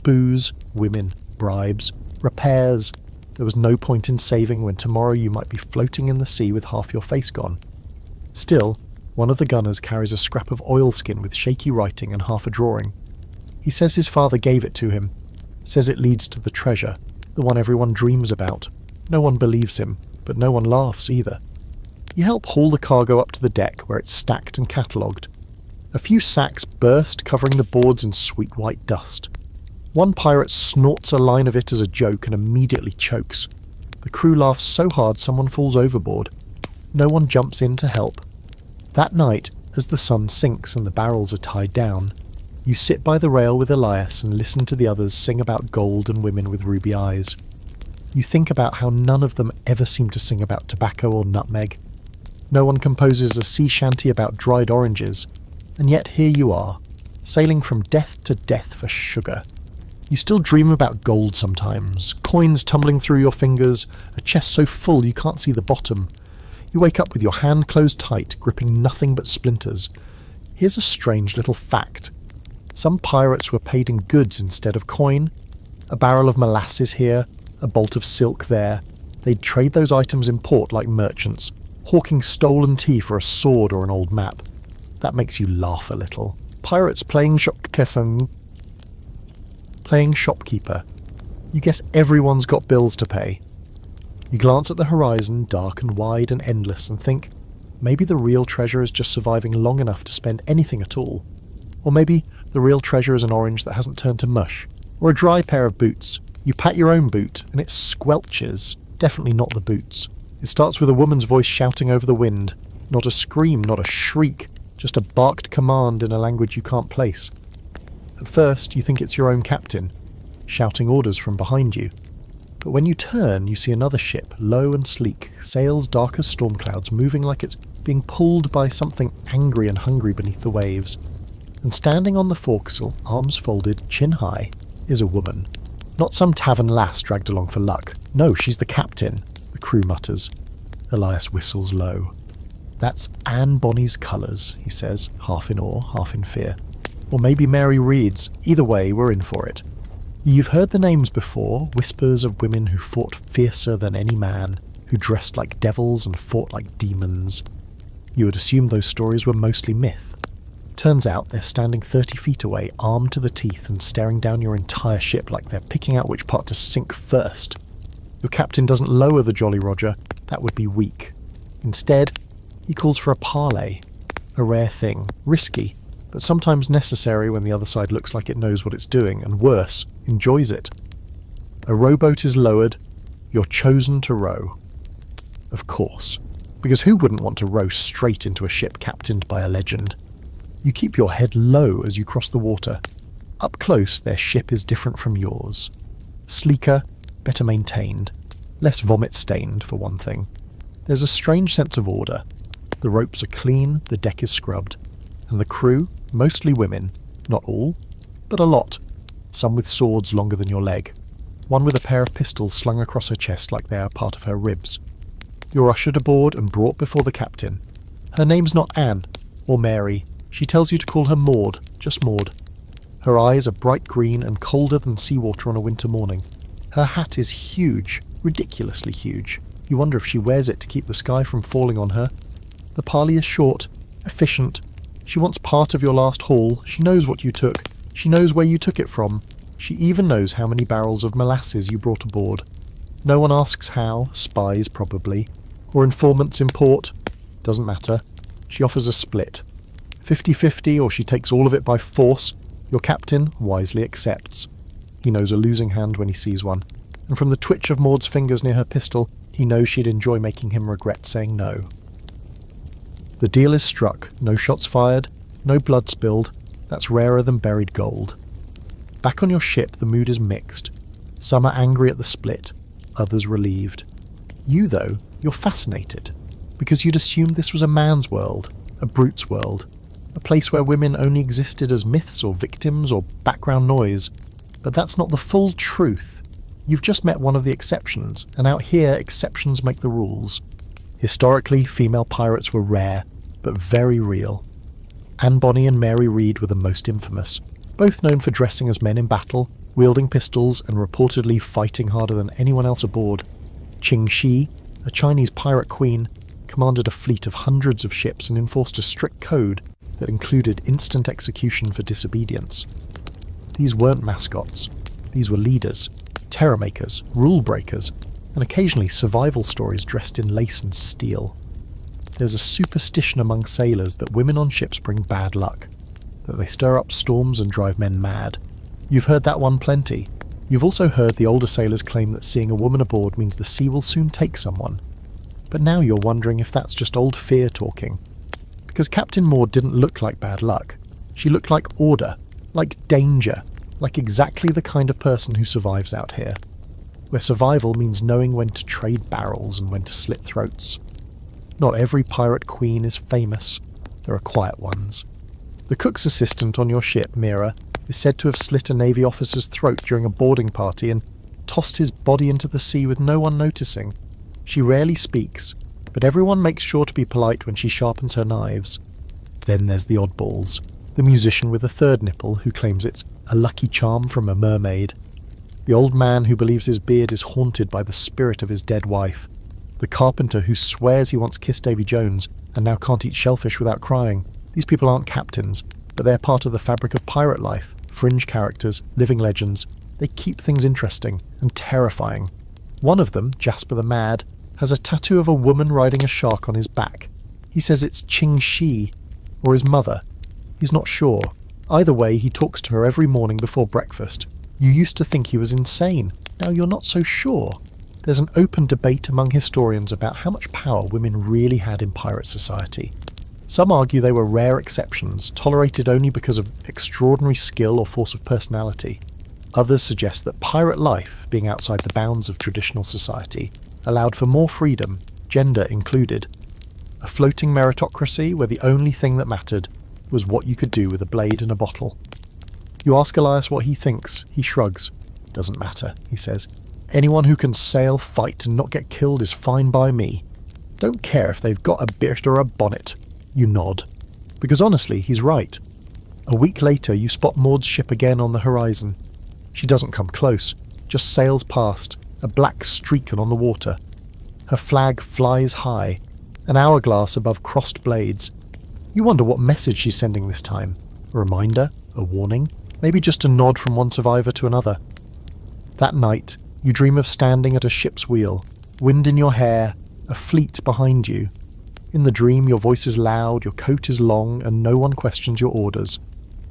Booze, women, bribes, repairs. There was no point in saving when tomorrow you might be floating in the sea with half your face gone. Still, one of the gunners carries a scrap of oilskin with shaky writing and half a drawing. He says his father gave it to him, says it leads to the treasure, the one everyone dreams about. No one believes him, but no one laughs either. You help haul the cargo up to the deck where it's stacked and catalogued. A few sacks burst, covering the boards in sweet white dust. One pirate snorts a line of it as a joke and immediately chokes. The crew laughs so hard someone falls overboard. No one jumps in to help. That night, as the sun sinks and the barrels are tied down, you sit by the rail with Elias and listen to the others sing about gold and women with ruby eyes. You think about how none of them ever seem to sing about tobacco or nutmeg. No one composes a sea shanty about dried oranges, and yet here you are, sailing from death to death for sugar. You still dream about gold sometimes, coins tumbling through your fingers, a chest so full you can't see the bottom. You wake up with your hand closed tight, gripping nothing but splinters. Here's a strange little fact. Some pirates were paid in goods instead of coin. A barrel of molasses here, a bolt of silk there. They'd trade those items in port like merchants, hawking stolen tea for a sword or an old map. That makes you laugh a little. Pirates playing shopkeeper. You guess everyone's got bills to pay. You glance at the horizon, dark and wide and endless, and think, maybe the real treasure is just surviving long enough to spend anything at all. Or maybe the real treasure is an orange that hasn't turned to mush. Or a dry pair of boots. You pat your own boot, and it squelches. Definitely not the boots. It starts with a woman's voice shouting over the wind. Not a scream, not a shriek, just a barked command in a language you can't place. At first, you think it's your own captain, shouting orders from behind you. But when you turn, you see another ship, low and sleek, sails dark as storm clouds, moving like it's being pulled by something angry and hungry beneath the waves. And standing on the forecastle, arms folded, chin high, is a woman. Not some tavern lass dragged along for luck. No, she's the captain, the crew mutters. Elias whistles low. That's Anne Bonny's colours, he says, half in awe, half in fear. Or maybe Mary Read's. Either way, we're in for it. You've heard the names before, whispers of women who fought fiercer than any man, who dressed like devils and fought like demons. You would assume those stories were mostly myth. Turns out they're standing 30 feet away, armed to the teeth and staring down your entire ship like they're picking out which part to sink first. Your captain doesn't lower the Jolly Roger, that would be weak. Instead, he calls for a parley. A rare thing, risky, but sometimes necessary when the other side looks like it knows what it's doing, and worse, enjoys it. A rowboat is lowered, you're chosen to row. Of course, because who wouldn't want to row straight into a ship captained by a legend? You keep your head low as you cross the water. Up close, their ship is different from yours. Sleeker, better maintained, less vomit-stained, for one thing. There's a strange sense of order. The ropes are clean, the deck is scrubbed. And the crew, mostly women, not all, but a lot. Some with swords longer than your leg. One with a pair of pistols slung across her chest like they are part of her ribs. You're ushered aboard and brought before the captain. Her name's not Anne, or Mary. She tells you to call her Maud, just Maud. Her eyes are bright green and colder than seawater on a winter morning. Her hat is huge, ridiculously huge. You wonder if she wears it to keep the sky from falling on her. The parley is short, efficient. She wants part of your last haul. She knows what you took. She knows where you took it from. She even knows how many barrels of molasses you brought aboard. No one asks how, spies probably, or informants in port. Doesn't matter. She offers a split. 50-50, or she takes all of it by force. Your captain wisely accepts. He knows a losing hand when he sees one, and from the twitch of Maud's fingers near her pistol, he knows she'd enjoy making him regret saying no. The deal is struck, no shots fired, no blood spilled. That's rarer than buried gold. Back on your ship, the mood is mixed. Some are angry at the split, others relieved. You, though, you're fascinated, because you'd assumed this was a man's world, a brute's world, a place where women only existed as myths or victims or background noise. But that's not the full truth. You've just met one of the exceptions, and out here exceptions make the rules. Historically, female pirates were rare, but very real. Anne Bonny and Mary Read were the most infamous, both known for dressing as men in battle, wielding pistols, and reportedly fighting harder than anyone else aboard. Qing Shi, a Chinese pirate queen, commanded a fleet of hundreds of ships and enforced a strict code that included instant execution for disobedience. These weren't mascots. These were leaders, terror makers, rule breakers, and occasionally survival stories dressed in lace and steel. There's a superstition among sailors that women on ships bring bad luck, that they stir up storms and drive men mad. You've heard that one plenty. You've also heard the older sailors claim that seeing a woman aboard means the sea will soon take someone. But now you're wondering if that's just old fear talking. Because Captain Maud didn't look like bad luck. She looked like order, like danger, like exactly the kind of person who survives out here. Where survival means knowing when to trade barrels and when to slit throats. Not every pirate queen is famous. There are quiet ones. The cook's assistant on your ship, Mira, is said to have slit a Navy officer's throat during a boarding party and tossed his body into the sea with no one noticing. She rarely speaks, but everyone makes sure to be polite when she sharpens her knives. Then there's the oddballs. the musician with a third nipple who claims it's a lucky charm from a mermaid, the old man who believes his beard is haunted by the spirit of his dead wife, the carpenter who swears he once kissed Davy Jones and now can't eat shellfish without crying. These people aren't captains, but they're part of the fabric of pirate life, fringe characters, living legends. They keep things interesting and terrifying. One of them, Jasper the Mad, has a tattoo of a woman riding a shark on his back. He says it's Ching Shi, or his mother. He's not sure. Either way, he talks to her every morning before breakfast. You used to think he was insane. Now you're not so sure. There's an open debate among historians about how much power women really had in pirate society. Some argue they were rare exceptions, tolerated only because of extraordinary skill or force of personality. Others suggest that pirate life, being outside the bounds of traditional society, allowed for more freedom, gender included. A floating meritocracy where the only thing that mattered was what you could do with a blade and a bottle. You ask Elias what he thinks. He shrugs. Doesn't matter, he says. Anyone who can sail, fight, and not get killed is fine by me. Don't care if they've got a beard or a bonnet. You nod. Because honestly, he's right. A week later, you spot Maud's ship again on the horizon. She doesn't come close, just sails past, a black streak on the water. Her flag flies high, an hourglass above crossed blades. You wonder what message she's sending this time. A reminder? A warning? Maybe just a nod from one survivor to another. That night, you dream of standing at a ship's wheel, wind in your hair, a fleet behind you. In the dream, your voice is loud, your coat is long, and no one questions your orders.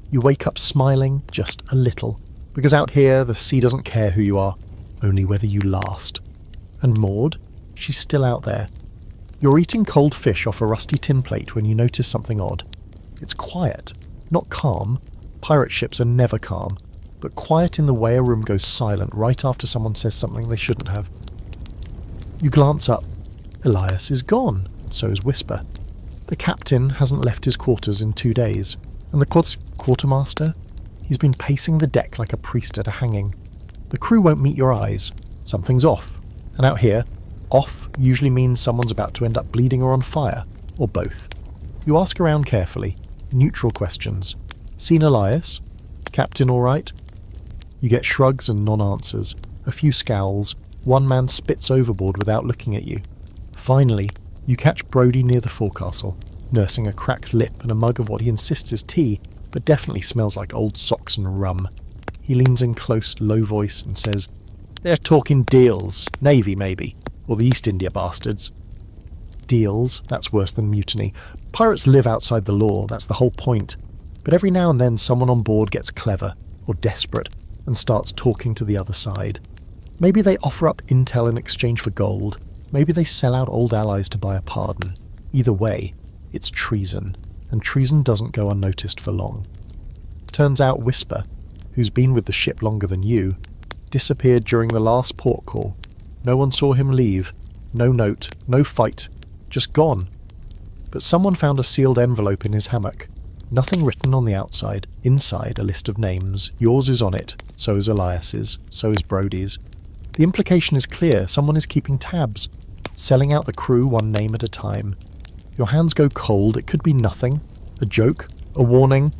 You wake up smiling, just a little, because out here, the sea doesn't care who you are, only whether you last. And Maud? She's still out there. You're eating cold fish off a rusty tin plate when you notice something odd. It's quiet, not calm. Pirate ships are never calm, but quiet in the way a room goes silent right after someone says something they shouldn't have. You glance up. Elias is gone, so is Whisper. The captain hasn't left his quarters in 2 days, and the quartermaster? He's been pacing the deck like a priest at a hanging. The crew won't meet your eyes. Something's off. And out here, off usually means someone's about to end up bleeding or on fire, or both. You ask around carefully, neutral questions. Seen Elias? Captain all right? You get shrugs and non-answers, a few scowls. One man spits overboard without looking at you. Finally, you catch Brody near the forecastle, nursing a cracked lip and a mug of what he insists is tea, but definitely smells like old socks and rum. He leans in close, low voice and says, "They're talking deals. Navy, maybe. Or the East India bastards." Deals? That's worse than mutiny. Pirates live outside the law, that's the whole point. But every now and then someone on board gets clever, or desperate, and starts talking to the other side. Maybe they offer up intel in exchange for gold. Maybe they sell out old allies to buy a pardon. Either way, it's treason, and treason doesn't go unnoticed for long. Turns out Whisper, who's been with the ship longer than you, disappeared during the last port call. No one saw him leave. No note, no fight, just gone. But someone found a sealed envelope in his hammock. Nothing written on the outside. Inside, a list of names. Yours is on it, so is Elias's, so is Brody's. The implication is clear. Someone is keeping tabs, selling out the crew one name at a time. Your hands go cold. It could be nothing. A joke, a warning,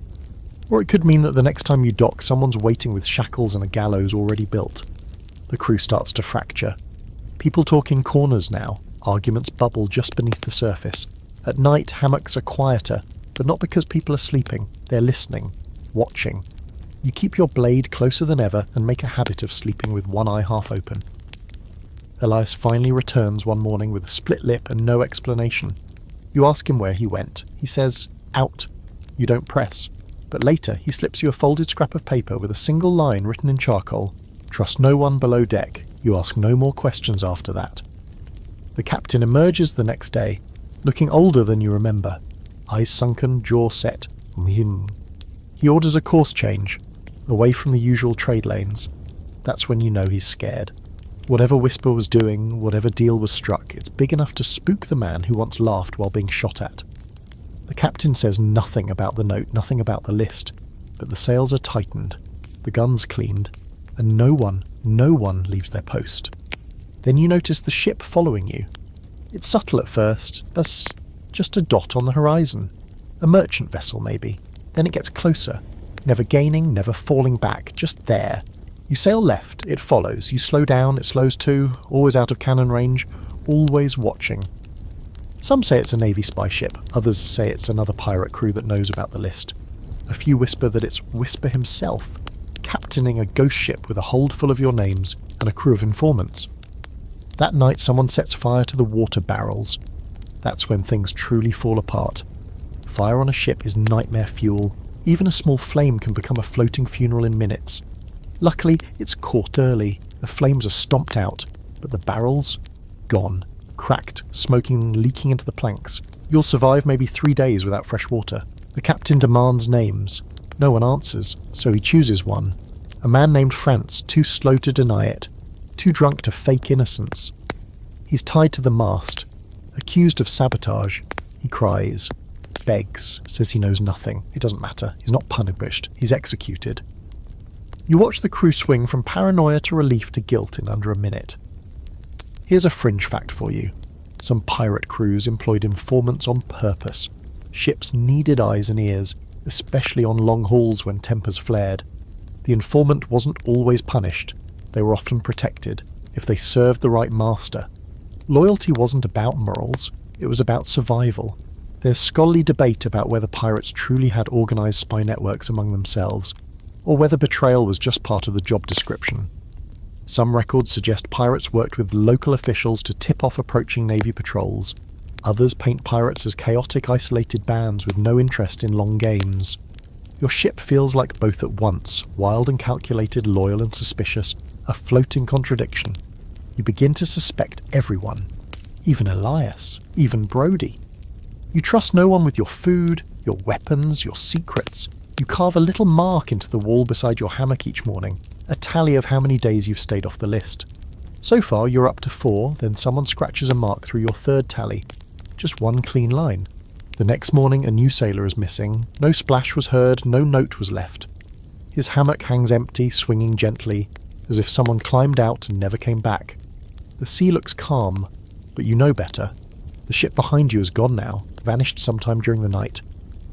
or it could mean that the next time you dock, someone's waiting with shackles and a gallows already built. The crew starts to fracture. People talk in corners now. Arguments bubble just beneath the surface. At night, hammocks are quieter, but not because people are sleeping. They're listening, watching. You keep your blade closer than ever and make a habit of sleeping with one eye half open. Elias finally returns one morning with a split lip and no explanation. You ask him where he went. He says, out. You don't press. But later, he slips you a folded scrap of paper with a single line written in charcoal. Trust no one below deck. You ask no more questions after that. The captain emerges the next day, looking older than you remember. Eyes sunken, jaw set. He orders a course change, away from the usual trade lanes. That's when you know he's scared. Whatever Whisper was doing, whatever deal was struck, it's big enough to spook the man who once laughed while being shot at. The captain says nothing about the note, nothing about the list, but the sails are tightened, the guns cleaned, and no one leaves their post. Then you notice the ship following you. It's subtle at first, as just a dot on the horizon. A merchant vessel, maybe. Then it gets closer, never gaining, never falling back, just there. You sail left, it follows. You slow down, it slows too, always out of cannon range, always watching. Some say it's a Navy spy ship, others say it's another pirate crew that knows about the list. A few whisper that it's Whisper himself, captaining a ghost ship with a hold full of your names and a crew of informants. That night someone sets fire to the water barrels. That's when things truly fall apart. Fire on a ship is nightmare fuel. Even a small flame can become a floating funeral in minutes. Luckily, it's caught early. The flames are stomped out, but the barrels? Gone. Cracked, smoking, leaking into the planks. You'll survive maybe 3 days without fresh water. The captain demands names. No one answers, so he chooses one. A man named France, too slow to deny it. Too drunk to fake innocence. He's tied to the mast. Accused of sabotage. He cries. Begs. Says he knows nothing. It doesn't matter. He's not punished. He's executed. You watch the crew swing from paranoia to relief to guilt in under a minute. Here's a fringe fact for you. Some pirate crews employed informants on purpose. Ships needed eyes and ears, especially on long hauls when tempers flared. The informant wasn't always punished. They were often protected, if they served the right master. Loyalty wasn't about morals, it was about survival. There's scholarly debate about whether pirates truly had organised spy networks among themselves, or whether betrayal was just part of the job description. Some records suggest pirates worked with local officials to tip off approaching Navy patrols. Others paint pirates as chaotic, isolated bands with no interest in long games. Your ship feels like both at once, wild and calculated, loyal and suspicious, a floating contradiction. You begin to suspect everyone, even Elias, even Brody. You trust no one with your food, your weapons, your secrets. You carve a little mark into the wall beside your hammock each morning, a tally of how many days you've stayed off the list. So far you're up to 4, then someone scratches a mark through your 3rd tally. Just one clean line. The next morning a new sailor is missing. No splash was heard, no note was left. His hammock hangs empty, swinging gently, as if someone climbed out and never came back. The sea looks calm, but you know better. The ship behind you is gone now, vanished sometime during the night.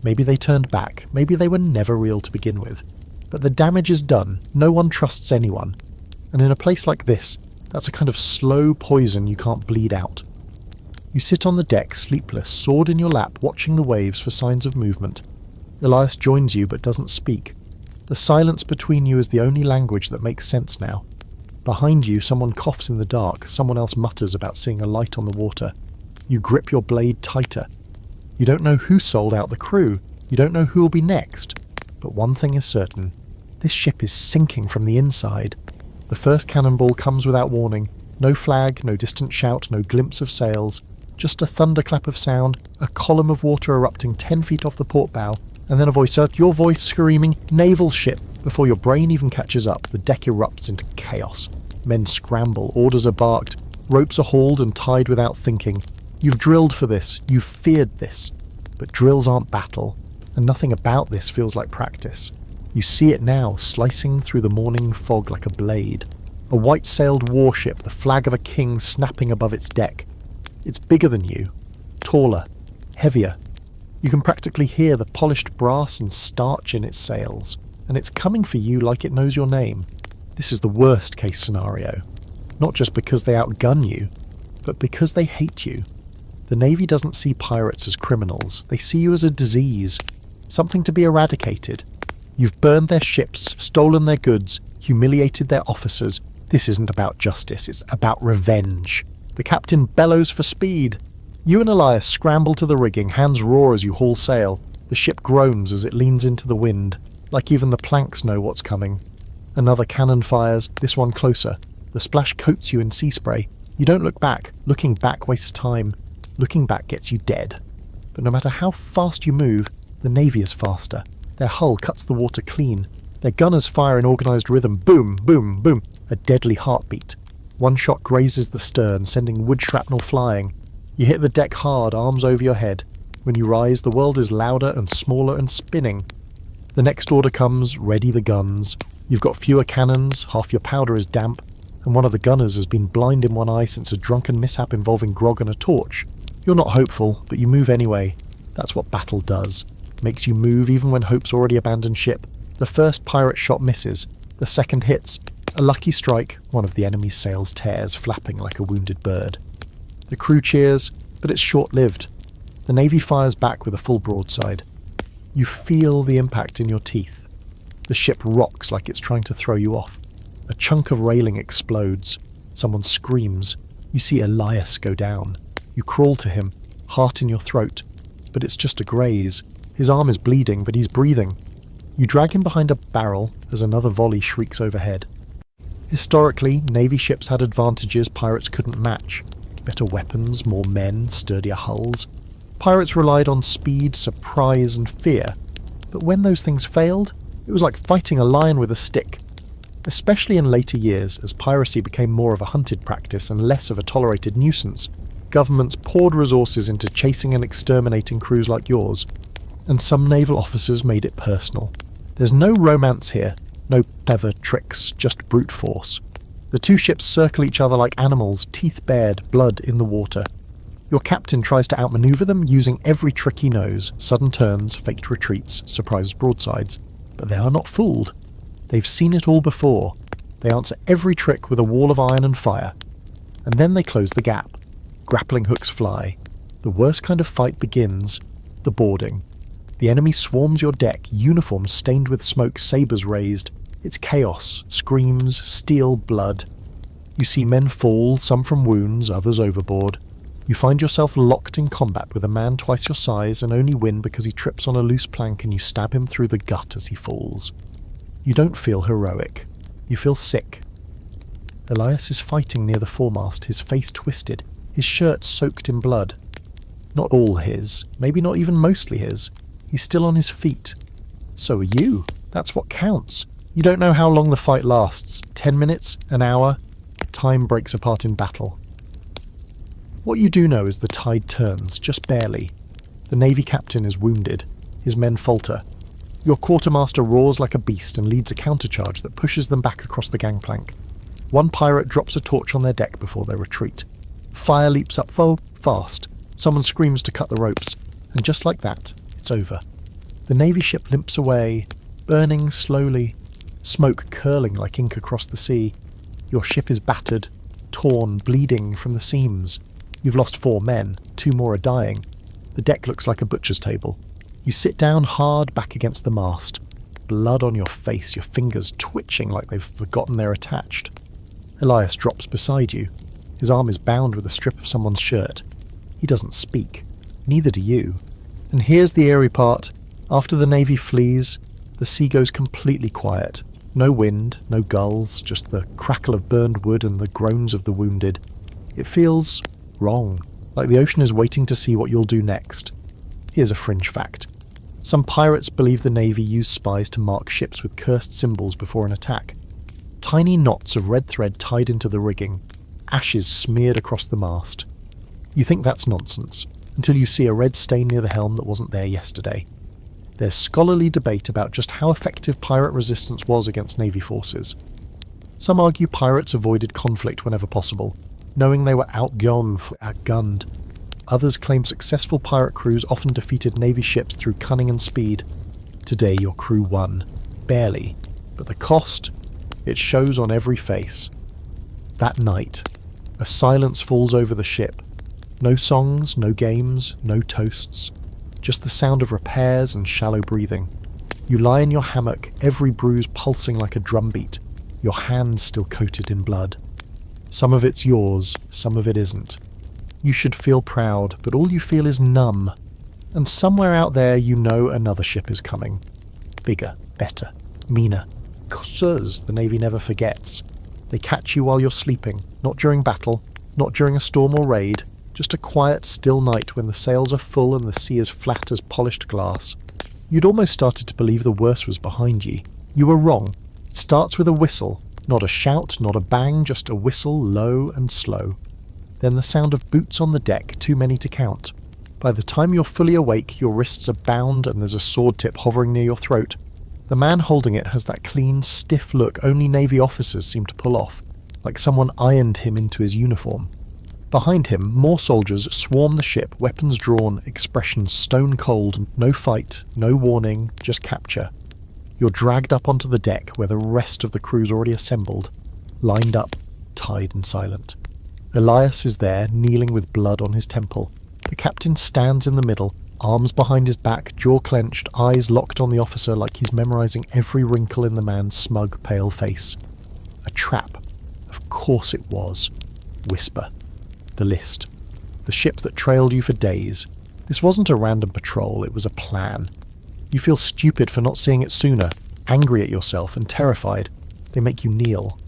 Maybe they turned back, maybe they were never real to begin with. But the damage is done, no one trusts anyone. And in a place like this, that's a kind of slow poison you can't bleed out. You sit on the deck, sleepless, sword in your lap, watching the waves for signs of movement. Elias joins you but doesn't speak. The silence between you is the only language that makes sense now. Behind you, someone coughs in the dark, someone else mutters about seeing a light on the water. You grip your blade tighter. You don't know who sold out the crew. You don't know who will be next. But one thing is certain. This ship is sinking from the inside. The first cannonball comes without warning. No flag, no distant shout, no glimpse of sails. Just a thunderclap of sound, a column of water erupting 10 feet off the port bow, and then a voice, your voice screaming, "Naval ship!" Before your brain even catches up, the deck erupts into chaos. Men scramble, orders are barked, ropes are hauled and tied without thinking. You've drilled for this, you've feared this. But drills aren't battle, and nothing about this feels like practice. You see it now, slicing through the morning fog like a blade. A white-sailed warship, the flag of a king snapping above its deck. It's bigger than you, taller, heavier. You can practically hear the polished brass and starch in its sails, and it's coming for you like it knows your name. This is the worst case scenario. Not just because they outgun you, but because they hate you. The Navy doesn't see pirates as criminals. They see you as a disease, something to be eradicated. You've burned their ships, stolen their goods, humiliated their officers. This isn't about justice, it's about revenge. The captain bellows for speed. You and Elias scramble to the rigging, hands roar as you haul sail. The ship groans as it leans into the wind, like even the planks know what's coming. Another cannon fires, this one closer. The splash coats you in sea spray. You don't look back. Looking back wastes time. Looking back gets you dead. But no matter how fast you move, the Navy is faster. Their hull cuts the water clean. Their gunners fire in organised rhythm. Boom, boom, boom. A deadly heartbeat. One shot grazes the stern, sending wood shrapnel flying. You hit the deck hard, arms over your head. When you rise, the world is louder and smaller and spinning. The next order comes, ready the guns. You've got fewer cannons, half your powder is damp, and one of the gunners has been blind in one eye since a drunken mishap involving grog and a torch. You're not hopeful, but you move anyway. That's what battle does. makes you move even when hope's already abandoned ship. The first pirate shot misses, the second hits. A lucky strike, one of the enemy's sails tears, flapping like a wounded bird. The crew cheers, but it's short-lived. The Navy fires back with a full broadside. You feel the impact in your teeth. The ship rocks like it's trying to throw you off. A chunk of railing explodes. Someone screams. You see Elias go down. You crawl to him, heart in your throat. But it's just a graze. His arm is bleeding, but he's breathing. You drag him behind a barrel as another volley shrieks overhead. Historically, Navy ships had advantages pirates couldn't match. Better weapons, more men, sturdier hulls. Pirates relied on speed, surprise, and fear. But when those things failed, it was like fighting a lion with a stick. Especially in later years, as piracy became more of a hunted practice and less of a tolerated nuisance, governments poured resources into chasing and exterminating crews like yours. And some naval officers made it personal. There's no romance here, no clever tricks, just brute force. The two ships circle each other like animals, teeth bared, blood in the water. Your captain tries to outmaneuver them using every trick he knows, sudden turns, faked retreats, surprise broadsides. But they are not fooled. They've seen it all before. They answer every trick with a wall of iron and fire. And then they close the gap. Grappling hooks fly. The worst kind of fight begins, the boarding. The enemy swarms your deck, uniforms stained with smoke, sabres raised. It's chaos, screams, steel, blood. You see men fall, some from wounds, others overboard. You find yourself locked in combat with a man twice your size and only win because he trips on a loose plank and you stab him through the gut as he falls. You don't feel heroic. You feel sick. Elias is fighting near the foremast, his face twisted, his shirt soaked in blood. Not all his, maybe not even mostly his. He's still on his feet. So are you. That's what counts. You don't know how long the fight lasts. 10 minutes? An hour? Time breaks apart in battle. What you do know is the tide turns, just barely. The Navy captain is wounded. His men falter. Your quartermaster roars like a beast and leads a countercharge that pushes them back across the gangplank. One pirate drops a torch on their deck before they retreat. Fire leaps up fast. Someone screams to cut the ropes. And just like that, it's over. The Navy ship limps away, burning slowly, smoke curling like ink across the sea. Your ship is battered, torn, bleeding from the seams. You've lost 4 men, 2 more are dying. The deck looks like a butcher's table. You sit down hard back against the mast. Blood on your face, your fingers twitching like they've forgotten they're attached. Elias drops beside you. His arm is bound with a strip of someone's shirt. He doesn't speak. Neither do you. And here's the eerie part. After the Navy flees, the sea goes completely quiet. No wind, no gulls, just the crackle of burned wood and the groans of the wounded. It feels wrong, like the ocean is waiting to see what you'll do next. Here's a fringe fact. Some pirates believe the Navy used spies to mark ships with cursed symbols before an attack. Tiny knots of red thread tied into the rigging, ashes smeared across the mast. You think that's nonsense, until you see a red stain near the helm that wasn't there yesterday. There's scholarly debate about just how effective pirate resistance was against Navy forces. Some argue pirates avoided conflict whenever possible, knowing they were outgunned. Others claim successful pirate crews often defeated Navy ships through cunning and speed. Today your crew won. Barely. But the cost? It shows on every face. That night, a silence falls over the ship. No songs, no games, no toasts. Just the sound of repairs and shallow breathing. You lie in your hammock, every bruise pulsing like a drumbeat, your hands still coated in blood. Some of it's yours, some of it isn't. You should feel proud, but all you feel is numb. And somewhere out there you know another ship is coming. Bigger, better, meaner. Because the Navy never forgets. They catch you while you're sleeping, not during battle, not during a storm or raid, just a quiet, still night when the sails are full and the sea is flat as polished glass. You'd almost started to believe the worst was behind ye. You were wrong. It starts with a whistle. Not a shout, not a bang, just a whistle, low and slow. Then the sound of boots on the deck, too many to count. By the time you're fully awake, your wrists are bound and there's a sword tip hovering near your throat. The man holding it has that clean, stiff look only Navy officers seem to pull off, like someone ironed him into his uniform. Behind him, more soldiers swarm the ship, weapons drawn, expressions stone cold, no fight, no warning, just capture. You're dragged up onto the deck where the rest of the crew's already assembled, lined up, tied and silent. Elias is there, kneeling with blood on his temple. The captain stands in the middle, arms behind his back, jaw clenched, eyes locked on the officer like he's memorizing every wrinkle in the man's smug, pale face. A trap. Of course it was. Whisper. The list. The ship that trailed you for days. This wasn't a random patrol, it was a plan. You feel stupid for not seeing it sooner, angry at yourself and terrified. They make you kneel.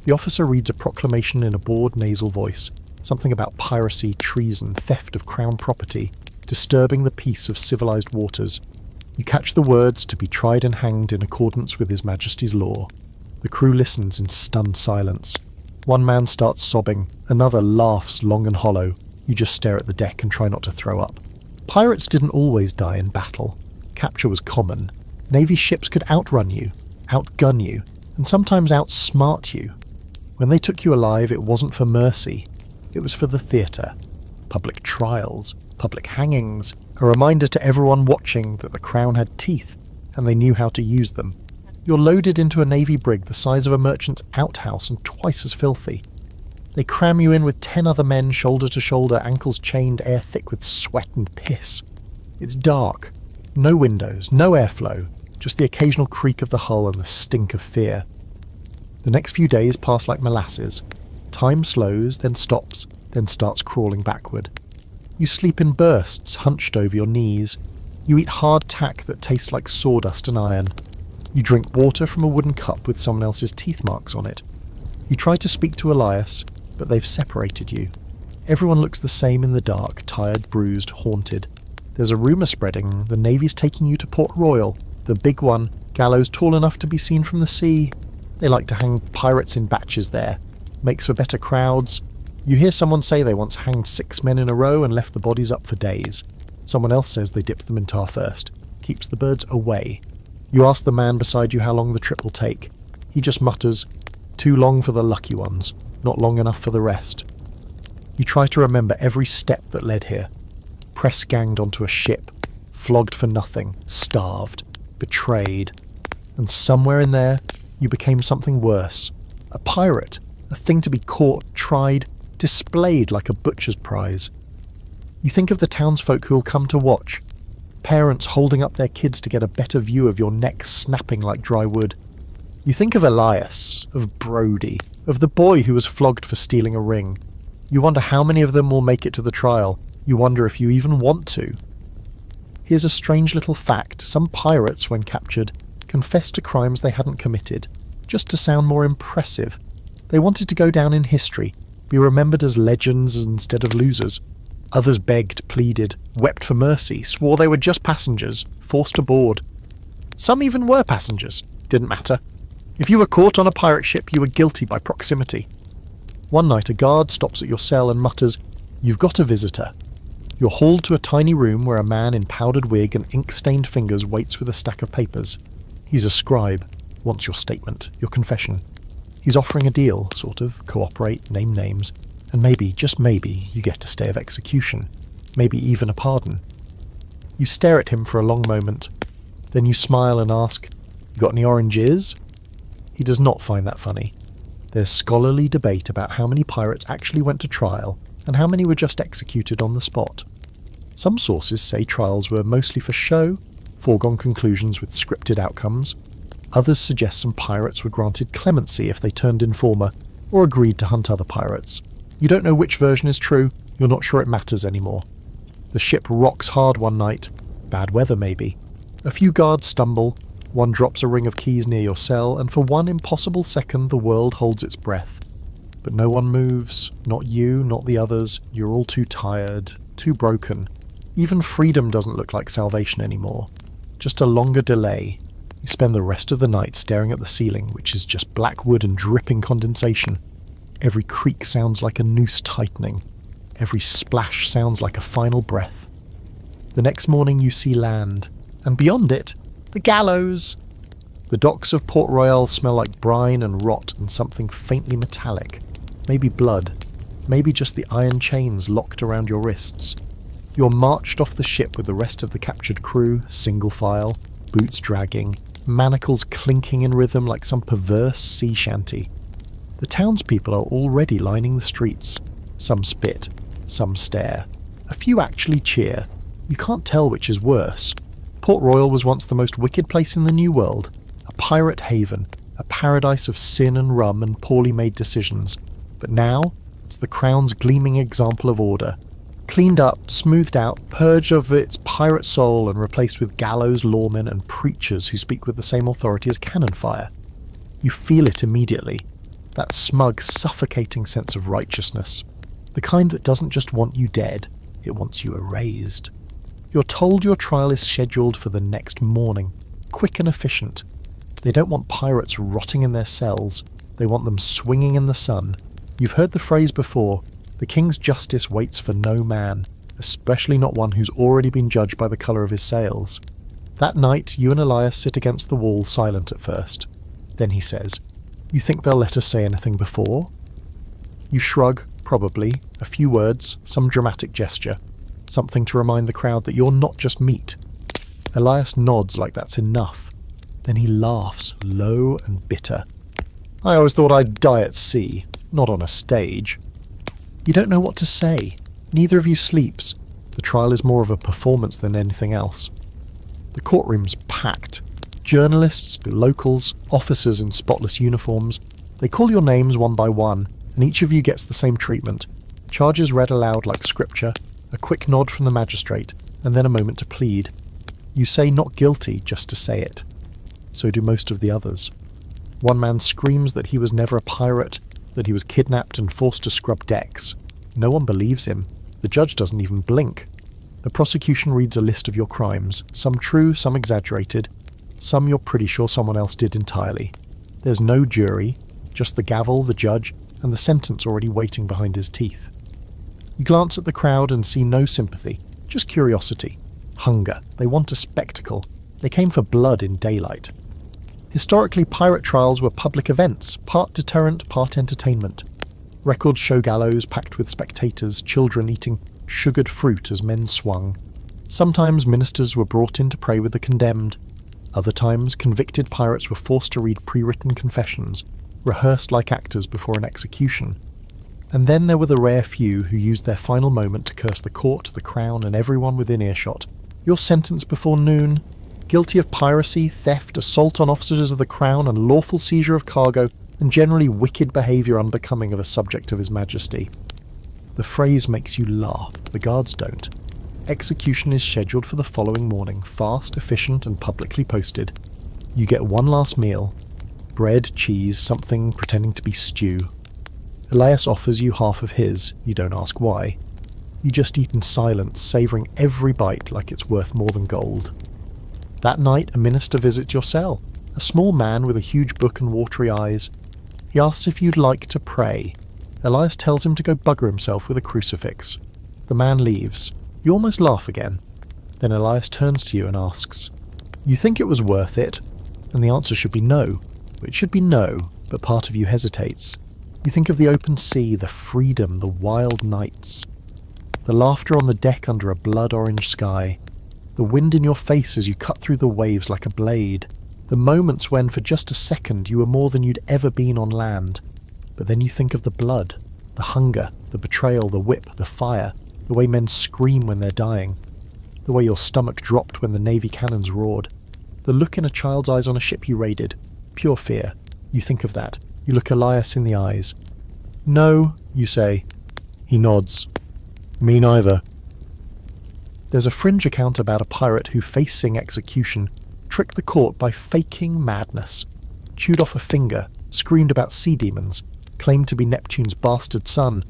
The officer reads a proclamation in a bored nasal voice, something about piracy, treason, theft of crown property, disturbing the peace of civilized waters. You catch the words to be tried and hanged in accordance with His Majesty's law. The crew listens in stunned silence. One man starts sobbing, another laughs long and hollow. You just stare at the deck and try not to throw up. Pirates didn't always die in battle. Capture was common. Navy ships could outrun you, outgun you, and sometimes outsmart you. When they took you alive, it wasn't for mercy. It was for the theatre. Public trials, public hangings, a reminder to everyone watching that the crown had teeth, and they knew how to use them. You're loaded into a navy brig the size of a merchant's outhouse and twice as filthy. They cram you in with 10 other men shoulder to shoulder, ankles chained, air thick with sweat and piss. It's dark. No windows, no airflow, just the occasional creak of the hull and the stink of fear. The next few days pass like molasses. Time slows, then stops, then starts crawling backward. You sleep in bursts, hunched over your knees. You eat hard tack that tastes like sawdust and iron. You drink water from a wooden cup with someone else's teeth marks on it. You try to speak to Elias, but they've separated you. Everyone looks the same in the dark, tired, bruised, haunted. There's a rumour spreading, the Navy's taking you to Port Royal, the big one, gallows tall enough to be seen from the sea. They like to hang pirates in batches there. Makes for better crowds. You hear someone say they once hanged 6 men in a row and left the bodies up for days. Someone else says they dipped them in tar first. Keeps the birds away. You ask the man beside you how long the trip will take. He just mutters, "Too long for the lucky ones, not long enough for the rest." You try to remember every step that led here. Press-ganged onto a ship, flogged for nothing, starved, betrayed. And somewhere in there, you became something worse. A pirate, a thing to be caught, tried, displayed like a butcher's prize. You think of the townsfolk who'll come to watch. Parents holding up their kids to get a better view of your neck snapping like dry wood. You think of Elias, of Brody, of the boy who was flogged for stealing a ring. You wonder how many of them will make it to the trial. You wonder if you even want to. Here's a strange little fact. Some pirates, when captured, confessed to crimes they hadn't committed, just to sound more impressive. They wanted to go down in history, be remembered as legends instead of losers. Others begged, pleaded, wept for mercy, swore they were just passengers, forced aboard. Some even were passengers. Didn't matter. If you were caught on a pirate ship, you were guilty by proximity. One night a guard stops at your cell and mutters, "You've got a visitor." You're hauled to a tiny room where a man in powdered wig and ink-stained fingers waits with a stack of papers. He's a scribe, wants your statement, your confession. He's offering a deal, sort of, cooperate, name names. And maybe, just maybe, you get a stay of execution. Maybe even a pardon. You stare at him for a long moment. Then you smile and ask, "You got any oranges?" He does not find that funny. There's scholarly debate about how many pirates actually went to trial and how many were just executed on the spot. Some sources say trials were mostly for show, foregone conclusions with scripted outcomes. Others suggest some pirates were granted clemency if they turned informer or agreed to hunt other pirates. You don't know which version is true, you're not sure it matters anymore. The ship rocks hard one night. Bad weather maybe. A few guards stumble, one drops a ring of keys near your cell, and for one impossible second the world holds its breath. But no one moves, not you, not the others. You're all too tired, too broken. Even freedom doesn't look like salvation anymore. Just a longer delay. You spend the rest of the night staring at the ceiling, which is just black wood and dripping condensation. Every creak sounds like a noose tightening. Every splash sounds like a final breath. The next morning you see land, and beyond it, the gallows. The docks of Port Royal smell like brine and rot and something faintly metallic. Maybe blood. maybe just the iron chains locked around your wrists. You're marched off the ship with the rest of the captured crew, single file, boots dragging, manacles clinking in rhythm like some perverse sea shanty. The townspeople are already lining the streets. Some spit, some stare. A few actually cheer. You can't tell which is worse. Port Royal was once the most wicked place in the New World, a pirate haven, a paradise of sin and rum and poorly made decisions. But now, it's the Crown's gleaming example of order. Cleaned up, smoothed out, purged of its pirate soul and replaced with gallows lawmen and preachers who speak with the same authority as cannon fire. You feel it immediately. That smug, suffocating sense of righteousness. The kind that doesn't just want you dead, it wants you erased. You're told your trial is scheduled for the next morning, quick and efficient. They don't want pirates rotting in their cells, they want them swinging in the sun. You've heard the phrase before, the king's justice waits for no man, especially not one who's already been judged by the colour of his sails. That night, you and Elias sit against the wall silent at first. Then he says, "You think they'll let us say anything before?" You shrug, probably, a few words, some dramatic gesture. Something to remind the crowd that you're not just meat. Elias nods like that's enough. Then he laughs, low and bitter. "I always thought I'd die at sea, not on a stage." You don't know what to say. Neither of you sleeps. The trial is more of a performance than anything else. The courtroom's packed. Journalists, locals, officers in spotless uniforms. They call your names one by one, and each of you gets the same treatment. Charges read aloud like scripture, a quick nod from the magistrate, and then a moment to plead. You say not guilty just to say it. So do most of the others. One man screams that he was never a pirate, that he was kidnapped and forced to scrub decks. No one believes him. The judge doesn't even blink. The prosecution reads a list of your crimes, some true, some exaggerated, some you're pretty sure someone else did entirely. There's no jury, just the gavel, the judge, and the sentence already waiting behind his teeth. You glance at the crowd and see no sympathy, just curiosity. Hunger. They want a spectacle. They came for blood in daylight. Historically, pirate trials were public events, part deterrent, part entertainment. Records show gallows packed with spectators, children eating sugared fruit as men swung. Sometimes ministers were brought in to pray with the condemned. Other times, convicted pirates were forced to read pre-written confessions, rehearsed like actors before an execution. And then there were the rare few who used their final moment to curse the court, the crown, and everyone within earshot. You're sentenced before noon, guilty of piracy, theft, assault on officers of the crown, and lawful seizure of cargo, and generally wicked behaviour unbecoming of a subject of His Majesty. The phrase makes you laugh, the guards don't. Execution is scheduled for the following morning, fast, efficient, and publicly posted. You get one last meal. Bread, cheese, something pretending to be stew. Elias offers you half of his, you don't ask why. You just eat in silence, savouring every bite like it's worth more than gold. That night, a minister visits your cell, a small man with a huge book and watery eyes. He asks if you'd like to pray. Elias tells him to go bugger himself with a crucifix. The man leaves. You almost laugh again. Then Elias turns to you and asks, "You think it was worth it?" And the answer should be no. It should be no, but part of you hesitates. You think of the open sea, the freedom, the wild nights. The laughter on the deck under a blood-orange sky. The wind in your face as you cut through the waves like a blade. The moments when, for just a second, you were more than you'd ever been on land. But then you think of the blood, the hunger, the betrayal, the whip, the fire, the way men scream when they're dying, the way your stomach dropped when the Navy cannons roared, the look in a child's eyes on a ship you raided, pure fear. You think of that. You look Elias in the eyes. "No," you say. He nods. "Me neither." There's a fringe account about a pirate who, facing execution, tricked the court by faking madness, chewed off a finger, screamed about sea demons, claimed to be Neptune's bastard son.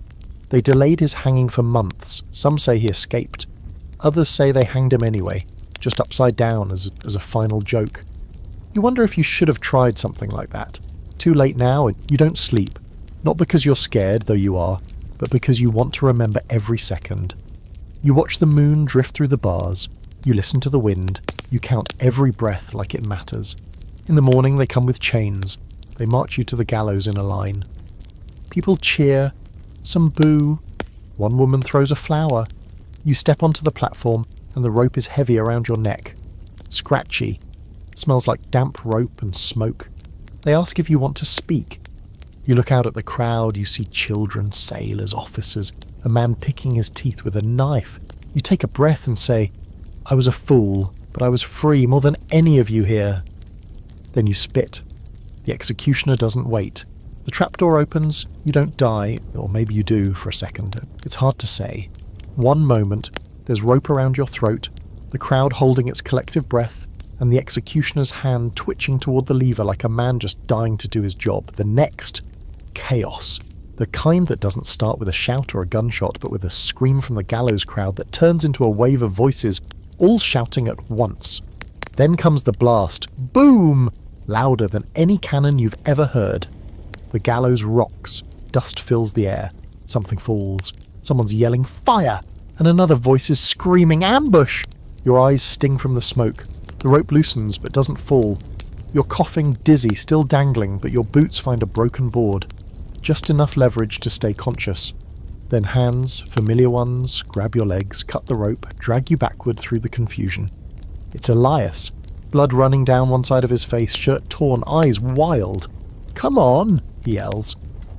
They delayed his hanging for months. Some say he escaped. Others say they hanged him anyway, just upside down as a final joke. You wonder if you should have tried something like that. Too late now, and you don't sleep. Not because you're scared, though you are, but because you want to remember every second. You watch the moon drift through the bars. You listen to the wind. You count every breath like it matters. In the morning they come with chains. They march you to the gallows in a line. People cheer. Some boo. One woman throws a flower. You step onto the platform and the rope is heavy around your neck. Scratchy. Smells like damp rope and smoke. They ask if you want to speak. You look out at the crowd, you see children, sailors, officers, a man picking his teeth with a knife. You take a breath and say, "I was a fool, but I was free more than any of you here." Then you spit. The executioner doesn't wait. The trapdoor opens, you don't die, or maybe you do for a second. It's hard to say. One moment, there's rope around your throat, the crowd holding its collective breath, and the executioner's hand twitching toward the lever like a man just dying to do his job. The next, chaos. The kind that doesn't start with a shout or a gunshot, but with a scream from the gallows crowd that turns into a wave of voices, all shouting at once. Then comes the blast. Boom! Louder than any cannon you've ever heard. The gallows rocks. Dust fills the air. Something falls. Someone's yelling, "Fire!" And another voice is screaming, "Ambush!" Your eyes sting from the smoke. The rope loosens but doesn't fall. You're coughing, dizzy, still dangling, but your boots find a broken board. Just enough leverage to stay conscious. Then hands, familiar ones, grab your legs, cut the rope, drag you backward through the confusion. It's Elias. Blood running down one side of his face, shirt torn, eyes wild. "Come on," he yells,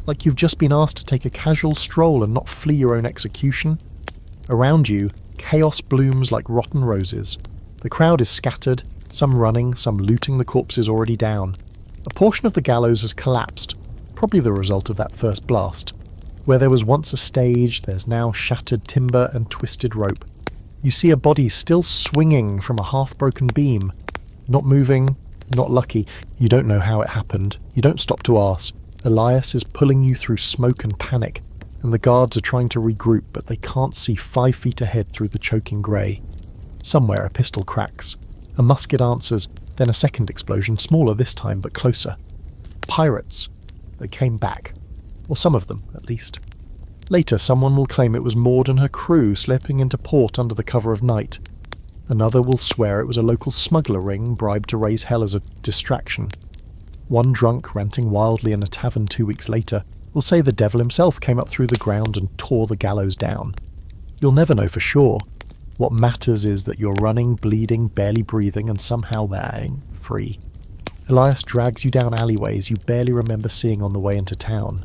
like you've just been asked to take a casual stroll and not flee your own execution. Around you, chaos blooms like rotten roses. The crowd is scattered, some running, some looting the corpses already down. A portion of the gallows has collapsed, probably the result of that first blast. Where there was once a stage, there's now shattered timber and twisted rope. You see a body still swinging from a half-broken beam. Not moving, not lucky. You don't know how it happened. You don't stop to ask. Elias is pulling you through smoke and panic, and the guards are trying to regroup, but they can't see 5 feet ahead through the choking grey. Somewhere a pistol cracks. A musket answers, then a second explosion, smaller this time, but closer. Pirates. They came back. Or some of them, at least. Later, someone will claim it was Maud and her crew slipping into port under the cover of night. Another will swear it was a local smuggler ring bribed to raise hell as a distraction. One drunk, ranting wildly in a tavern 2 weeks later, will say the devil himself came up through the ground and tore the gallows down. You'll never know for sure. What matters is that you're running, bleeding, barely breathing, and somehow being free. Elias drags you down alleyways you barely remember seeing on the way into town.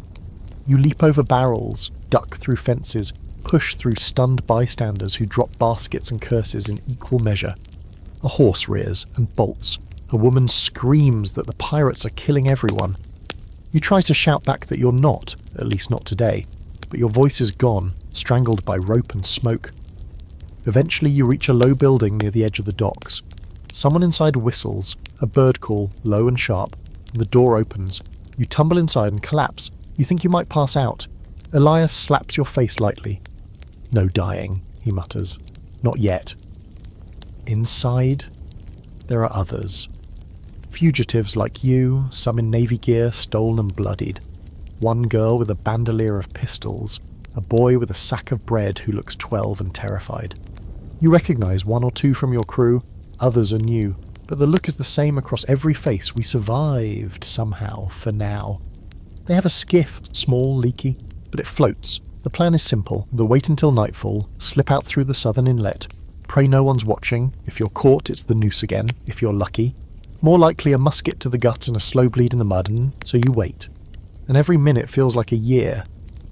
You leap over barrels, duck through fences, push through stunned bystanders who drop baskets and curses in equal measure. A horse rears and bolts. A woman screams that the pirates are killing everyone. You try to shout back that you're not, at least not today, but your voice is gone, strangled by rope and smoke. Eventually you reach a low building near the edge of the docks. Someone inside whistles, a bird call, low and sharp, and the door opens. You tumble inside and collapse. You think you might pass out. Elias slaps your face lightly. "No dying," he mutters. "Not yet." Inside, there are others. Fugitives like you, some in navy gear, stolen and bloodied. One girl with a bandolier of pistols, a boy with a sack of bread who looks 12 and terrified. You recognize one or two from your crew, others are new, but the look is the same across every face. We survived, somehow, for now. They have a skiff, small, leaky, but it floats. The plan is simple. They'll wait until nightfall, slip out through the southern inlet, pray no one's watching. If you're caught, it's the noose again, if you're lucky. More likely a musket to the gut and a slow bleed in the mud, and so you wait. And every minute feels like a year.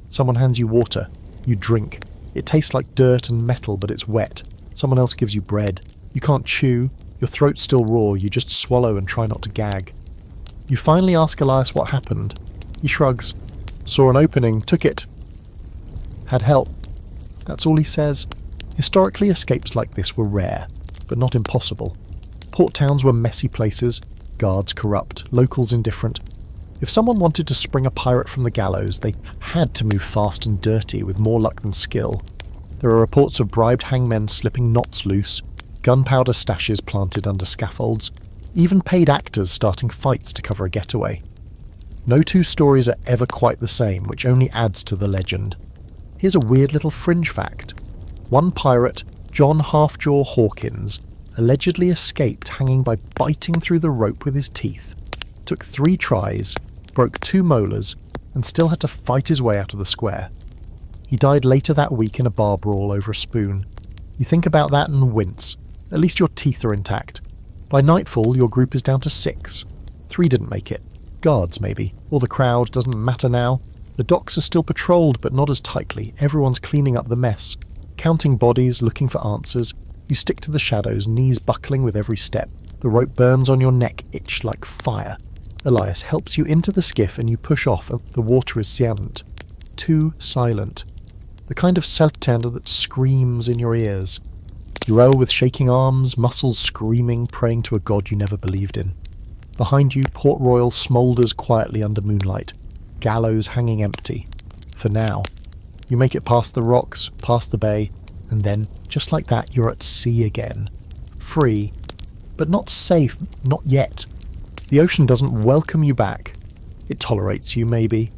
Someone hands you water. You drink. It tastes like dirt and metal, but it's wet. Someone else gives you bread. You can't chew. Your throat's still raw. You just swallow and try not to gag. You finally ask Elias what happened. He shrugs. Saw an opening, took it. Had help. That's all he says. Historically, escapes like this were rare, but not impossible. Port towns were messy places, guards corrupt, locals indifferent. If someone wanted to spring a pirate from the gallows, they had to move fast and dirty with more luck than skill. There are reports of bribed hangmen slipping knots loose, gunpowder stashes planted under scaffolds, even paid actors starting fights to cover a getaway. No two stories are ever quite the same, which only adds to the legend. Here's a weird little fringe fact. One pirate, John Halfjaw Hawkins, allegedly escaped hanging by biting through the rope with his teeth. Took 3 tries, broke 2 molars, and still had to fight his way out of the square. He died later that week in a bar brawl over a spoon. You think about that and wince. At least your teeth are intact. By nightfall, your group is down to 6. 3 didn't make it. Guards, maybe. Or the crowd, doesn't matter now. The docks are still patrolled, but not as tightly. Everyone's cleaning up the mess. Counting bodies, looking for answers. You stick to the shadows, knees buckling with every step. The rope burns on your neck, itch like fire. Elias helps you into the skiff and you push off. The water is silent. Too silent. The kind of self-tender that screams in your ears. You row with shaking arms, muscles screaming, praying to a god you never believed in. Behind you, Port Royal smoulders quietly under moonlight. Gallows hanging empty. For now. You make it past the rocks, past the bay, and then, just like that, you're at sea again. Free. But not safe, not yet. The ocean doesn't welcome you back. It tolerates you, maybe.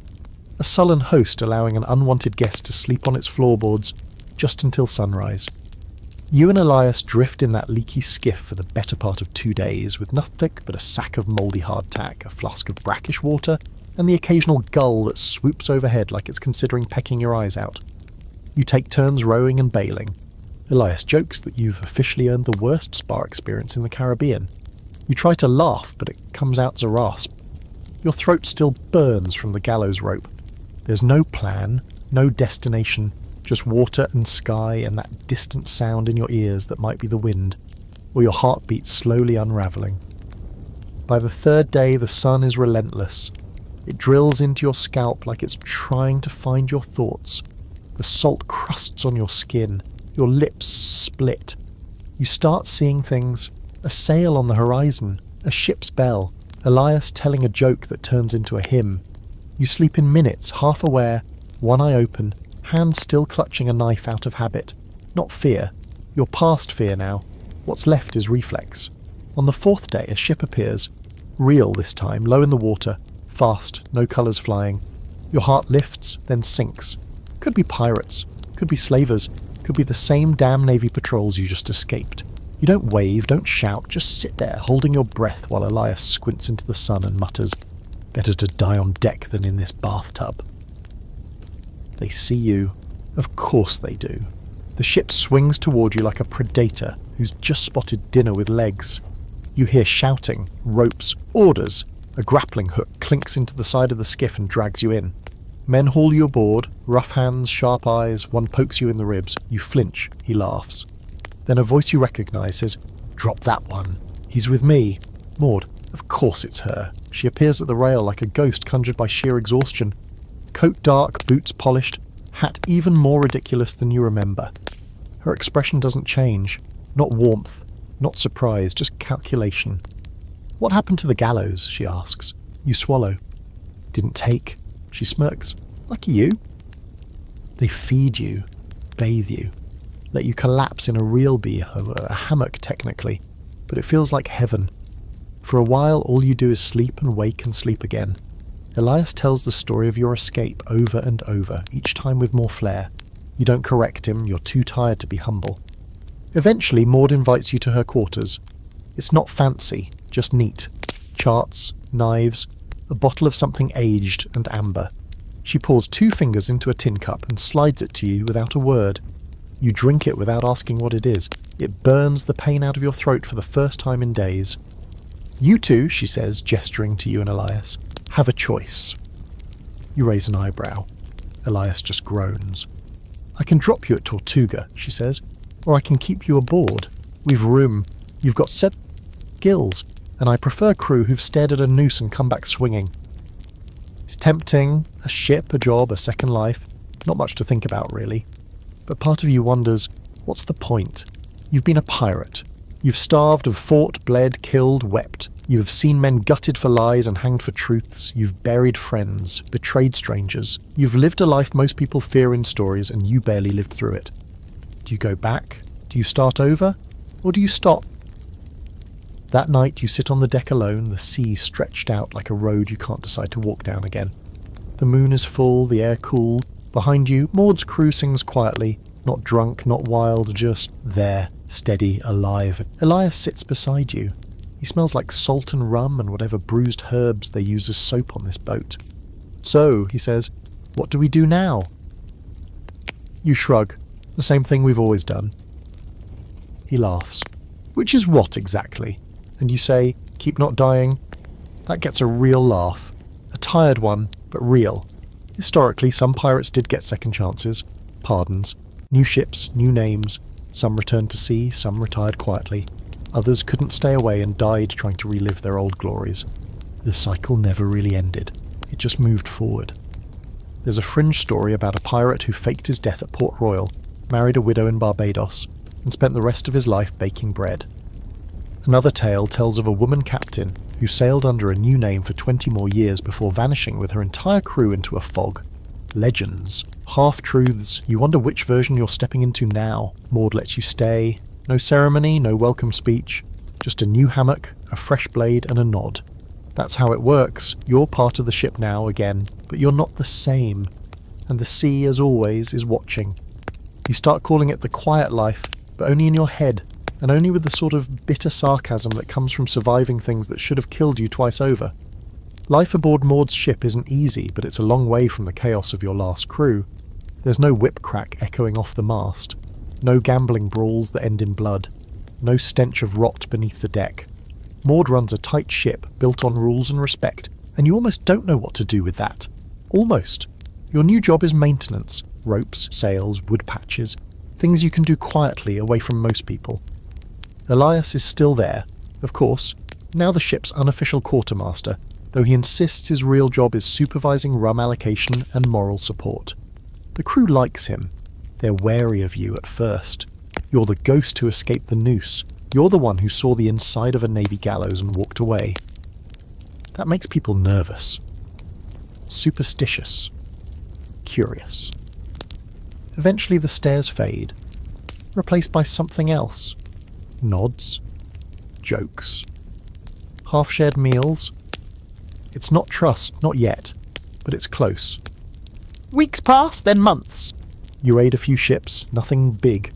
A sullen host allowing an unwanted guest to sleep on its floorboards just until sunrise. You and Elias drift in that leaky skiff for the better part of 2 days, with nothing but a sack of mouldy hardtack, a flask of brackish water, and the occasional gull that swoops overhead like it's considering pecking your eyes out. You take turns rowing and bailing. Elias jokes that you've officially earned the worst spar experience in the Caribbean. You try to laugh, but it comes out as a rasp. Your throat still burns from the gallows rope. There's no plan, no destination, just water and sky and that distant sound in your ears that might be the wind, or your heartbeat slowly unravelling. By the 3rd day, the sun is relentless. It drills into your scalp like it's trying to find your thoughts. The salt crusts on your skin. Your lips split. You start seeing things. A sail on the horizon. A ship's bell. Elias telling a joke that turns into a hymn. You sleep in minutes, half aware, one eye open, hand still clutching a knife out of habit. Not fear. You're past fear now. What's left is reflex. On the 4th day, a ship appears. Real this time, low in the water. Fast, no colours flying. Your heart lifts, then sinks. Could be pirates. Could be slavers. Could be the same damn Navy patrols you just escaped. You don't wave, don't shout, just sit there, holding your breath while Elias squints into the sun and mutters, "Better to die on deck than in this bathtub." They see you. Of course they do. The ship swings toward you like a predator who's just spotted dinner with legs. You hear shouting, ropes, orders. A grappling hook clinks into the side of the skiff and drags you in. Men haul you aboard, rough hands, sharp eyes, one pokes you in the ribs. You flinch, he laughs. Then a voice you recognise says, "Drop that one. He's with me." Maud, of course it's her. She appears at the rail like a ghost conjured by sheer exhaustion. Coat dark, boots polished, hat even more ridiculous than you remember. Her expression doesn't change. Not warmth, not surprise, just calculation. "What happened to the gallows?" she asks. You swallow. "Didn't take." She smirks. "Lucky you." They feed you, bathe you, let you collapse in a real a hammock technically, but it feels like heaven. For a while all you do is sleep and wake and sleep again. Elias tells the story of your escape over and over, each time with more flair. You don't correct him, you're too tired to be humble. Eventually Maud invites you to her quarters. It's not fancy, just neat. Charts, knives, a bottle of something aged and amber. She pours 2 fingers into a tin cup and slides it to you without a word. You drink it without asking what it is. It burns the pain out of your throat for the first time in days. "You two," she says, gesturing to you and Elias, "have a choice." You raise an eyebrow. Elias just groans. "I can drop you at Tortuga," she says, "or I can keep you aboard. We've room. You've got 7 gills, and I prefer crew who've stared at a noose and come back swinging." It's tempting. A ship, a job, a second life. Not much to think about, really. But part of you wonders, what's the point? You've been a pirate. You've starved and fought, bled, killed, wept. You have seen men gutted for lies and hanged for truths. You've buried friends, betrayed strangers. You've lived a life most people fear in stories, and you barely lived through it. Do you go back? Do you start over? Or do you stop? That night you sit on the deck alone, the sea stretched out like a road you can't decide to walk down again. The moon is full, the air cool. Behind you, Maud's crew sings quietly, not drunk, not wild, just there, steady, alive. Elias sits beside you. He smells like salt and rum and whatever bruised herbs they use as soap on this boat. "So," he says, "what do we do now?" You shrug. The same thing we've always done. He laughs. Which is what exactly? And you say, keep not dying? That gets a real laugh. A tired one, but real. Historically, some pirates did get second chances, pardons, new ships, new names. Some returned to sea, some retired quietly. Others couldn't stay away and died trying to relive their old glories. The cycle never really ended. It just moved forward. There's a fringe story about a pirate who faked his death at Port Royal, married a widow in Barbados, and spent the rest of his life baking bread. Another tale tells of a woman captain who sailed under a new name for 20 more years before vanishing with her entire crew into a fog. Legends. Half-truths. You wonder which version you're stepping into now. Maud lets you stay. No ceremony, no welcome speech. Just a new hammock, a fresh blade, and a nod. That's how it works. You're part of the ship now again, but you're not the same. And the sea, as always, is watching. You start calling it the quiet life, but only in your head, and only with the sort of bitter sarcasm that comes from surviving things that should have killed you twice over. Life aboard Maud's ship isn't easy, but it's a long way from the chaos of your last crew. There's no whip crack echoing off the mast. No gambling brawls that end in blood. No stench of rot beneath the deck. Maud runs a tight ship built on rules and respect, and you almost don't know what to do with that. Almost. Your new job is maintenance. Ropes, sails, wood patches. Things you can do quietly away from most people. Elias is still there, of course, now the ship's unofficial quartermaster, though he insists his real job is supervising rum allocation and moral support. The crew likes him. They're wary of you at first. You're the ghost who escaped the noose. You're the one who saw the inside of a navy gallows and walked away. That makes people nervous. Superstitious. Curious. Eventually the stares fade, replaced by something else. Nods. Jokes. Half-shared meals. It's not trust, not yet, but it's close. Weeks pass, then months. You raid a few ships, nothing big.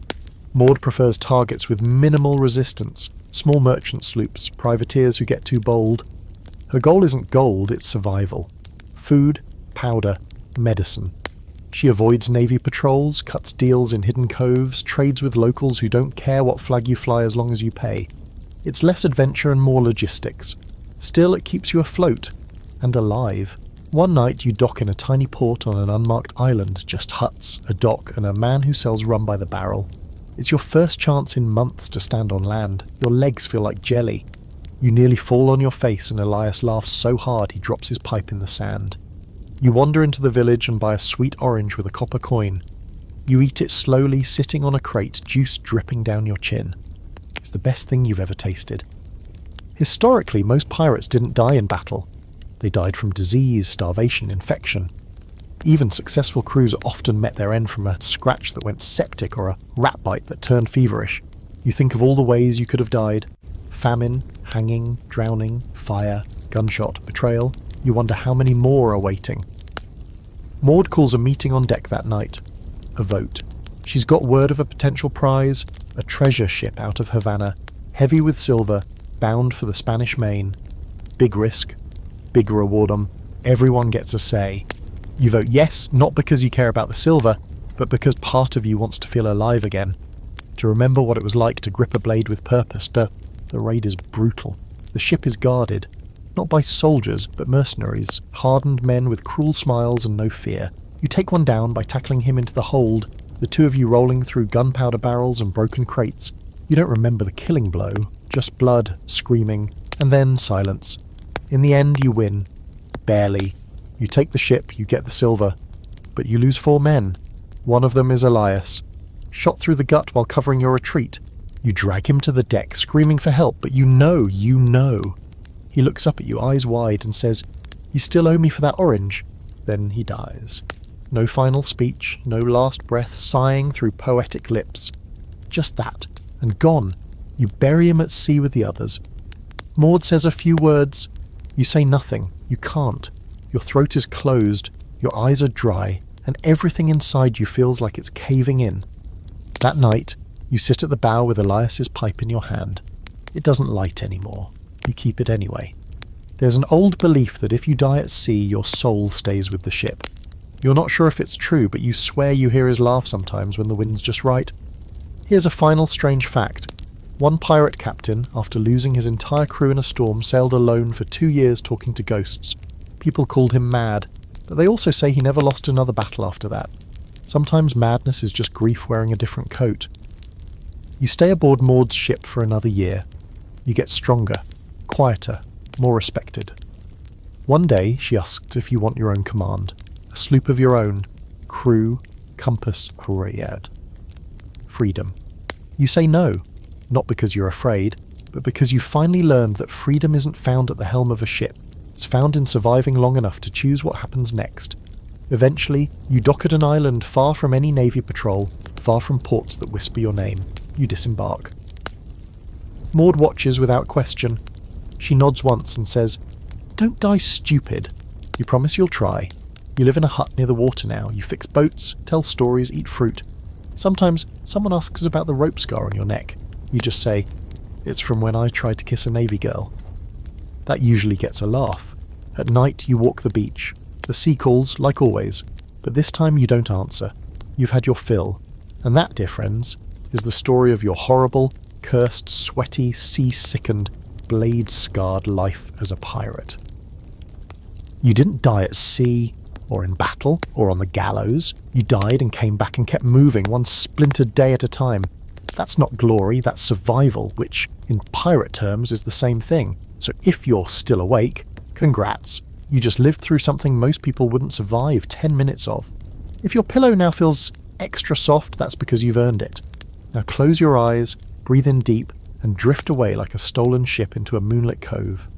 Maud prefers targets with minimal resistance, small merchant sloops, privateers who get too bold. Her goal isn't gold, it's survival. Food, powder, medicine. She avoids navy patrols, cuts deals in hidden coves, trades with locals who don't care what flag you fly as long as you pay. It's less adventure and more logistics. Still, it keeps you afloat. And alive. One night you dock in a tiny port on an unmarked island, just huts, a dock, and a man who sells rum by the barrel. It's your first chance in months to stand on land. Your legs feel like jelly. You nearly fall on your face and Elias laughs so hard he drops his pipe in the sand. You wander into the village and buy a sweet orange with a copper coin. You eat it slowly, sitting on a crate, juice dripping down your chin. It's the best thing you've ever tasted. Historically, most pirates didn't die in battle. They died from disease, starvation, infection. Even successful crews often met their end from a scratch that went septic or a rat bite that turned feverish. You think of all the ways you could have died. Famine, hanging, drowning, fire, gunshot, betrayal. You wonder how many more are waiting. Maud calls a meeting on deck that night. A vote. She's got word of a potential prize, a treasure ship out of Havana, heavy with silver, bound for the Spanish Main. Big risk, big reward. Everyone gets a say. You vote yes, not because you care about the silver, but because part of you wants to feel alive again. To remember what it was like to grip a blade with purpose. The raid is brutal. The ship is guarded. Not by soldiers, but mercenaries, hardened men with cruel smiles and no fear. You take one down by tackling him into the hold, the two of you rolling through gunpowder barrels and broken crates. You don't remember the killing blow, just blood, screaming, and then silence. In the end, you win. Barely. You take the ship, you get the silver. But you lose 4 men. One of them is Elias. Shot through the gut while covering your retreat. You drag him to the deck, screaming for help, but you know. He looks up at you, eyes wide, and says, "You still owe me for that orange." Then he dies. No final speech, no last breath sighing through poetic lips. Just that, and gone. You bury him at sea with the others. Maud says a few words. You say nothing. You can't. Your throat is closed, your eyes are dry, and everything inside you feels like it's caving in. That night, you sit at the bow with Elias's pipe in your hand. It doesn't light anymore. You keep it anyway. There's an old belief that if you die at sea, your soul stays with the ship. You're not sure if it's true, but you swear you hear his laugh sometimes when the wind's just right. Here's a final strange fact. One pirate captain, after losing his entire crew in a storm, sailed alone for 2 years talking to ghosts. People called him mad, but they also say he never lost another battle after that. Sometimes madness is just grief wearing a different coat. You stay aboard Maud's ship for another year. You get stronger, quieter, more respected. One day she asks if you want your own command, a sloop of your own, crew, compass, Horayad. Freedom. You say no, not because you're afraid, but because you finally learned that freedom isn't found at the helm of a ship. It's found in surviving long enough to choose what happens next. Eventually, you dock at an island far from any navy patrol, far from ports that whisper your name. You disembark. Maud watches without question. She nods once and says, "Don't die stupid. You promise you'll try. You live in a hut near the water now. You fix boats, tell stories, eat fruit. Sometimes someone asks about the rope scar on your neck. You just say, 'It's from when I tried to kiss a navy girl.' That usually gets a laugh. At night you walk the beach. The sea calls, like always, but this time you don't answer. You've had your fill. And that, dear friends, is the story of your horrible, cursed, sweaty, sea-sickened, blade-scarred life as a pirate. You didn't die at sea, or in battle, or on the gallows. You died and came back and kept moving, one splintered day at a time. That's not glory, that's survival, which, in pirate terms, is the same thing. So if you're still awake, congrats. You just lived through something most people wouldn't survive 10 minutes of. If your pillow now feels extra soft, that's because you've earned it. Now close your eyes, breathe in deep, and drift away like a stolen ship into a moonlit cove.